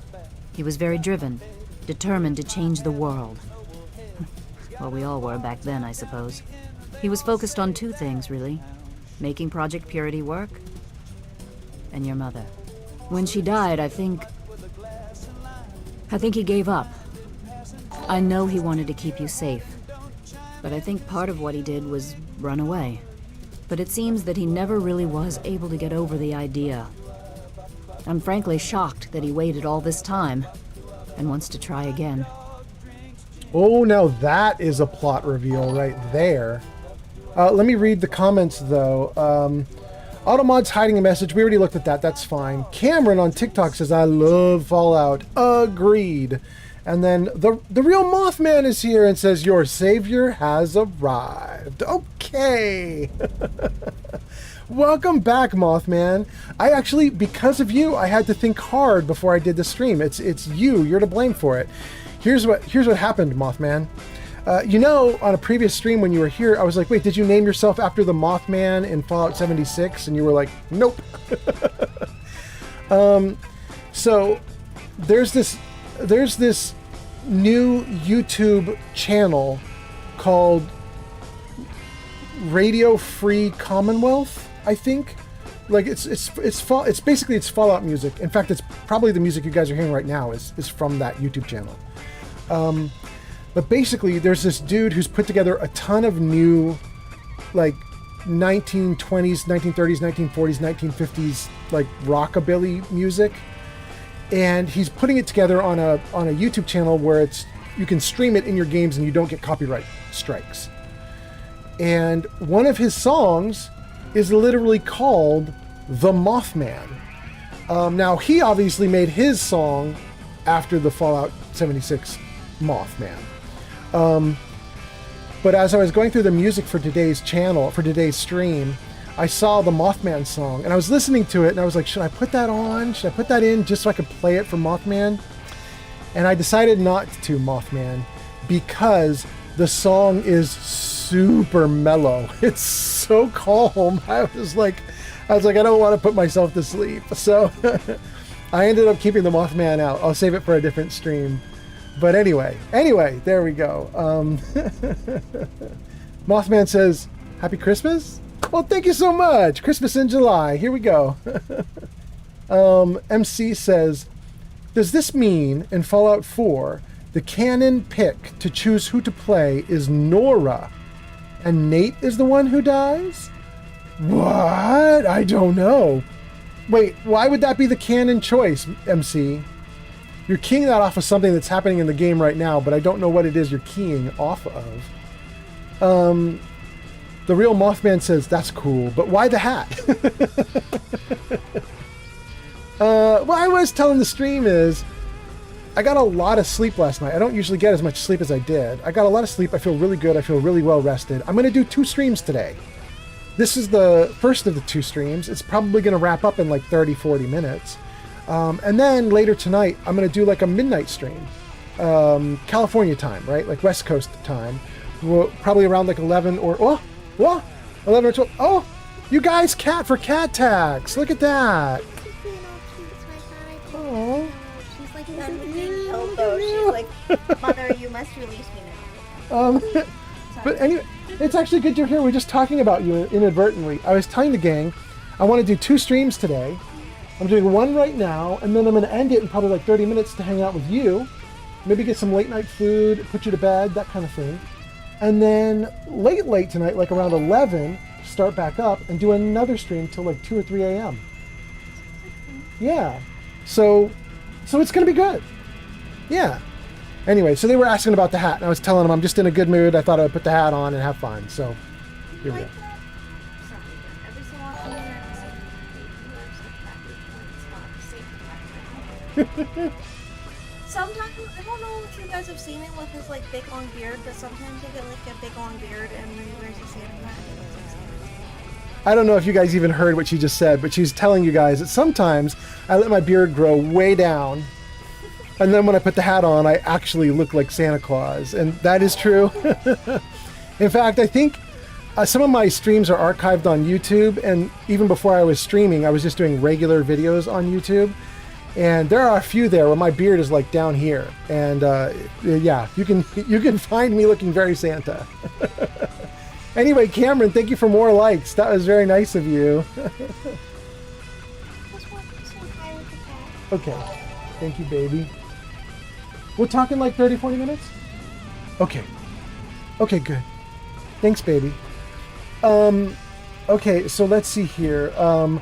He was very driven, determined to change the world. Well, we all were back then, I suppose. He was focused on two things, really. Making Project Purity work, and your mother. When she died, I think he gave up. I know he wanted to keep you safe, but I think part of what he did was run away. But it seems that he never really was able to get over the idea. I'm frankly shocked that he waited all this time and wants to try again. Oh, now that is a plot reveal right there. Let me read the comments, though. Automod's hiding a message. We already looked at that. That's fine. Cameron on TikTok says, I love Fallout. Agreed. And then the real Mothman is here and says, your savior has arrived. Okay. Welcome back, Mothman. I actually, because of you, I had to think hard before I did the stream. It's you. You're to blame for it. Here's what happened, Mothman. On a previous stream when you were here, I was like, wait, did you name yourself after the Mothman in Fallout 76? And you were like, nope. So there's this new YouTube channel called Radio Free Commonwealth, I think. Like it's basically Fallout music. In fact, it's probably the music you guys are hearing right now is from that YouTube channel. But basically, there's this dude who's put together a ton of new, like, 1920s, 1930s, 1940s, 1950s, like, rockabilly music. And he's putting it together on a YouTube channel where you can stream it in your games and you don't get copyright strikes. And one of his songs is literally called The Mothman. Now, he obviously made his song after the Fallout 76 Mothman. But as I was going through the music for today's stream, I saw the Mothman song and I was listening to it and I was like, should I put that on? Should I put that in just so I could play it for Mothman? And I decided not to, Mothman, because the song is super mellow. It's so calm. I was like, I don't want to put myself to sleep. So I ended up keeping the Mothman out. I'll save it for a different stream. But anyway, there we go. Mothman says, Happy Christmas? Well, thank you so much. Christmas in July. Here we go. MC says, does this mean in Fallout 4, the canon pick to choose who to play is Nora, and Nate is the one who dies? What? I don't know. Wait, why would that be the canon choice, MC? You're keying that off of something that's happening in the game right now, but I don't know what it is you're keying off of. The real Mothman says, that's cool, but why the hat? What I was telling the stream is, I got a lot of sleep last night. I don't usually get as much sleep as I did. I got a lot of sleep. I feel really good. I feel really well rested. I'm going to do 2 streams today. This is the first of the 2 streams. It's probably going to wrap up in like 30, 40 minutes. And then later tonight, I'm going to do like a midnight stream. California time, right? Like West Coast time. Probably around like 11 or... 11 or 12. Oh, you guys for cat tags. Look at that. Oh. She's like done with being killed though. She's like, Mother, you must release me now. But anyway, it's actually good you're here. We're just talking about you inadvertently. I was telling the gang, I want to do 2 streams today. I'm doing one right now, and then I'm going to end it in probably like 30 minutes to hang out with you. Maybe get some late night food, put you to bed, that kind of thing. And then late tonight, like around 11, start back up and do another stream till like 2 or 3 a.m. Yeah. So it's going to be good. Yeah. Anyway, so they were asking about the hat, and I was telling them I'm just in a good mood. I thought I would put the hat on and have fun. So here we go. Sometimes, I don't know if you guys have seen it with his like big long beard, but sometimes you get like a big long beard and then he wears a Santa hat. I don't know if you guys even heard what she just said, but she's telling you guys that sometimes I let my beard grow way down, and then when I put the hat on, I actually look like Santa Claus, and that is true. In fact, I think some of my streams are archived on YouTube, and even before I was streaming, I was just doing regular videos on YouTube. And there are a few there where my beard is like down here. And yeah, you can find me looking very Santa. Anyway, Cameron, thank you for more likes. That was very nice of you. Okay. Thank you, baby. We're talking like 30, 40 minutes? Okay. Okay, good. Thanks, baby. Okay, so let's see here. The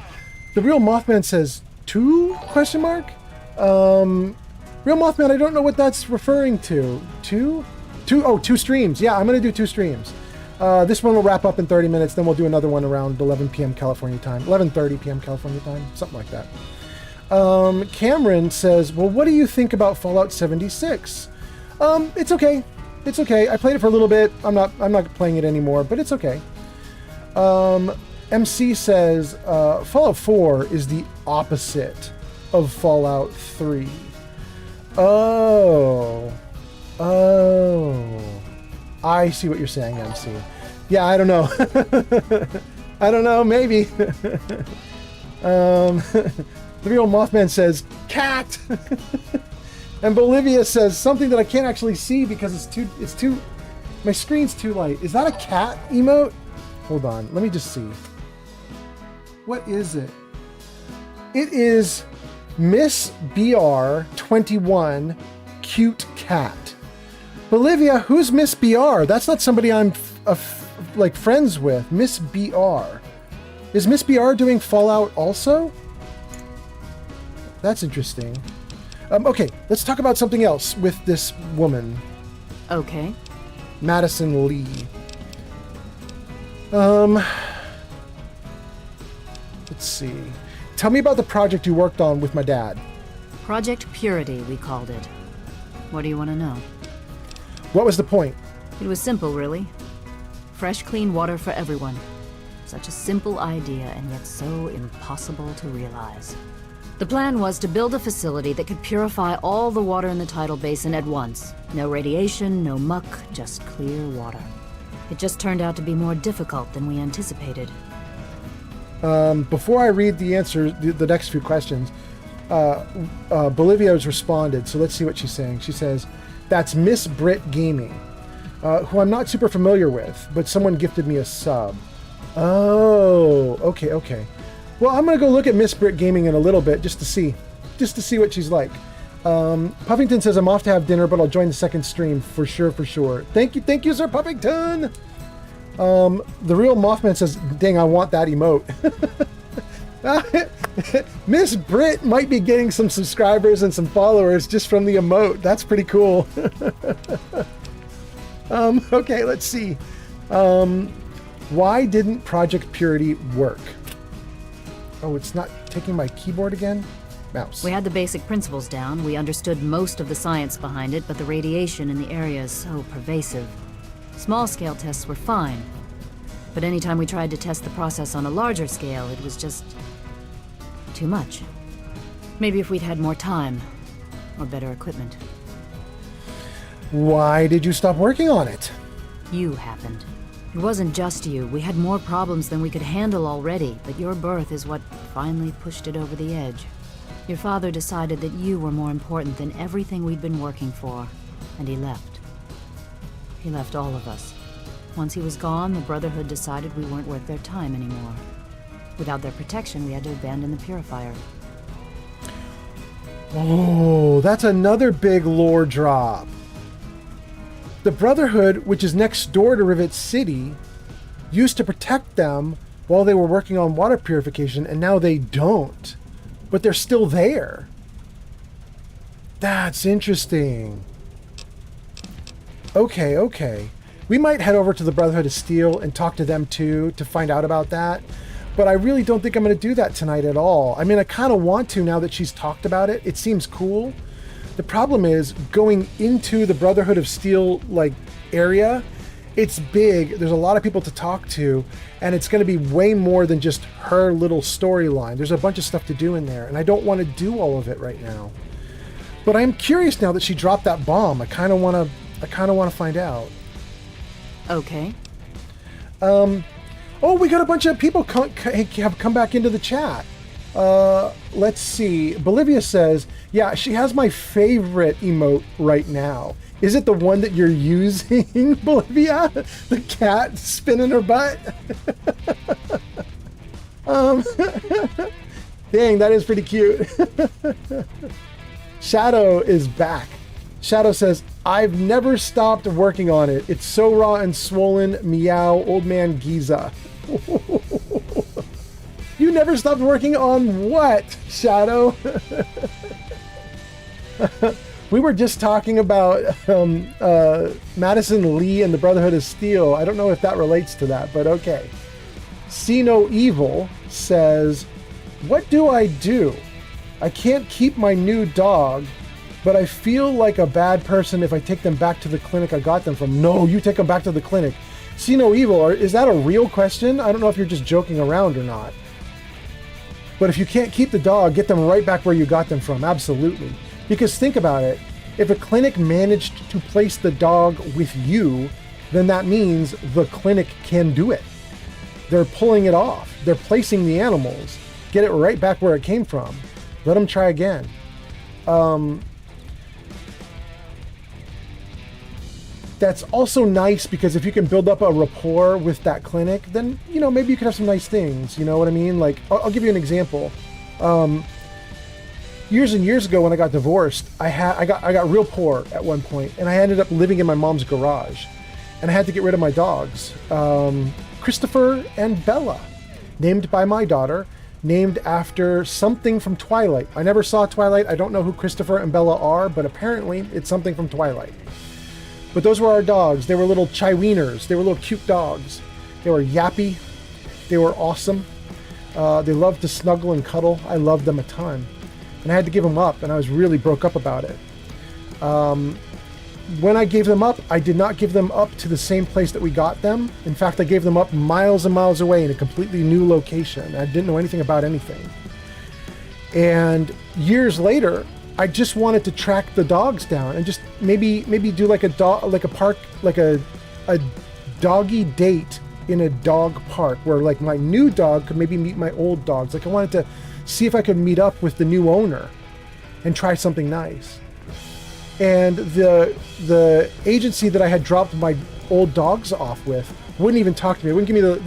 Real Mothman says 2? Real Mothman, I don't know what that's referring to. 2? 2? Oh, 2 streams. Yeah, I'm going to do 2 streams. This one will wrap up in 30 minutes, then we'll do another one around 11 p.m. California time. 11:30 p.m. California time, something like that. Cameron says, well, what do you think about Fallout 76? It's okay. It's okay. I played it for a little bit. I'm not playing it anymore, but it's okay. MC says, Fallout 4 is the opposite of Fallout 3. Oh. I see what you're saying, MC. Yeah, I don't know. I don't know, maybe. The Real Mothman says, cat! And Bolivia says something that I can't actually see because it's too, my screen's too light. Is that a cat emote? Hold on, let me just see. What is it? It is Miss BR21 Cute Cat. Bolivia, who's Miss BR? That's not somebody I'm like friends with. Miss BR. Is Miss BR doing Fallout also? That's interesting. Okay, let's talk about something else with this woman. Okay. Madison Lee. Let's see. Tell me about the project you worked on with my dad. Project Purity, we called it. What do you want to know? What was the point? It was simple, really. Fresh, clean water for everyone. Such a simple idea, and yet so impossible to realize. The plan was to build a facility that could purify all the water in the tidal basin at once. No radiation, no muck, just clear water. It just turned out to be more difficult than we anticipated. Before I read the answer, the next few questions, Bolivia has responded, so let's see what she's saying. She says, that's Miss Brit Gaming, who I'm not super familiar with, but someone gifted me a sub. Oh, okay. Well, I'm going to go look at Miss Brit Gaming in a little bit just to see what she's like. Puffington says, I'm off to have dinner, but I'll join the second stream for sure. Thank you, Sir Puffington. The Real Mothman says, dang, I want that emote. Miss Brit might be getting some subscribers and some followers just from the emote. That's pretty cool. Okay, let's see. Why didn't Project Purity work? Oh, it's not taking my keyboard again? Mouse. We had the basic principles down. We understood most of the science behind it, but the radiation in the area is so pervasive. Small-scale tests were fine. But anytime we tried to test the process on a larger scale, it was just too much. Maybe if we'd had more time, or better equipment. Why did you stop working on it? You happened. It wasn't just you. We had more problems than we could handle already, but your birth is what finally pushed it over the edge. Your father decided that you were more important than everything we'd been working for, and he left. He left all of us. Once he was gone, the Brotherhood decided we weren't worth their time anymore. Without their protection, we had to abandon the purifier. Oh, that's another big lore drop. The Brotherhood, which is next door to Rivet City, used to protect them while they were working on water purification, and now they don't. But they're still there. That's interesting. Okay. We might head over to the Brotherhood of Steel and talk to them too to find out about that. But I really don't think I'm going to do that tonight at all. I mean, I kind of want to now that she's talked about it. It seems cool. The problem is going into the Brotherhood of Steel area. It's big. There's a lot of people to talk to, and it's going to be way more than just her little storyline. There's a bunch of stuff to do in there, and I don't want to do all of it right now. But I'm curious now that she dropped that bomb. I kind of want to find out. Okay. Oh, we got a bunch of people have come back into the chat. Let's see. Bolivia says, yeah, she has my favorite emote right now. Is it the one that you're using, Bolivia? The cat spinning her butt? Dang, that is pretty cute. Shadow is back. Shadow says, I've never stopped working on it. It's so raw and swollen. Meow, old man Giza. You never stopped working on what, Shadow? We were just talking about Madison Lee and the Brotherhood of Steel. I don't know if that relates to that, but okay. See No Evil says, what do? I can't keep my new dog, but I feel like a bad person if I take them back to the clinic I got them from. No, you take them back to the clinic. See No Evil, is that a real question? I don't know if you're just joking around or not. But if you can't keep the dog, get them right back where you got them from. Absolutely. Because think about it. If a clinic managed to place the dog with you, then that means the clinic can do it. They're pulling it off. They're placing the animals. Get it right back where it came from. Let them try again. That's also nice because if you can build up a rapport with that clinic, then, you know, maybe you could have some nice things. You know what I mean? Like, I'll give you an example. Years and years ago when I got divorced, I got real poor at one point, and I ended up living in my mom's garage. And I had to get rid of my dogs. Christopher and Bella, named by my daughter, named after something from Twilight. I never saw Twilight. I don't know who Christopher and Bella are, but apparently it's something from Twilight. But those were our dogs. They were little Chiweeniers. They were little cute dogs. They were yappy. They were awesome. They loved to snuggle and cuddle. I loved them a ton. And I had to give them up, and I was really broke up about it. When I gave them up, I did not give them up to the same place that we got them. In fact, I gave them up miles and miles away in a completely new location. I didn't know anything about anything. And years later, I just wanted to track the dogs down and just maybe do like a doggy date in a dog park where like my new dog could maybe meet my old dogs. Like I wanted to see if I could meet up with the new owner and try something nice. And the agency that I had dropped my old dogs off with wouldn't even talk to me. They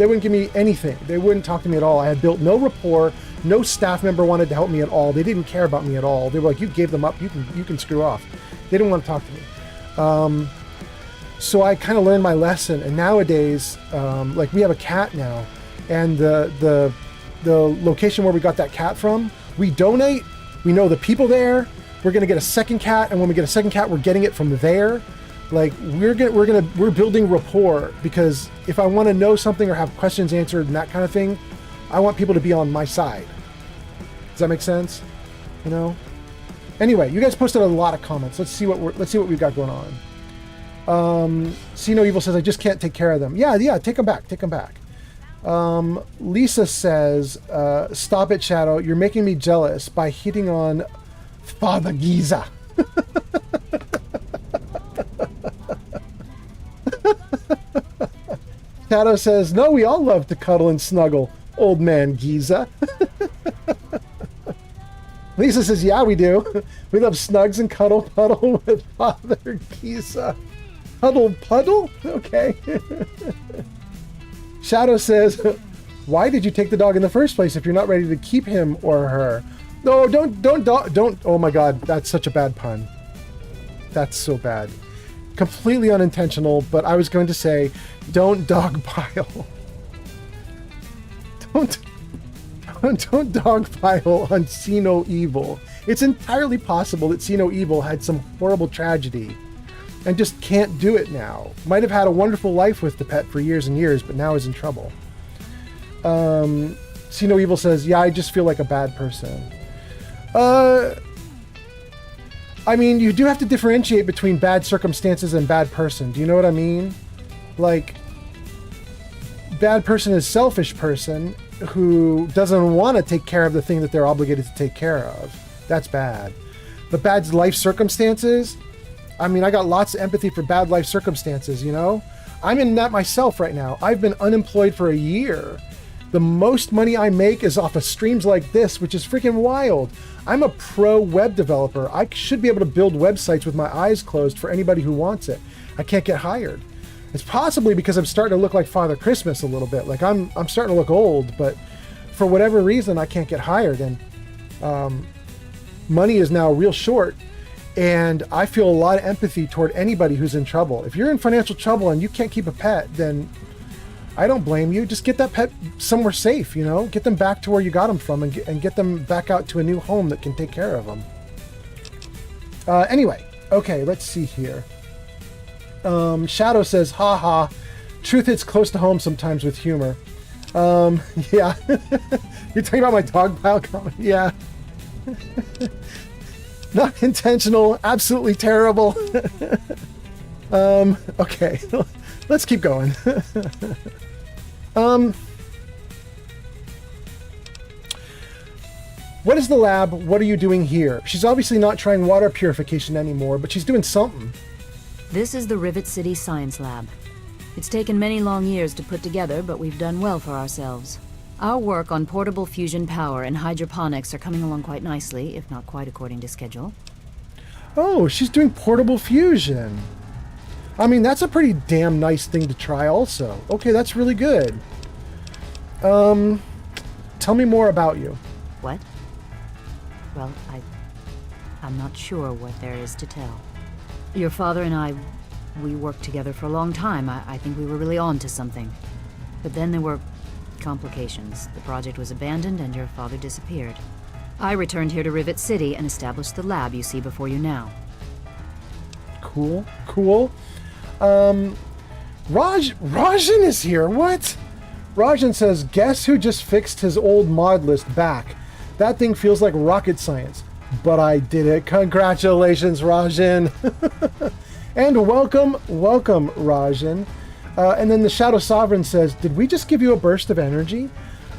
wouldn't give me anything. They wouldn't talk to me at all. I had built no rapport. No staff member wanted to help me at all. They didn't care about me at all. They were like, you gave them up. You can screw off. They didn't want to talk to me. So I kind of learned my lesson. And nowadays, like we have a cat now, and the location where we got that cat from, we donate. We know the people there. We're gonna get a second cat, and when we get a second cat, we're getting it from there. Like we're building rapport, because if I want to know something or have questions answered and that kind of thing, I want people to be on my side. Does that make sense? You know. Anyway, you guys posted a lot of comments. Let's see what we've got going on. See No Evil says, I just can't take care of them. Yeah, take them back. Take them back. Lisa says, stop it, Shadow. You're making me jealous by hitting on Father Giza. Shadow says, no, we all love to cuddle and snuggle, old man Giza. Lisa says, yeah, we do. We love snugs and cuddle puddle with Father Giza. Huddle puddle? Okay. Shadow says, why did you take the dog in the first place if you're not ready to keep him or her? No, don't. Oh my God, that's such a bad pun. That's so bad. Completely unintentional, but I was going to say, don't dogpile. Don't dogpile on See No Evil. It's entirely possible that See No Evil had some horrible tragedy and just can't do it now. Might have had a wonderful life with the pet for years and years, but now is in trouble. See No Evil says, yeah, I just feel like a bad person. I mean, you do have to differentiate between bad circumstances and bad person. Do you know what I mean? Like, bad person is selfish person who doesn't want to take care of the thing that they're obligated to take care of. That's bad. But bad life circumstances, I mean, I got lots of empathy for bad life circumstances, you know? I'm in that myself right now. I've been unemployed for a year The most money I make is off of streams like this, which is freaking wild. I'm a pro web developer. I should be able to build websites with my eyes closed for anybody who wants it. I can't get hired. It's possibly because I'm starting to look like Father Christmas a little bit. Like I'm starting to look old, but for whatever reason, I can't get hired. And money is now real short. And I feel a lot of empathy toward anybody who's in trouble. If you're in financial trouble and you can't keep a pet, then I don't blame you. Just get that pet somewhere safe, you know? Get them back to where you got them from and get them back out to a new home that can take care of them. Anyway, okay, let's see here. Shadow says, haha, truth hits close to home sometimes with humor. Yeah. You're talking about my dog pile comment? Yeah. Not intentional, absolutely terrible. Okay, let's keep going. What is the lab? What are you doing here? She's obviously not trying water purification anymore, but she's doing something. This is the Rivet City Science Lab. It's taken many long years to put together, but we've done well for ourselves. Our work on portable fusion power and hydroponics are coming along quite nicely, if not quite according to schedule. Oh, she's doing portable fusion. I mean, that's a pretty damn nice thing to try also. Okay, that's really good. Tell me more about you. What? Well, I'm not sure what there is to tell. Your father and I, we worked together for a long time. I think we were really on to something. But then there were complications. The project was abandoned and your father disappeared. I returned here to Rivet City and established the lab you see before you now. Cool, cool. Rajan is here, what? Rajan says, guess who just fixed his old mod list back? That thing feels like rocket science. But I did it. Congratulations, Rajan. And welcome, Rajan. And then the Shadow Sovereign says, did we just give you a burst of energy?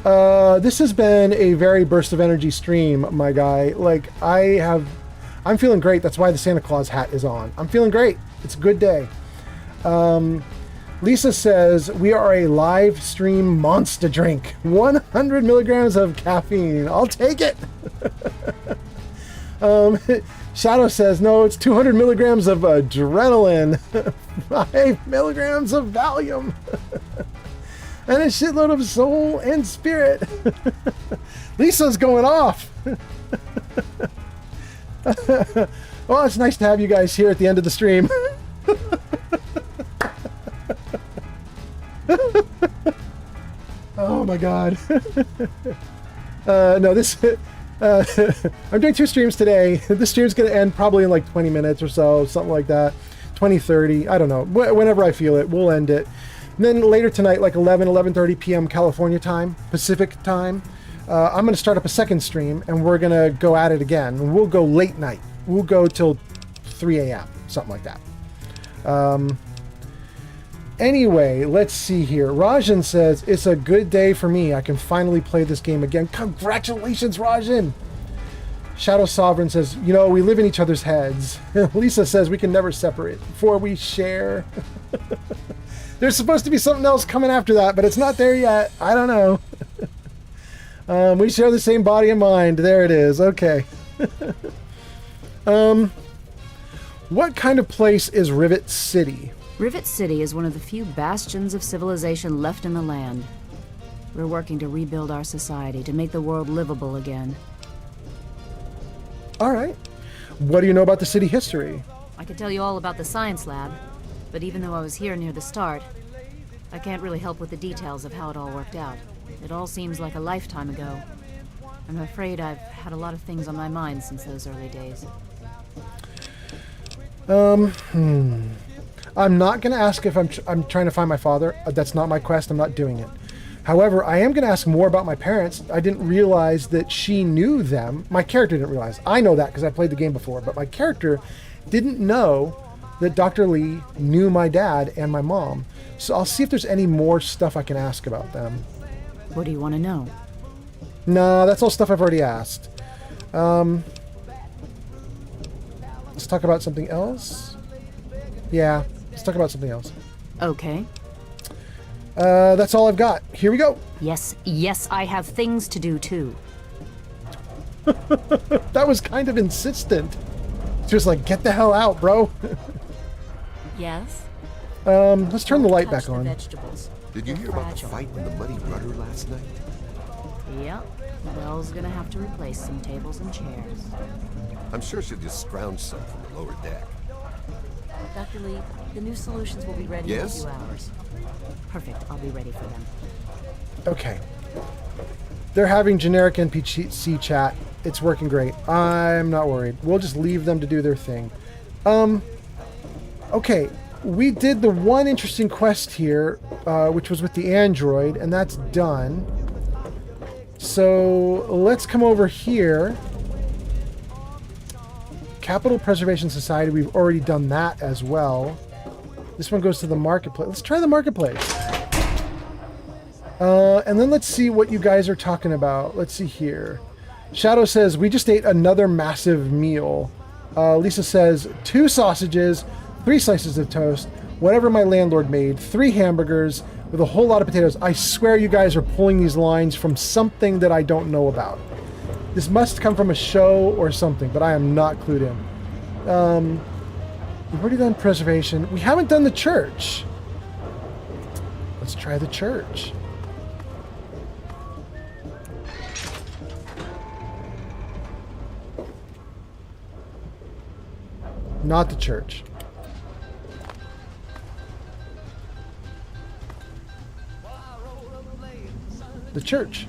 This has been a very burst of energy stream, my guy. Like, I'm feeling great. That's why the Santa Claus hat is on. I'm feeling great. It's a good day. Lisa says, we are a live stream monster drink. 100 milligrams of caffeine. I'll take it. Shadow says, no, it's 200 milligrams of adrenaline, 5 milligrams of Valium, and a shitload of soul and spirit. Lisa's going off. Well, it's nice to have you guys here at the end of the stream. Oh my god. No, this... I'm doing 2 streams today. This stream's going to end probably in like 20 minutes or so, something like that. 20, 30, I don't know. Whenever I feel it, we'll end it. And then later tonight, like 11:30 p.m. California time, Pacific time, I'm going to start up a second stream, and we're going to go at it again. We'll go late night. We'll go till 3 a.m., something like that. Anyway, let's see here. Rajan says, it's a good day for me. I can finally play this game again. Congratulations, Rajan! Shadow Sovereign says, you know, we live in each other's heads. Lisa says, we can never separate, for we share. There's supposed to be something else coming after that, but it's not there yet. I don't know. We share the same body and mind. There it is. Okay. What kind of place is Rivet City? Rivet City is one of the few bastions of civilization left in the land. We're working to rebuild our society, to make the world livable again. All right. What do you know about the city history? I could tell you all about the science lab, but even though I was here near the start, I can't really help with the details of how it all worked out. It all seems like a lifetime ago. I'm afraid I've had a lot of things on my mind since those early days. I'm not going to ask if I'm trying to find my father. That's not my quest. I'm not doing it. However, I am going to ask more about my parents. I didn't realize that she knew them. My character didn't realize. I know that because I played the game before, but my character didn't know that Dr. Lee knew my dad and my mom. So I'll see if there's any more stuff I can ask about them. What do you want to know? No, that's all stuff I've already asked. Let's talk about something else. Yeah, let's talk about something else. Okay. That's all I've got. Here we go. Yes, yes, I have things to do too. That was kind of insistent. Just like, get the hell out, bro. Yes? Let's turn the light Touch back on. Vegetables. Did you hear about the fight in the Muddy Rudder last night? Yep. Belle's gonna have to replace some tables and chairs. I'm sure she'll just scrounge some from the lower deck. Dr. Lee, the new solutions will be ready Yes? in a few hours. Perfect, I'll be ready for them. Okay. They're having generic NPC chat. It's working great. I'm not worried. We'll just leave them to do their thing. Okay. We did the one interesting quest here, which was with the android, and that's done. So let's come over here. Capital Preservation Society, we've already done that as well. This one goes to the marketplace. Let's try the marketplace. And then let's see what you guys are talking about. Let's see here. Shadow says, we just ate another massive meal. Lisa says, 2 sausages, 3 slices of toast, whatever my landlord made, 3 hamburgers with a whole lot of potatoes. I swear you guys are pulling these lines from something that I don't know about. This must come from a show or something, but I am not clued in. We've already done preservation. We haven't done the church. Let's try the church. Not the church. The church.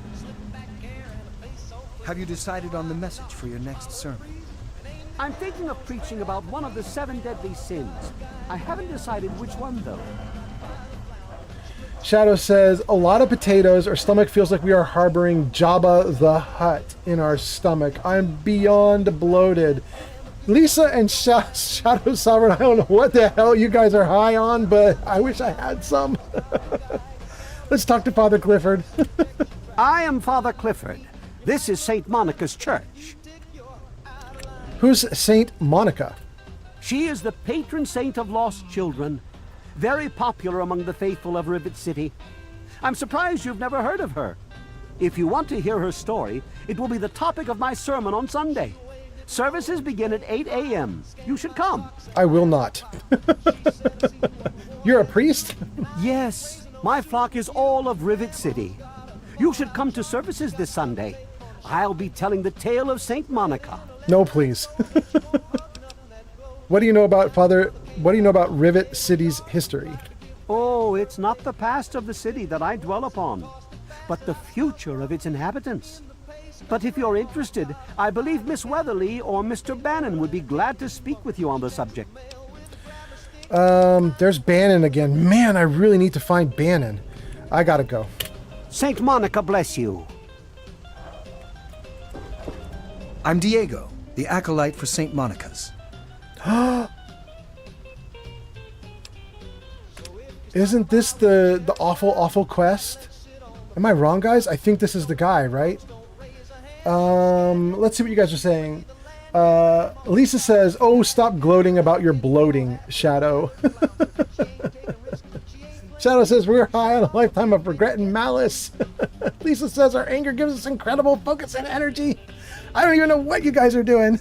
Have you decided on the message for your next sermon? I'm thinking of preaching about one of the 7 deadly sins. I haven't decided which one, though. Shadow says, a lot of potatoes. Our stomach feels like we are harboring Jabba the Hutt in our stomach. I'm beyond bloated. Lisa and Shadow Sovereign, I don't know what the hell you guys are high on, but I wish I had some. Let's talk to Father Clifford. I am Father Clifford. This is St. Monica's church. Who's Saint Monica? She is the patron saint of lost children. Very popular among the faithful of Rivet City. I'm surprised you've never heard of her. If you want to hear her story, it will be the topic of my sermon on Sunday. Services begin at 8 a.m. You should come. I will not. You're a priest? Yes. My flock is all of Rivet City. You should come to services this Sunday. I'll be telling the tale of St. Monica. No, please. What do you know about Father? What do you know about Rivet City's history? Oh, it's not the past of the city that I dwell upon, but the future of its inhabitants. But if you're interested, I believe Miss Weatherly or Mr. Bannon would be glad to speak with you on the subject. There's Bannon again. Man, I really need to find Bannon. I gotta go. St. Monica bless you. I'm Diego, the acolyte for St. Monica's. Isn't this the awful quest? Am I wrong, guys? I think this is the guy, right? Let's see what you guys are saying. Lisa says, oh, stop gloating about your bloating, Shadow. Shadow says, we're high on a lifetime of regret and malice. Lisa says, our anger gives us incredible focus and energy. I don't even know what you guys are doing.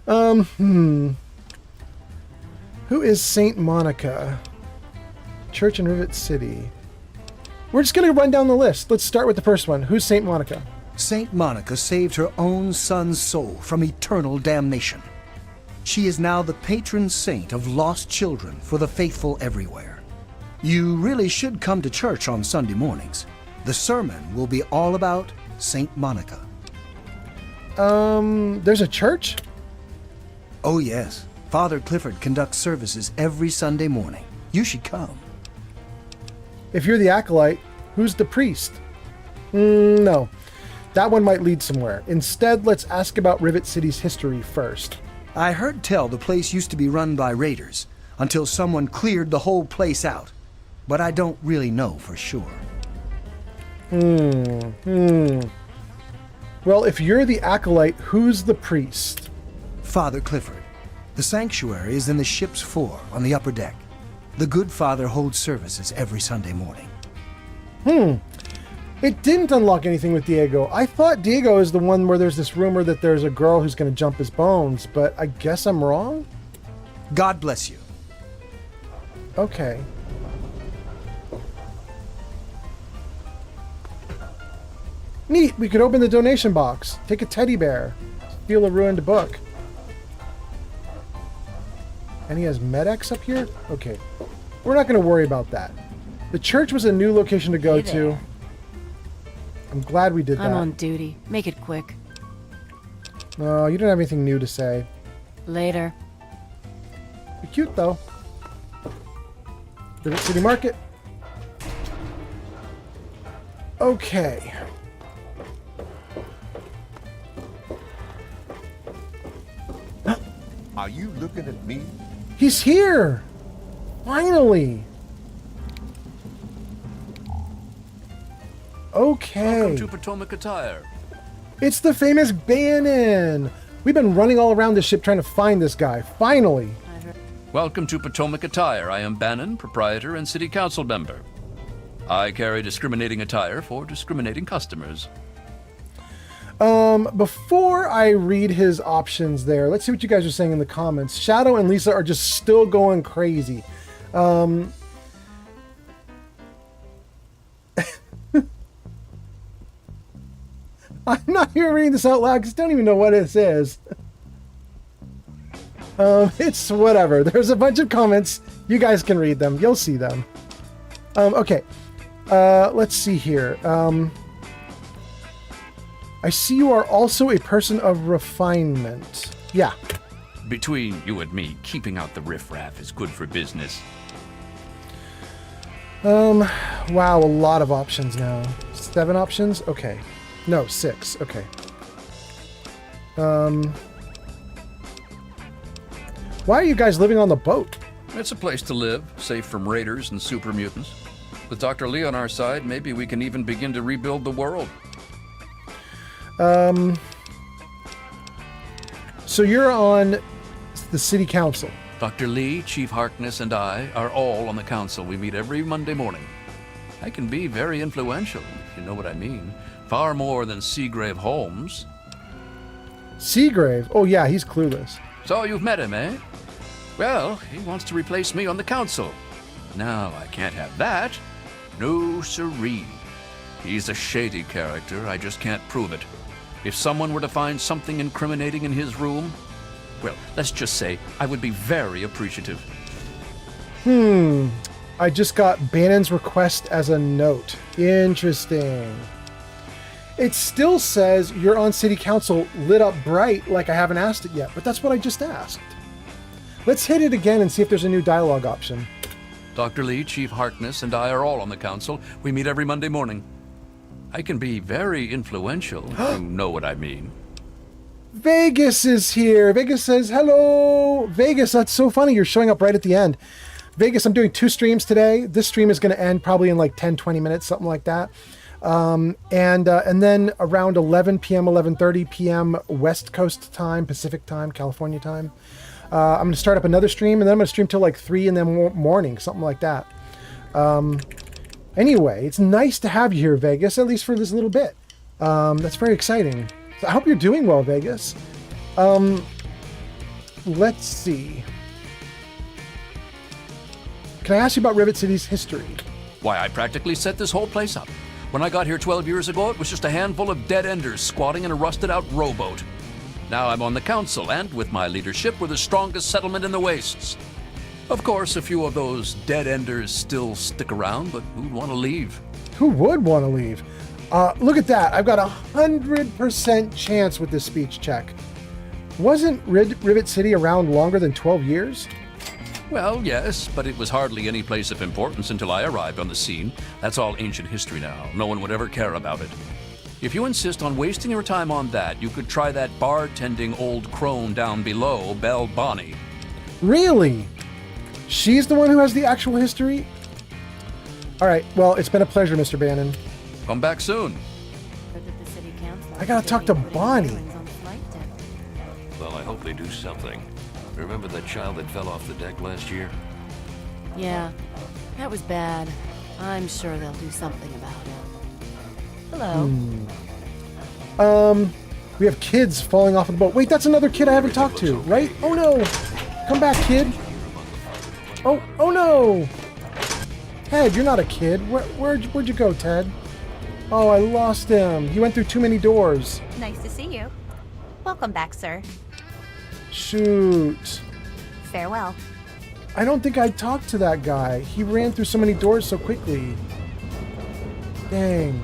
Who is Saint Monica? Church in Rivet City. We're just going to run down the list. Let's start with the first one. Who's Saint Monica? Saint Monica saved her own son's soul from eternal damnation. She is now the patron saint of lost children for the faithful everywhere. You really should come to church on Sunday mornings. The sermon will be all about Saint Monica. There's a church? Oh, yes. Father Clifford conducts services every Sunday morning. You should come. If you're the acolyte, who's the priest? No. That one might lead somewhere. Instead, let's ask about Rivet City's history first. I heard tell the place used to be run by raiders until someone cleared the whole place out. But I don't really know for sure. Well, if you're the acolyte, who's the priest? Father Clifford. The sanctuary is in the ship's fore on the upper deck. The Good Father holds services every Sunday morning. It didn't unlock anything with Diego. I thought Diego is the one where there's this rumor that there's a girl who's going to jump his bones, but I guess I'm wrong? God bless you. Okay. Neat, we could open the donation box. Take a teddy bear. Steal a ruined book. And he has Med-X up here? Okay. We're not going to worry about that. The church was a new location to go to. I'm glad we did that. I'm on duty. Make it quick. No, you don't have anything new to say. Later. You're cute, though. Rivet City Market. Okay. Are you looking at me? He's here! Finally! Okay. Welcome to Potomac Attire. It's the famous Bannon! We've been running all around this ship trying to find this guy. Finally! Welcome to Potomac Attire. I am Bannon, proprietor and city council member. I carry discriminating attire for discriminating customers. Before I read his options there, let's see what you guys are saying in the comments. Shadow and Lisa are just still going crazy. I'm not here reading this out loud because I don't even know what this is. It's whatever. There's a bunch of comments. You guys can read them. You'll see them. Okay. Let's see here. I see you are also a person of refinement. Yeah. Between you and me, keeping out the riffraff is good for business. Wow, a lot of options now. 7 options? Okay. No, 6. Okay. Why are you guys living on the boat? It's a place to live, safe from raiders and super mutants. With Dr. Lee on our side, maybe we can even begin to rebuild the world. So you're on the city council. Dr. Lee, Chief Harkness, and I are all on the council. We meet every Monday morning. I can be very influential, if you know what I mean. Far more than Seagrave Holmes. Seagrave? Oh yeah, he's clueless. So you've met him, eh? Well, he wants to replace me on the council. Now, I can't have that. No siree. He's a shady character. I just can't prove it. If someone were to find something incriminating in his room, well, let's just say I would be very appreciative. I just got Bannon's request as a note. Interesting. It still says you're on city council lit up bright like I haven't asked it yet, but that's what I just asked. Let's hit it again and see if there's a new dialogue option. Dr. Lee, Chief Harkness, and I are all on the council. We meet every Monday morning. I can be very influential, if you know what I mean. Vegas is here. Vegas says, hello. Vegas, that's so funny. You're showing up right at the end. Vegas, I'm doing 2 streams today. This stream is going to end probably in like 10, 20 minutes, something like that. And then around 11 p.m., 11:30 p.m. West Coast time, Pacific time, California time. I'm going to start up another stream, and then I'm going to stream till like 3 in the morning, something like that. Anyway, it's nice to have you here, Vegas, at least for this little bit. That's very exciting. So I hope you're doing well, Vegas. Let's see. Can I ask you about Rivet City's history? Why, I practically set this whole place up. When I got here 12 years ago, it was just a handful of dead-enders squatting in a rusted-out rowboat. Now I'm on the council, and with my leadership, we're the strongest settlement in the wastes. Of course, a few of those dead-enders still stick around, but who'd want to leave? Who would want to leave? Look at that. I've got 100% chance with this speech check. Wasn't Rivet City around longer than 12 years? Well, yes, but it was hardly any place of importance until I arrived on the scene. That's all ancient history now. No one would ever care about it. If you insist on wasting your time on that, you could try that bartending old crone down below, Belle Bonnie. Really? She's the one who has the actual history? All right, well, it's been a pleasure, Mr. Bannon. Come back soon. I gotta talk to Bonnie. Well, I hope they do something. Remember that child that fell off the deck last year? Yeah, that was bad. I'm sure they'll do something about it. Hello. We have kids falling off of the boat. Wait, that's another kid I haven't talked to, right? Oh no! Come back, kid. Oh no! Ted, you're not a kid. Where'd you go, Ted? Oh, I lost him. He went through too many doors. Nice to see you. Welcome back, sir. Shoot. Farewell. I don't think I talked to that guy. He ran through so many doors so quickly. Dang.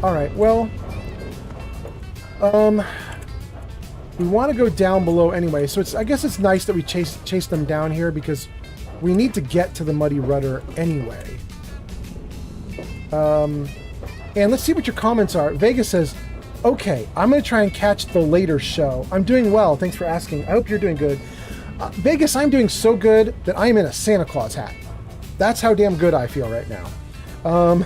Alright, well... we want to go down below anyway, so I guess it's nice that we chase them down here because we need to get to the Muddy Rudder anyway. And let's see what your comments are. Vegas says, okay, I'm going to try and catch the later show. I'm doing well. Thanks for asking. I hope you're doing good. Vegas, I'm doing so good that I'm in a Santa Claus hat. That's how damn good I feel right now.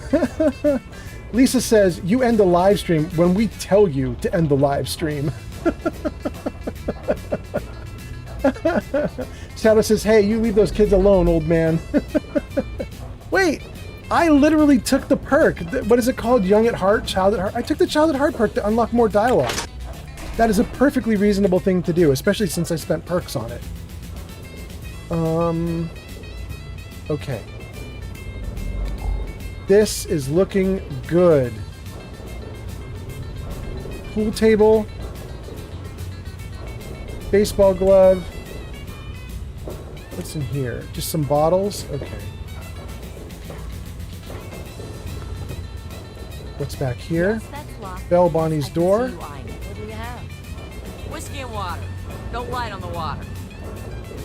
Lisa says, you end the live stream when we tell you to end the live stream. Shadow says, hey, you leave those kids alone, old man. Wait, I literally took the perk. What is it called? Young at heart? Child at heart? I took the child at heart perk to unlock more dialogue. That is a perfectly reasonable thing to do, especially since I spent perks on it. Okay. This is looking good. Pool table. Baseball glove. What's in here? Just some bottles? Okay. What's back here? Bell Bonnie's door. What do you have? Whiskey and water. Don't light on the water.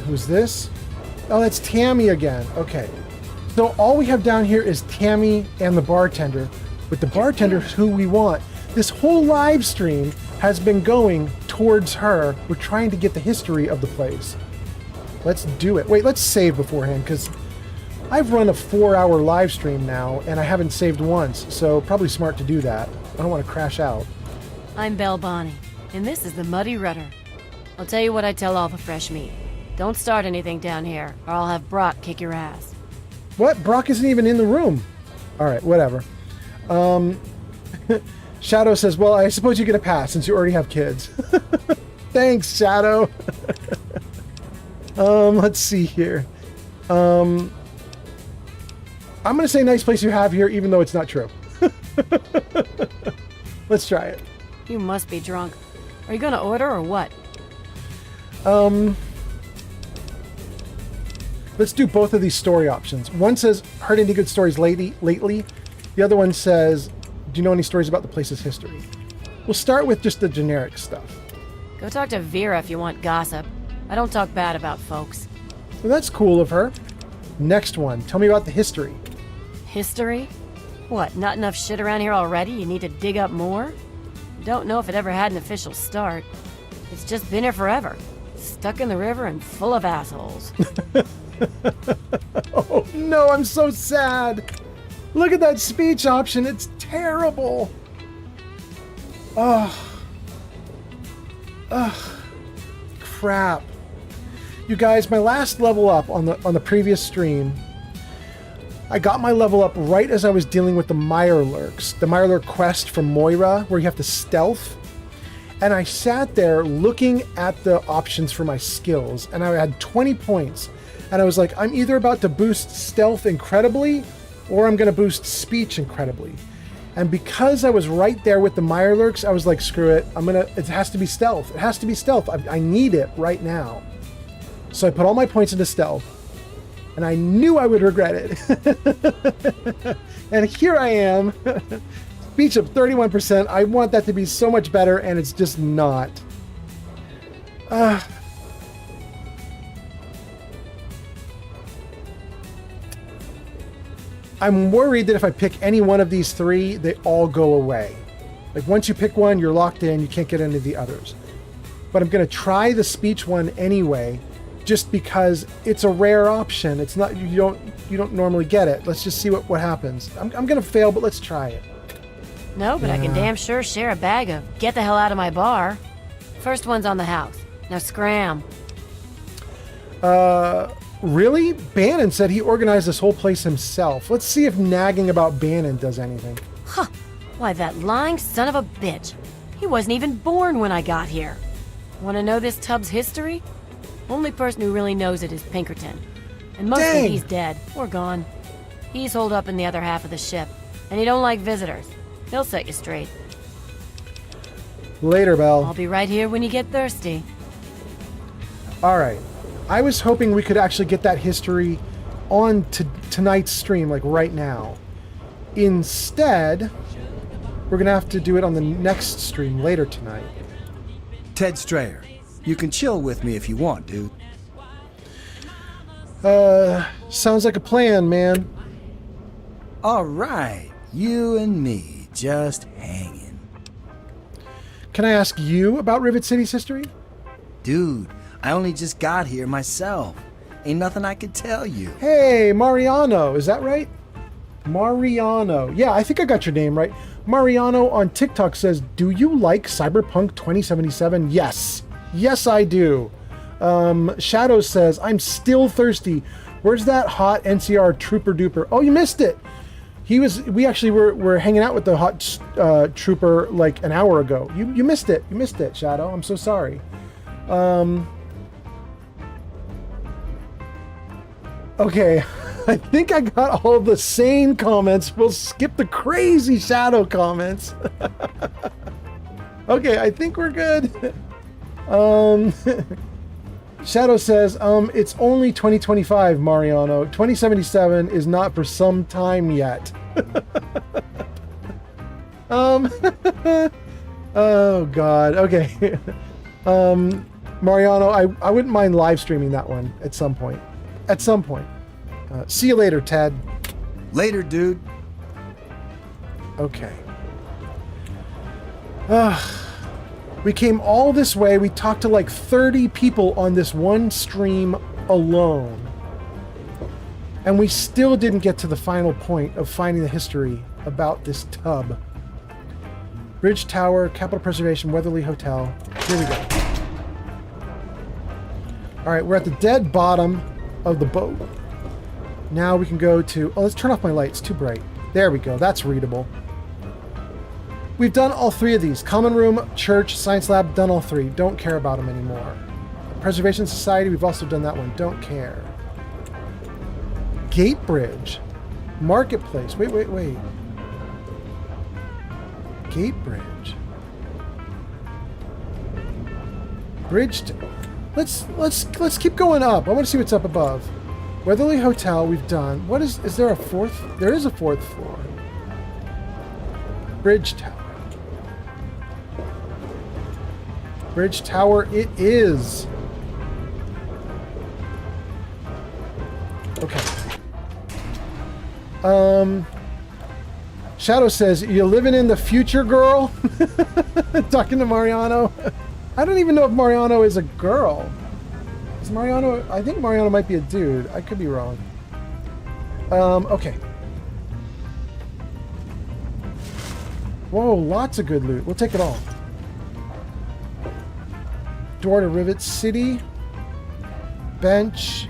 Who's this? Oh, that's Tammy again. Okay. So all we have down here is Tammy and the bartender. But the bartender is who we want. This whole live stream has been going towards her. We're trying to get the history of the place. Let's do it. Wait, let's save beforehand, because I've run a 4-hour live stream now, and I haven't saved once, so probably smart to do that. I don't want to crash out. I'm Belle Bonnie, and this is the Muddy Rudder. I'll tell you what I tell all the fresh meat. Don't start anything down here, or I'll have Brock kick your ass. What? Brock isn't even in the room. All right, whatever. Shadow says, well, I suppose you get a pass since you already have kids. Thanks, Shadow. Let's see here. I'm going to say nice place you have here, even though it's not true. Let's try it. You must be drunk. Are you going to order or what? Let's do both of these story options. One says, heard any good stories lately? The other one says, do you know any stories about the place's history? We'll start with just the generic stuff. Go talk to Vera if you want gossip. I don't talk bad about folks. Well, that's cool of her. Next one, tell me about the history. History? What, not enough shit around here already? You need to dig up more? Don't know if it ever had an official start. It's just been here forever. Stuck in the river and full of assholes. Oh no, I'm so sad. Look at that speech option. It's terrible. Ugh. Crap. You guys, my last level up on the previous stream, I got my level up right as I was dealing with the Mirelurks, the Mirelurk quest from Moira, where you have to stealth. And I sat there looking at the options for my skills, and I had 20 points. And I was like, I'm either about to boost stealth incredibly, or I'm going to boost speech incredibly. And because I was right there with the Mirelurks, I was like, screw it. It has to be stealth. It has to be stealth. I need it right now. So I put all my points into stealth. And I knew I would regret it. And here I am. Speech of 31%. I want that to be so much better, and it's just not. I'm worried that if I pick any one of these three, they all go away. Like once you pick one, you're locked in, you can't get any of the others. But I'm gonna try the speech one anyway, just because it's a rare option. It's not, you don't normally get it. Let's just see what happens. I'm gonna fail, but let's try it. No, but I can damn sure share a bag of get the hell out of my bar. First one's on the house. Now scram. Really? Bannon said he organized this whole place himself. Let's see if nagging about Bannon does anything. Huh. Why, that lying son of a bitch. He wasn't even born when I got here. Want to know this tub's history? Only person who really knows it is Pinkerton. And mostly Dang. he's dead or gone. He's holed up in the other half of the ship, and he don't like visitors. He'll set you straight. Later, Belle. I'll be right here when you get thirsty. All right. I was hoping we could actually get that history on to tonight's stream, like right now. Instead, we're going to have to do it on the next stream later tonight. Ted Strayer, you can chill with me if you want, dude. Sounds like a plan, man. All right, you and me just hanging. Can I ask you about Rivet City's history? Dude, I only just got here myself. Ain't nothing I could tell you. Hey, Mariano, is that right? Mariano. Yeah, I think I got your name right. Mariano on TikTok says, do you like Cyberpunk 2077? Yes. Yes, I do. Shadow says, I'm still thirsty. Where's that hot NCR Trooper Duper? Oh, you missed it. We actually were hanging out with the hot trooper like an hour ago. You missed it. You missed it, Shadow. I'm so sorry. Okay, I think I got all the sane comments. We'll skip the crazy Shadow comments. Okay, I think we're good. Shadow says, it's only 2025, Mariano. 2077 is not for some time yet. Oh God. Okay. Mariano, I wouldn't mind live streaming that one at some point. At some point. See you later, Ted. Later, dude. Okay. We came all this way. We talked to like 30 people on this one stream alone. And we still didn't get to the final point of finding the history about this tub. Bridge Tower, Capital Preservation, Weatherly Hotel. Here we go. All right, we're at the dead bottom of the boat. Now we can go to... Oh, let's turn off my lights. Too bright. There we go. That's readable. We've done all three of these. Common Room, Church, Science Lab, done all three. Don't care about them anymore. Preservation Society, we've also done that one. Don't care. Gate Bridge. Marketplace. Wait. Gate Bridge. Bridge. Let's keep going up. I want to see what's up above. Weatherly Hotel, we've done. What is there a fourth? There is a fourth floor. Bridge Tower. Bridge Tower it is. Okay. Shadow says, you living in the future, girl? Talking to Mariano. I don't even know if Mariano is a girl. Is Mariano... I think Mariano might be a dude. I could be wrong. Okay. Whoa, lots of good loot. We'll take it all. Door to Rivet City. Bench.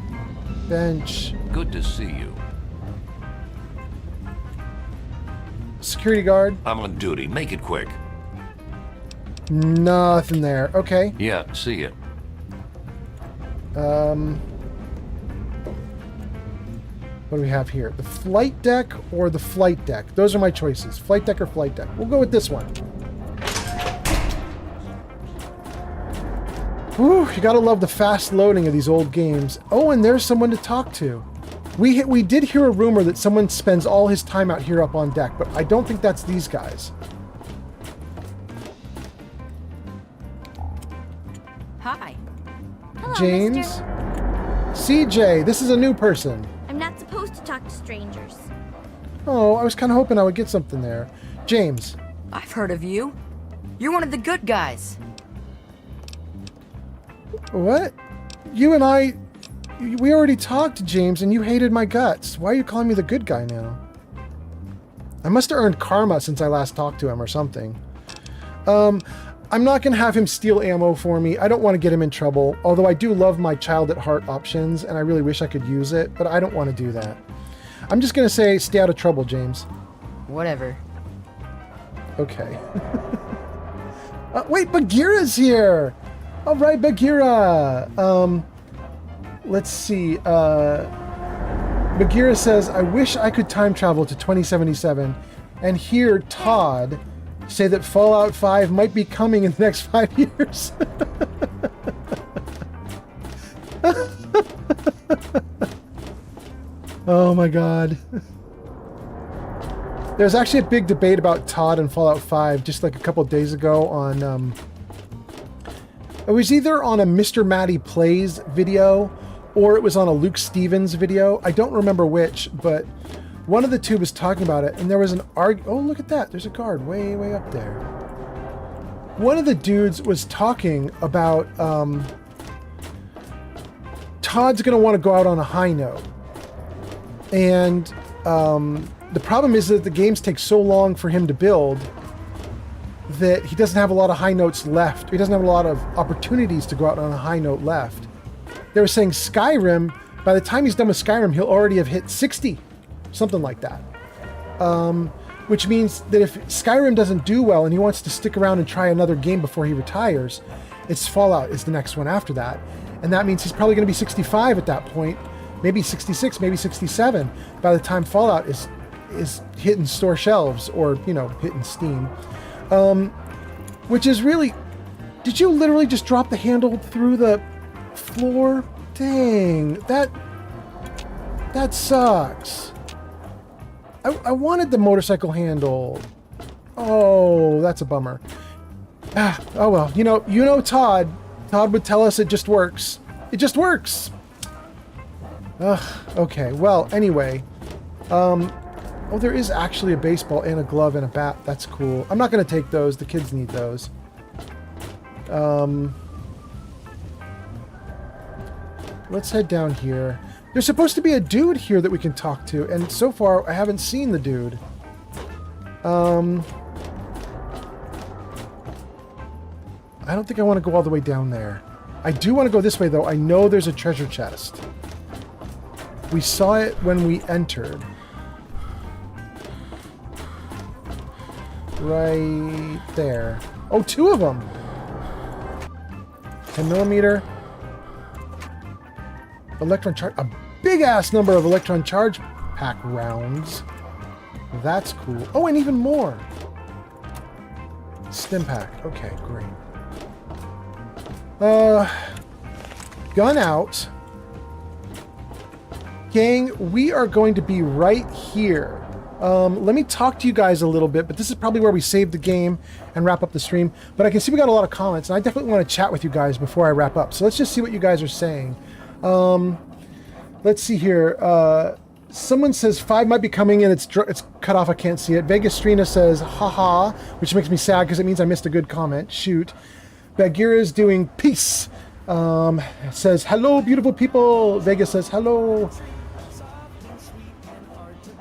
Good to see you. Security guard. I'm on duty. Make it quick. Nothing there. Okay. Yeah, see it. What do we have here? The flight deck or the flight deck? Those are my choices. Flight deck or flight deck. We'll go with this one. Whew, you gotta love the fast loading of these old games. Oh, and there's someone to talk to. We did hear a rumor that someone spends all his time out here up on deck, but I don't think that's these guys. Hi. Hello, James? mister. CJ, this is a new person. I'm not supposed to talk to strangers. Oh, I was kind of hoping I would get something there. James. I've heard of you. You're one of the good guys. What? You and I... We already talked, James, and you hated my guts. Why are you calling me the good guy now? I must have earned karma since I last talked to him or something. I'm not going to have him steal ammo for me. I don't want to get him in trouble, although I do love my child at heart options, and I really wish I could use it, but I don't want to do that. I'm just going to say stay out of trouble, James. Whatever. Okay. Wait, Bagheera's here! All right, Bagheera! Let's see. Bagheera says, I wish I could time travel to 2077 and hear Todd say that Fallout 5 might be coming in the next 5 years. Oh my god. There's actually a big debate about Todd and Fallout 5 just like a couple of days ago on, it was either on a Mr. Matty Plays video or it was on a Luke Stevens video. I don't remember which, but one of the two was talking about it, and there was an oh, look at that. There's a guard way, way up there. One of the dudes was talking about Todd's going to want to go out on a high note. And the problem is that the games take so long for him to build that he doesn't have a lot of high notes left. He doesn't have a lot of opportunities to go out on a high note left. They were saying Skyrim, by the time he's done with Skyrim, he'll already have hit 60. Something like that. Which means that if Skyrim doesn't do well and he wants to stick around and try another game before he retires, it's Fallout is the next one after that. And that means he's probably going to be 65 at that point, maybe 66, maybe 67 by the time Fallout is hitting store shelves or, you know, hitting Steam. Which is really... Did you literally just drop the handle through the floor? Dang, that sucks. I wanted the motorcycle handle. Oh, that's a bummer. Oh well, you know Todd. Todd would tell us it just works. It just works. Okay, well, anyway. Oh, there is actually a baseball and a glove and a bat. That's cool. I'm not going to take those. The kids need those. Let's head down here. There's supposed to be a dude here that we can talk to, and so far I haven't seen the dude. I don't think I want to go all the way down there. I do want to go this way, though. I know there's a treasure chest. We saw it when we entered. Right there. Oh, two of them! 10mm. Electron charge. A big-ass number of electron charge pack rounds. That's cool. Oh, and even more. Stim pack. Okay, great. Gun out. Gang, we are going to be right here. Let me talk to you guys a little bit, but this is probably where we save the game and wrap up the stream. But I can see we got a lot of comments, and I definitely want to chat with you guys before I wrap up. So let's just see what you guys are saying. Let's see here. Someone says 5 might be coming and it's cut off. I can't see it. Vegas Strina says, haha, which makes me sad because it means I missed a good comment. Shoot. Bagheera is doing peace. Says, hello, beautiful people. Vegas says, hello.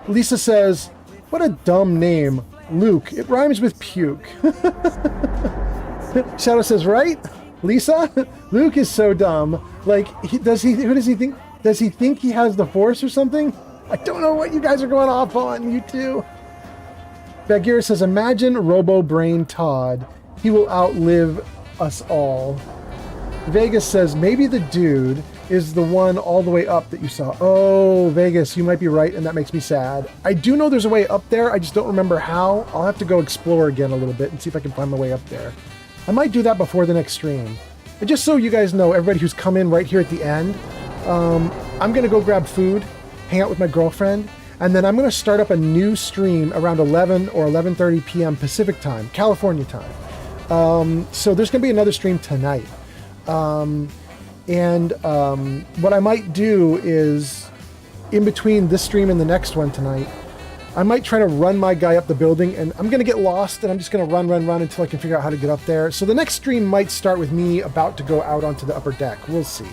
Lisa says, what a dumb name. Luke. It rhymes with puke. Shadow says, right? Lisa? Luke is so dumb. Like, who does he think? Does he think he has the Force or something? I don't know what you guys are going off on, you two. Bagheera says, imagine Robo-Brain Todd. He will outlive us all. Vegas says, maybe the dude is the one all the way up that you saw. Oh, Vegas, you might be right, and that makes me sad. I do know there's a way up there. I just don't remember how. I'll have to go explore again a little bit and see if I can find my way up there. I might do that before the next stream. And just so you guys know, everybody who's come in right here at the end, I'm going to go grab food, hang out with my girlfriend, and then I'm going to start up a new stream around 11 or 11:30 p.m. Pacific time, California time. So there's going to be another stream tonight. What I might do is, in between this stream and the next one tonight, I might try to run my guy up the building, and I'm going to get lost, and I'm just going to run until I can figure out how to get up there. So the next stream might start with me about to go out onto the upper deck. We'll see.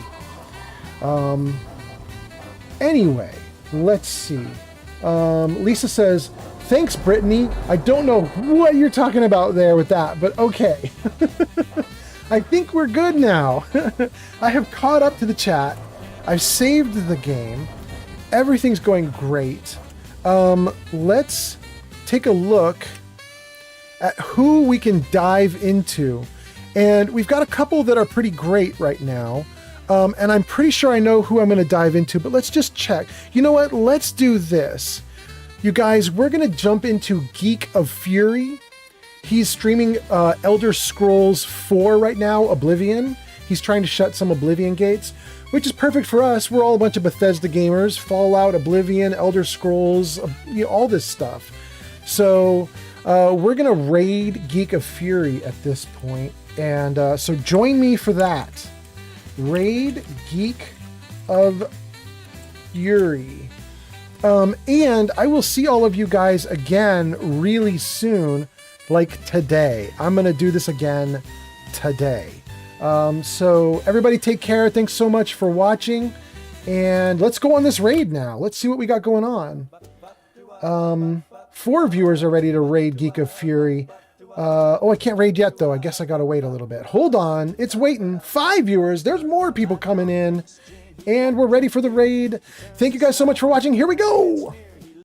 Anyway, let's see. Lisa says, thanks, Brittany. I don't know what you're talking about there with that, but okay. I think we're good now. I have caught up to the chat. I've saved the game. Everything's going great. Let's take a look at who we can dive into. And we've got a couple that are pretty great right now. And I'm pretty sure I know who I'm going to dive into, but let's just check. You know what? Let's do this. You guys, we're going to jump into Geek of Fury. He's streaming Elder Scrolls 4 right now, Oblivion. He's trying to shut some Oblivion gates, which is perfect for us. We're all a bunch of Bethesda gamers. Fallout, Oblivion, Elder Scrolls, all this stuff. So we're going to raid Geek of Fury at this point. And so join me for that. Raid Geek of Fury. And I will see all of you guys again really soon, like today. I'm going to do this again today. So everybody take care. Thanks so much for watching. And let's go on this raid now. Let's see what we got going on. 4 viewers are ready to raid Geek of Fury. Oh, I can't raid yet, though. I guess I gotta wait a little bit. Hold on. It's waiting. 5 viewers. There's more people coming in. And we're ready for the raid. Thank you guys so much for watching. Here we go.